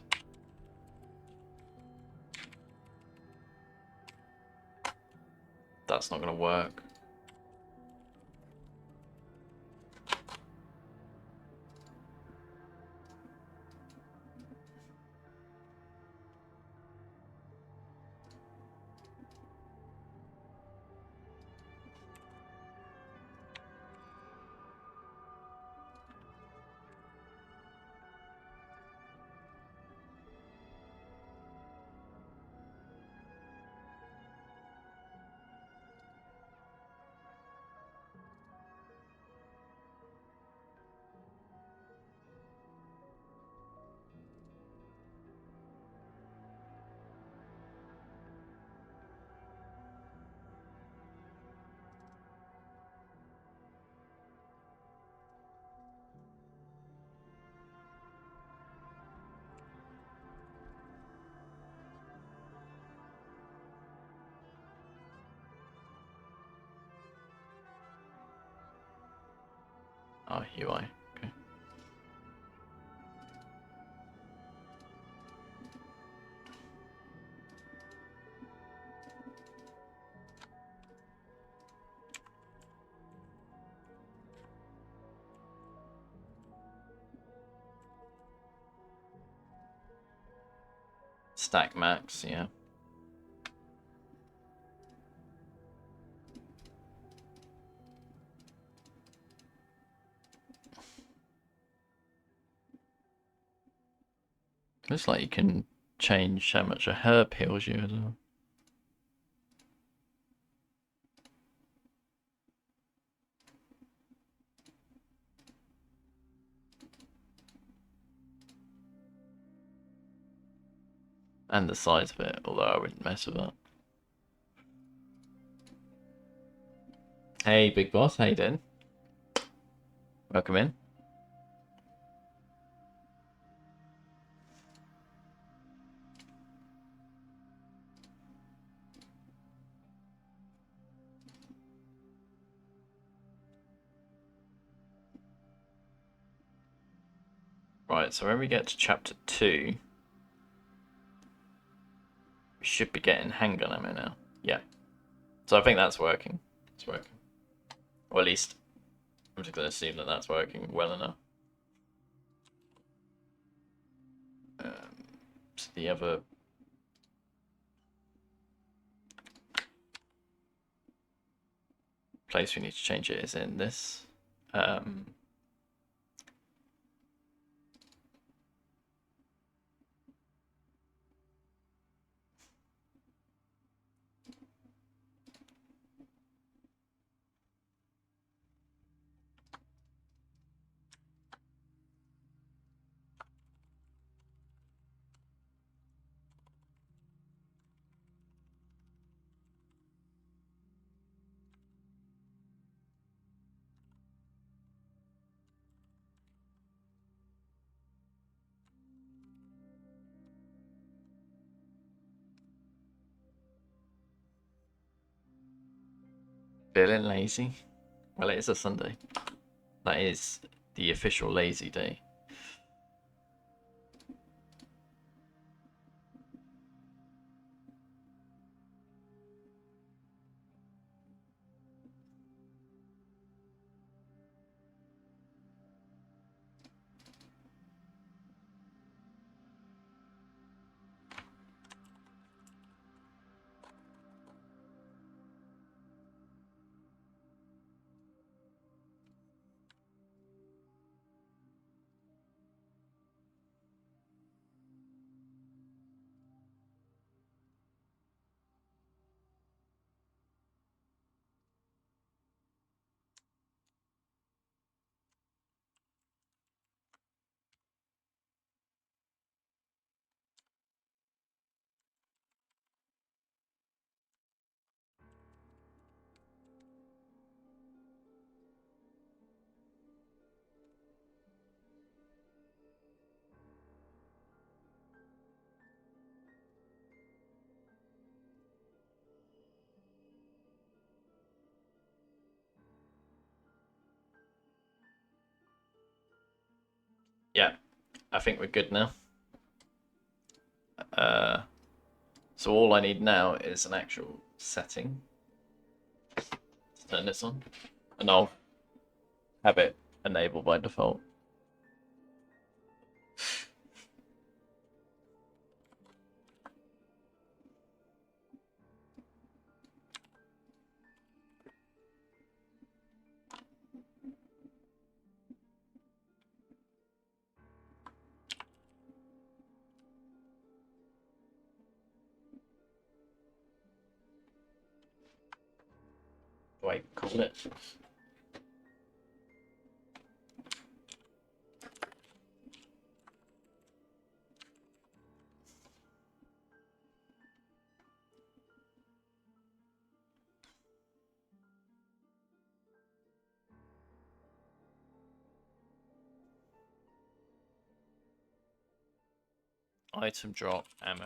that's not going to work. Oh, UI. Okay. Stack max, yeah. Looks like you can change how much a herb heals you as well. And the size of it, although I wouldn't mess with that. Hey, big boss, how you doing? Welcome in. Right, so when we get to chapter 2, we should be getting handgun ammo now. Yeah. So I think that's working. It's working. Or at least, I'm just going to assume that that's working well enough. So the other... place we need to change it is in this. Feeling lazy? Well, it is a Sunday. That is the official lazy day. Yeah, I think we're good now. So all I need now is an actual setting. turn this on, and I'll have it enabled by default. Wait, call it. Item drop, ammo.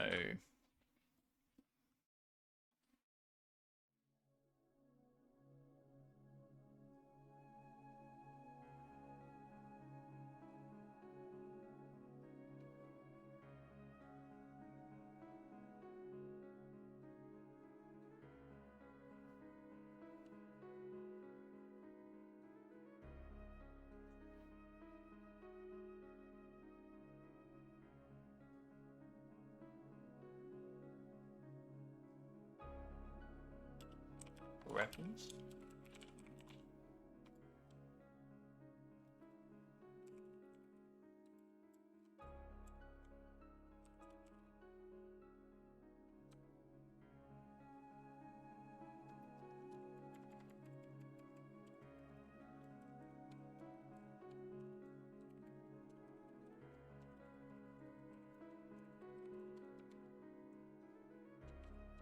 Weapons.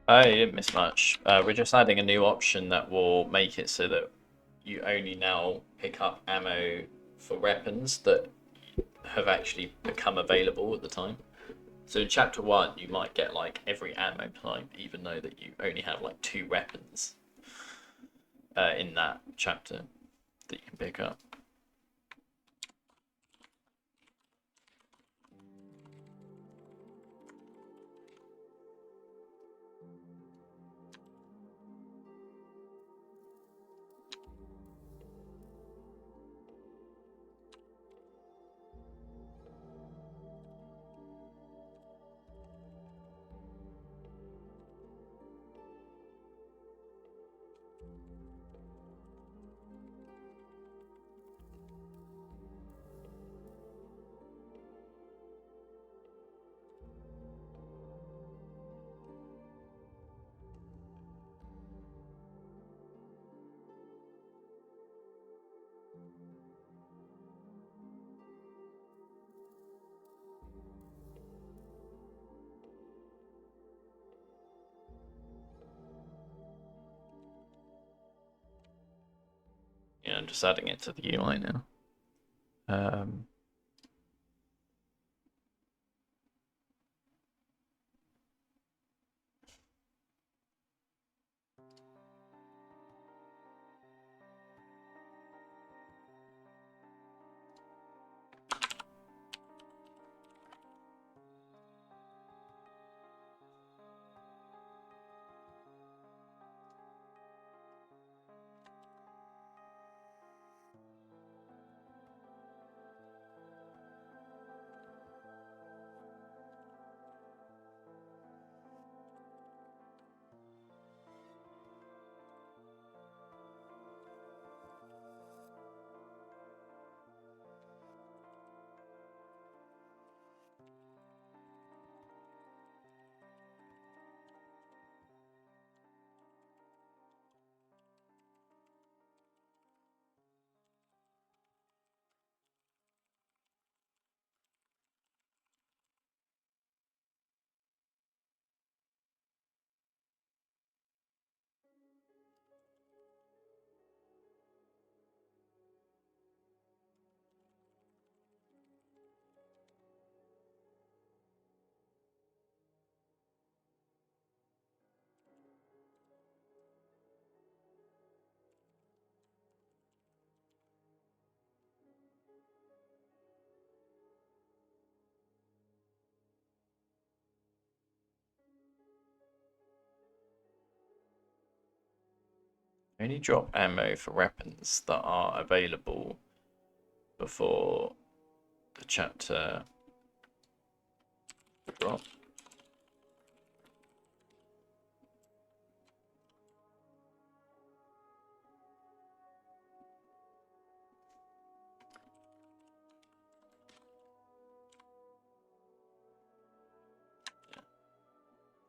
Oh, you didn't miss much. We're just adding a new option that will make it so that you only now pick up ammo for weapons that have actually become available at the time. So in chapter 1, you might get like every ammo type, even though that you only have like 2 weapons in that chapter that you can pick up. Yeah, I'm just adding it to the UI now. Only drop ammo for weapons that are available before the chapter drop.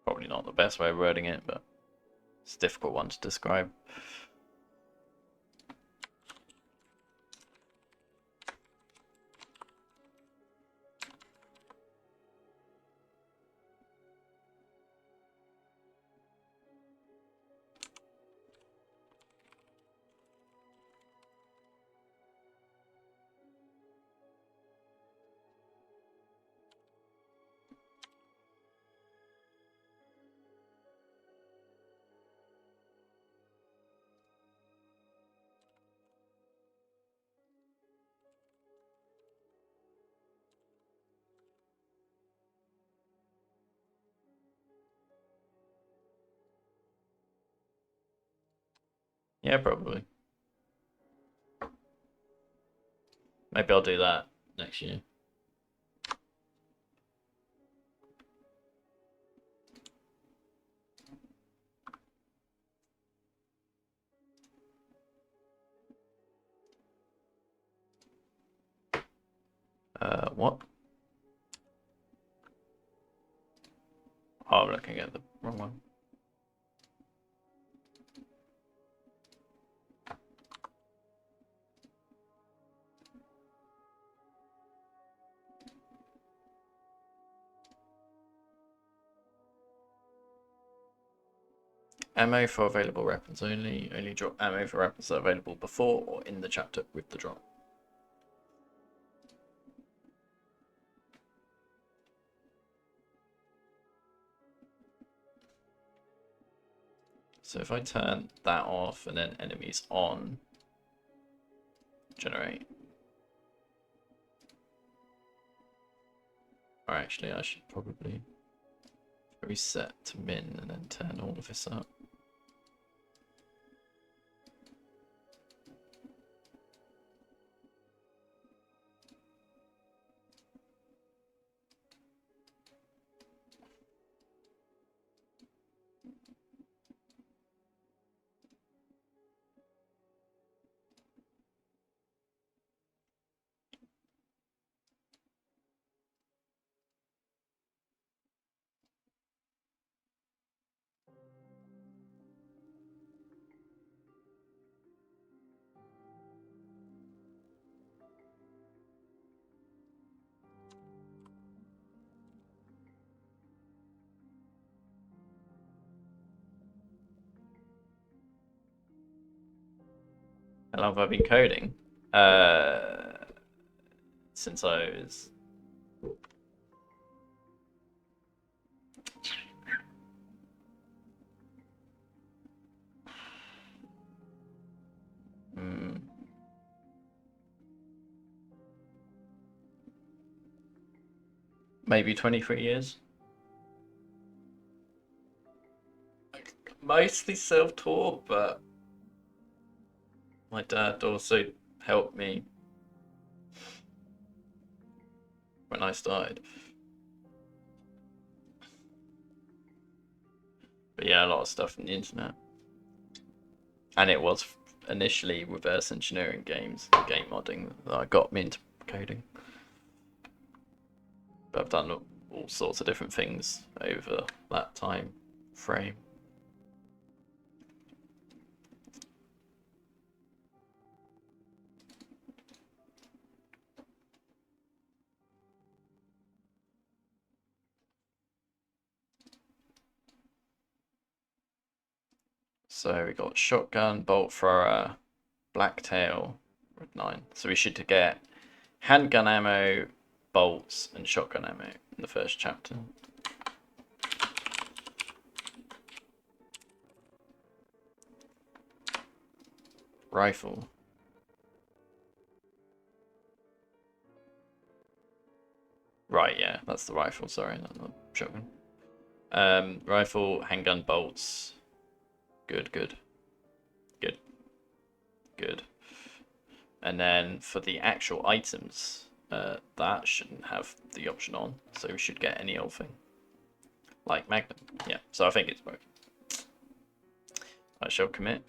Probably not the best way of wording it, but it's a difficult one to describe. Yeah, probably. Maybe I'll do that next year. What? Oh, I'm looking at the wrong one. Ammo for available weapons only. Only drop ammo for weapons that are available before or in the chapter with the drop. So if I turn that off and then enemies on, generate. Or actually, I should probably reset to min and then turn all of this up. How long have I been coding? Since I was... maybe 23 years. Mostly self-taught, but my dad also helped me when I started. But yeah, a lot of stuff from the internet. And it was initially reverse engineering games, game modding, that got me into coding. But I've done all sorts of different things over that time frame. So we got shotgun, bolt thrower, blacktail, red 9. So we should get handgun ammo, bolts, and shotgun ammo in the first chapter. Rifle. Right, yeah, that's the rifle, sorry, not the shotgun. Rifle, handgun, bolts. Good, good. Good. Good. And then for the actual items, that shouldn't have the option on, so we should get any old thing. Like magnet. Yeah, so I think it's working. I shall commit.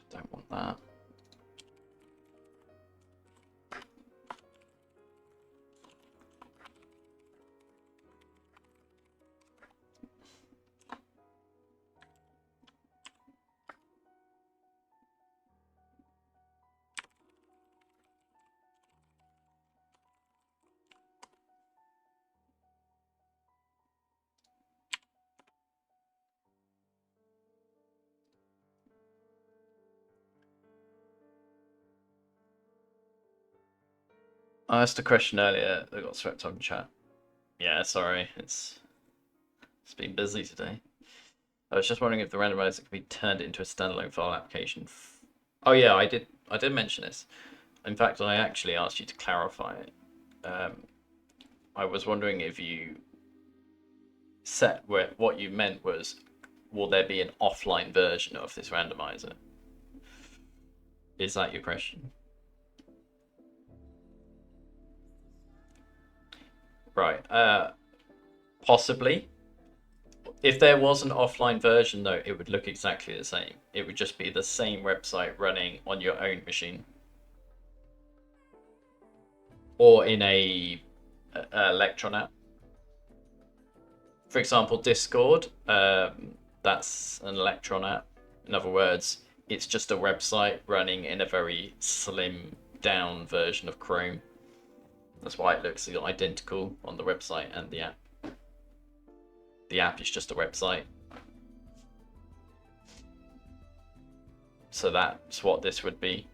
Don't want that. I asked a question earlier that got swept up in chat. Yeah, sorry, it's been busy today. I was just wondering if the randomizer could be turned into a standalone file application. Oh yeah, I did mention this. In fact, I actually asked you to clarify it. I was wondering if you set what you meant was, will there be an offline version of this randomizer? Is that your question? Right. Possibly. If there was an offline version, though, it would look exactly the same. It would just be the same website running on your own machine. Or in a Electron app. For example, Discord, that's an Electron app. In other words, it's just a website running in a very slim down version of Chrome. That's why it looks identical on the website and the app. The app is just a website. So that's what this would be.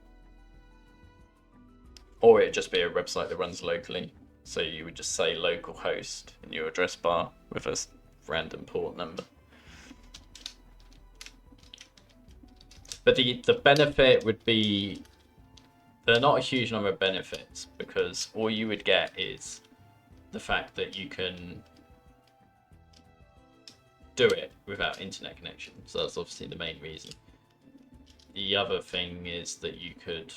Or it'd just be a website that runs locally. So you would just say localhost in your address bar with a random port number. But the benefit would be, there are not a huge number of benefits, because all you would get is the fact that you can do it without internet connection. So that's obviously the main reason. The other thing is that you could,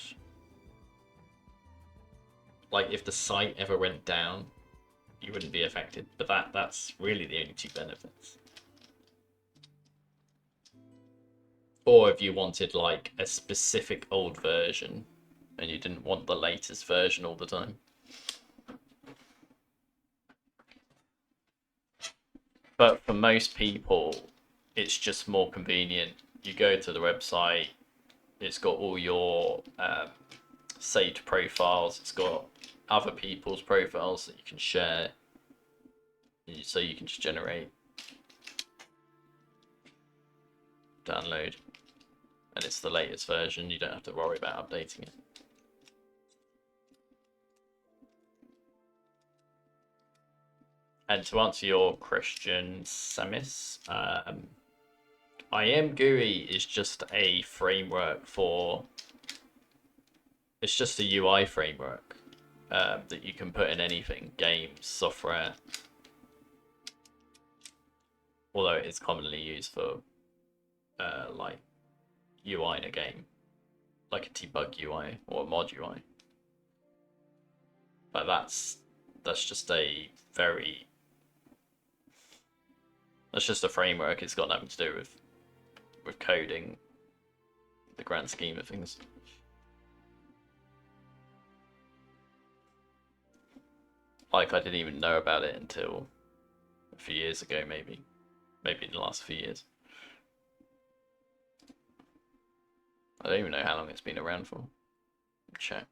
like, if the site ever went down, you wouldn't be affected. But that's really the only two benefits. Or if you wanted like a specific old version and you didn't want the latest version all the time. But for most people, it's just more convenient. You go to the website, it's got all your saved profiles, it's got other people's profiles that you can share. So you can just generate, download, and it's the latest version. You don't have to worry about updating it. And to answer your question, Samis, IMGUI is just a framework for, it's just a UI framework that you can put in anything, games, software. Although it is commonly used for like UI in a game, like a debug UI or a mod UI. But that's just a very, that's just a framework. It's got nothing to do with coding, the grand scheme of things. Like, I didn't even know about it until a few years ago, maybe in the last few years. I don't even know how long it's been around for. Check.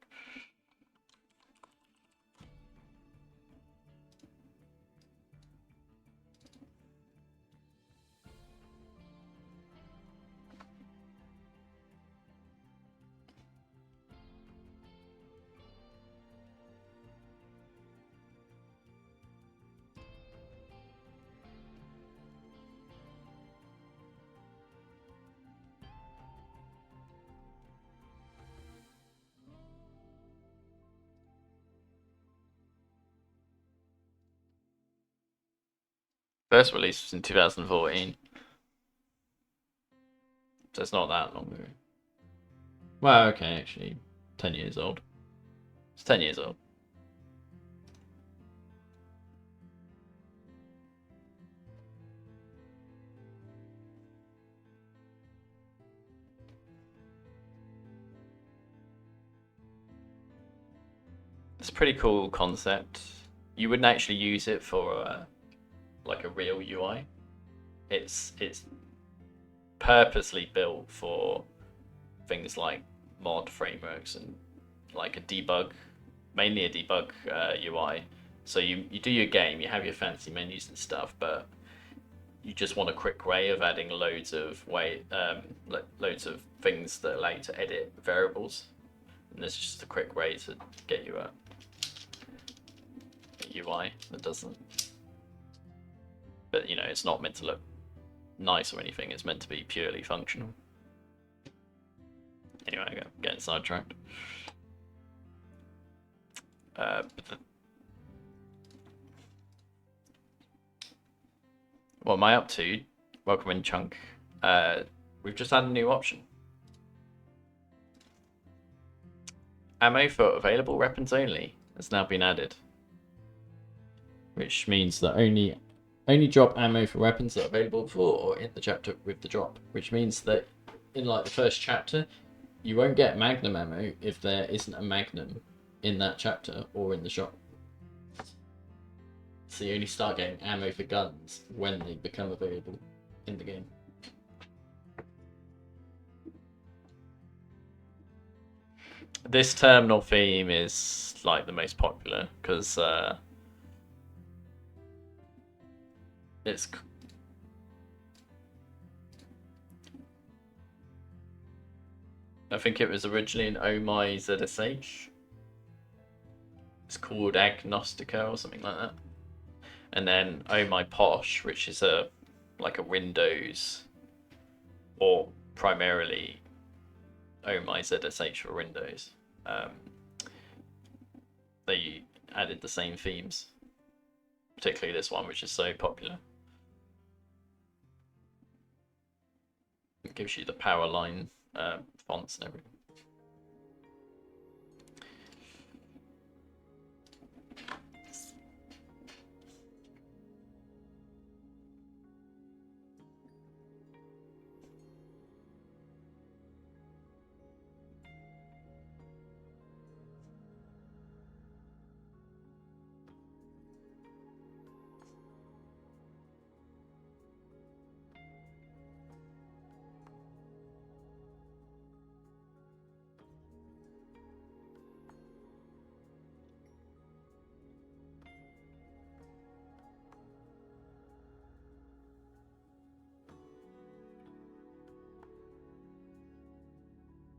First release was in 2014. So it's not that long ago. Well, okay, actually, 10 years old. It's 10 years old. It's a pretty cool concept. You wouldn't actually use it for like a real UI. It's purposely built for things like mod frameworks and like a debug, mainly a debug UI. So you do your game, you have your fancy menus and stuff, but you just want a quick way of adding loads of loads of things that allow you to edit variables. And there's just a quick way to get you a UI that doesn't. But you know, it's not meant to look nice or anything. It's meant to be purely functional. Anyway, I'm getting sidetracked. What am I up to? Welcome in, Chunk. We've just had a new option. Ammo for available weapons only has now been added, which means that only drop ammo for weapons that are available before or in the chapter with the drop, which means that in like the first chapter you won't get magnum ammo if there isn't a magnum in that chapter or in the shop. So you only start getting ammo for guns when they become available in the game. This terminal theme is like the most popular because it's I think it was originally an Oh My ZSH. It's called Agnostica or something like that. And then Oh My Posh, which is like a Windows, or primarily Oh My ZSH for Windows. They added the same themes, particularly this one, which is so popular. It gives you the power line fonts and everything.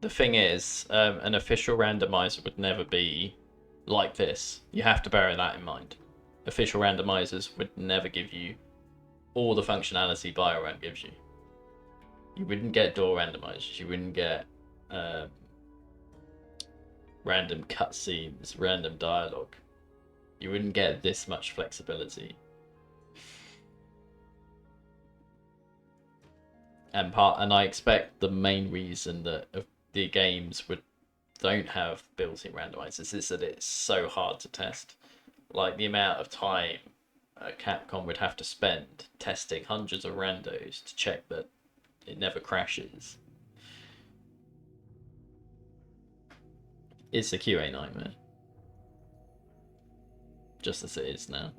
The thing is, an official randomizer would never be like this. You have to bear that in mind. Official randomizers would never give you all the functionality Biorand gives you. You wouldn't get door randomizers. You wouldn't get random cutscenes, random dialogue. You wouldn't get this much flexibility. And I expect the main reason that the games don't have built-in randomizers is that it's so hard to test. Like the amount of time Capcom would have to spend testing hundreds of randos to check that it never crashes. It's a QA nightmare. Just as it is now.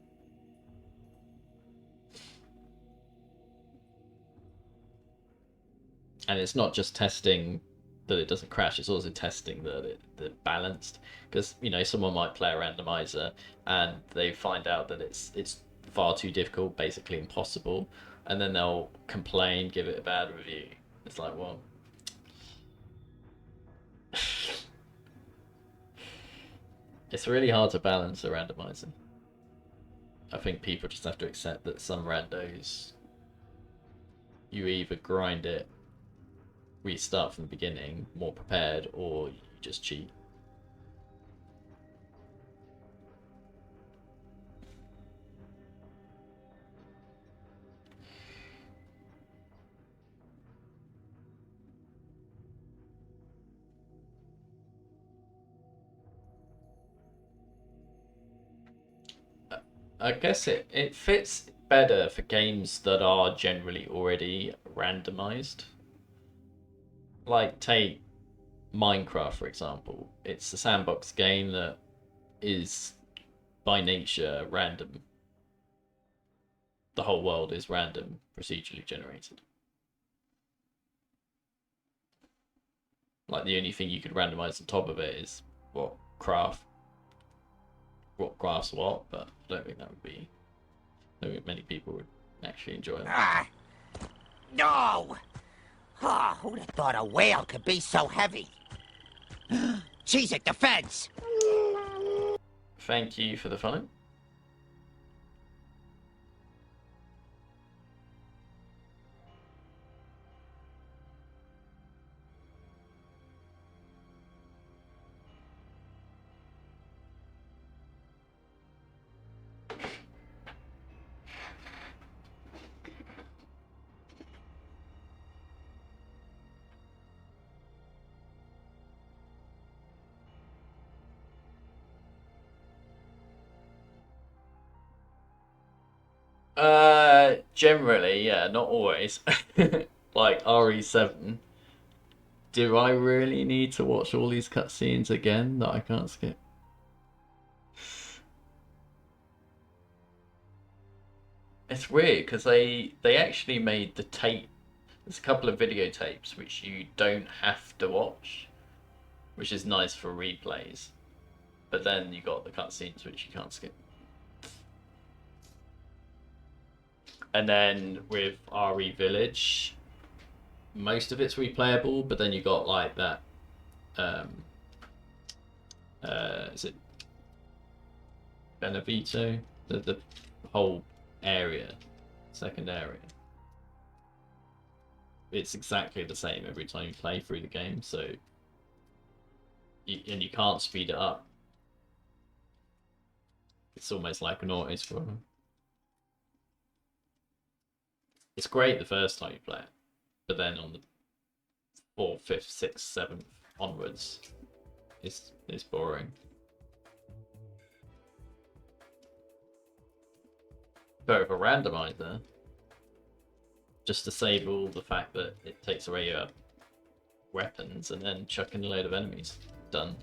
And it's not just testing that it doesn't crash, it's also testing that it's balanced. Because, you know, someone might play a randomizer and they find out that it's far too difficult, basically impossible, and then they'll complain, give it a bad review. It's like, well, it's really hard to balance a randomizer. I think people just have to accept that some randos, you either grind it, restart from the beginning, more prepared, or you just cheat. I guess it fits better for games that are generally already randomized. Like, take Minecraft, for example. It's a sandbox game that is, by nature, random. The whole world is random, procedurally generated. Like, the only thing you could randomize on top of it is what crafts what, but I don't think that would be... I don't think many people would actually enjoy that. Ah! No! Oh, who'd have thought a whale could be so heavy? Cheese at the fence! Thank you for the follow. Generally, yeah, not always. Like RE7. Do I really need to watch all these cutscenes again that I can't skip? It's weird because they actually made the tape. There's a couple of videotapes which you don't have to watch, which is nice for replays. But then you got the cutscenes which you can't skip. And then with RE Village, most of it's replayable, but then you got like that is it Benevito? The whole area, second area. It's exactly the same every time you play through the game, so and you can't speed it up. It's almost like an auto scroller. It's great the first time you play it, but then on the 4th, 5th, 6th, 7th onwards, it's boring. But with a randomizer, just disable the fact that it takes away your weapons and then chuck in a load of enemies. Done.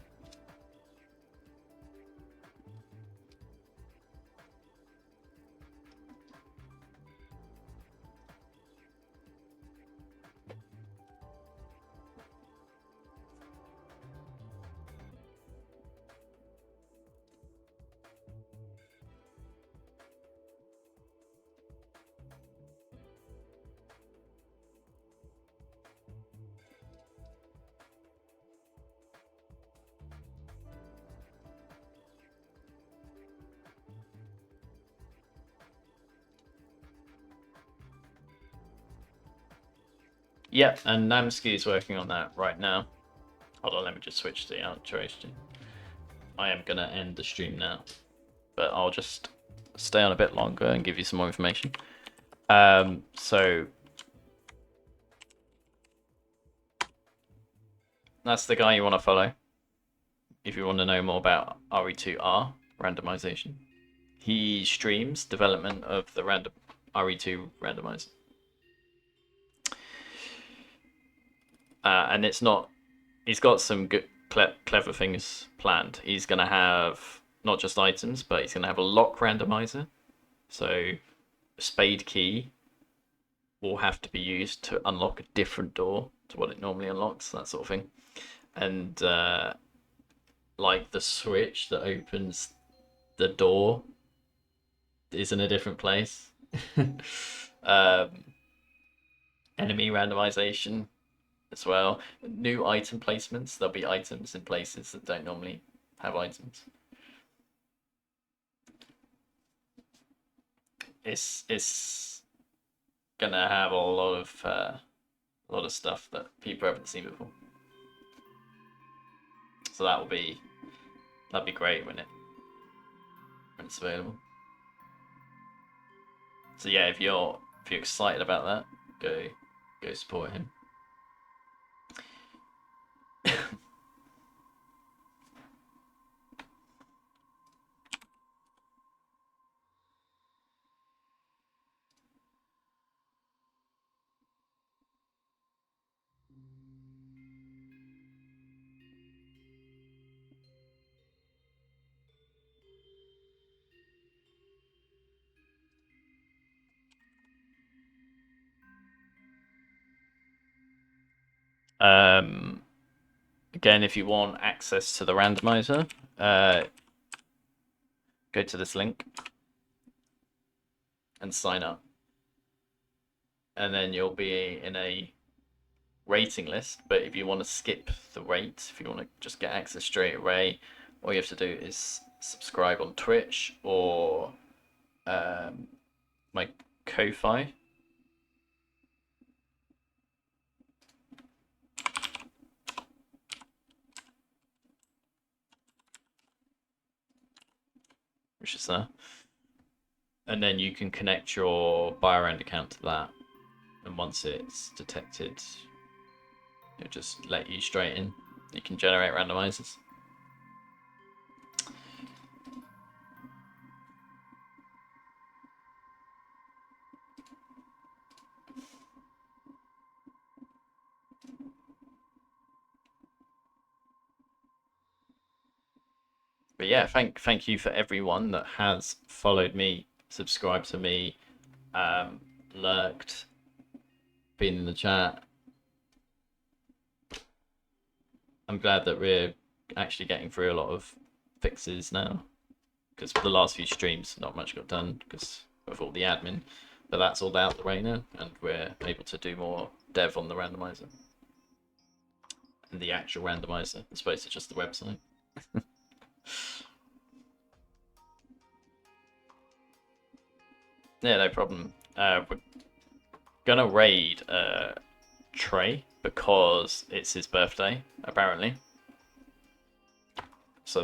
Yep, and Namsky is working on that right now. Hold on, let me just switch to the outro stream. I am going to end the stream now, but I'll just stay on a bit longer and give you some more information. So that's the guy you want to follow if you want to know more about re4rr randomization. He streams development of the re2 randomizer. And it's not, he's got some good, clever things planned. He's going to have not just items, but he's going to have a lock randomizer. So a spade key will have to be used to unlock a different door to what it normally unlocks, that sort of thing. And like the switch that opens the door is in a different place. Enemy randomization as well. New item placements. There'll be items in places that don't normally have items. It's gonna have a lot of stuff that people haven't seen before. So that'd be great when it's available. So yeah, if you're excited about that, go support him. Again, if you want access to the randomizer, go to this link and sign up. And then you'll be in a rating list. But if you want to skip the rate, if you want to just get access straight away, all you have to do is subscribe on Twitch or my Ko-Fi. Which is there. And then you can connect your Biorand account to that. And once it's detected, it'll just let you straight in. You can generate randomizers. But yeah, thank you for everyone that has followed me, subscribed to me, lurked, been in the chat. I'm glad that we're actually getting through a lot of fixes now, because for the last few streams not much got done because of all the admin, but that's all out the way now, and we're able to do more dev on the randomizer and the actual randomizer as opposed to just the website. Yeah, no problem. We're gonna raid Trey because it's his birthday, apparently. So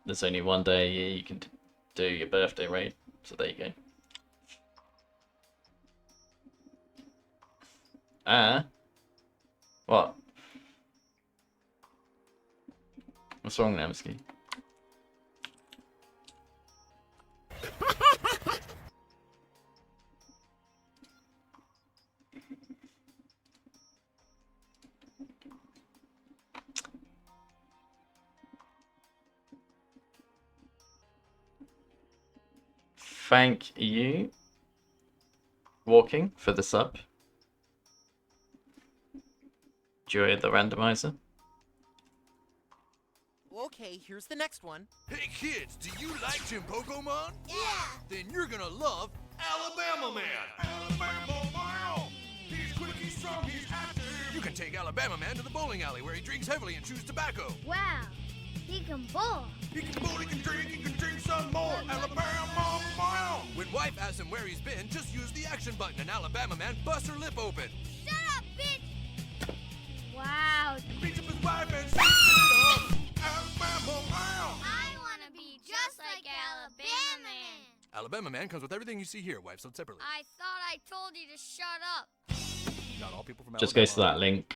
there's only one day a year you can do your birthday raid. So there you go. What? What's wrong, Namsky? Thank you, Walking, for the sub. Enjoy the randomizer. Okay, here's the next one. Hey kids, do you like Jim Pokemon? Yeah! Then you're gonna love Alabama Man! Alabama Man! He's quick, he's strong, he's active! You can take Alabama Man to the bowling alley where he drinks heavily and chews tobacco. Wow, he can bowl. He can bowl, he can drink some more! Alabama Man! When wife asks him where he's been, just use the action button and Alabama Man busts her lip open. Shut up, bitch! Wow. Beats up his wife and shoots it up! Alabama Man! I want to be just like Alabama Man. Alabama Man comes with everything you see here, wife, sold separately. I thought I told you to shut up. Not all people from Just go Alabama to that link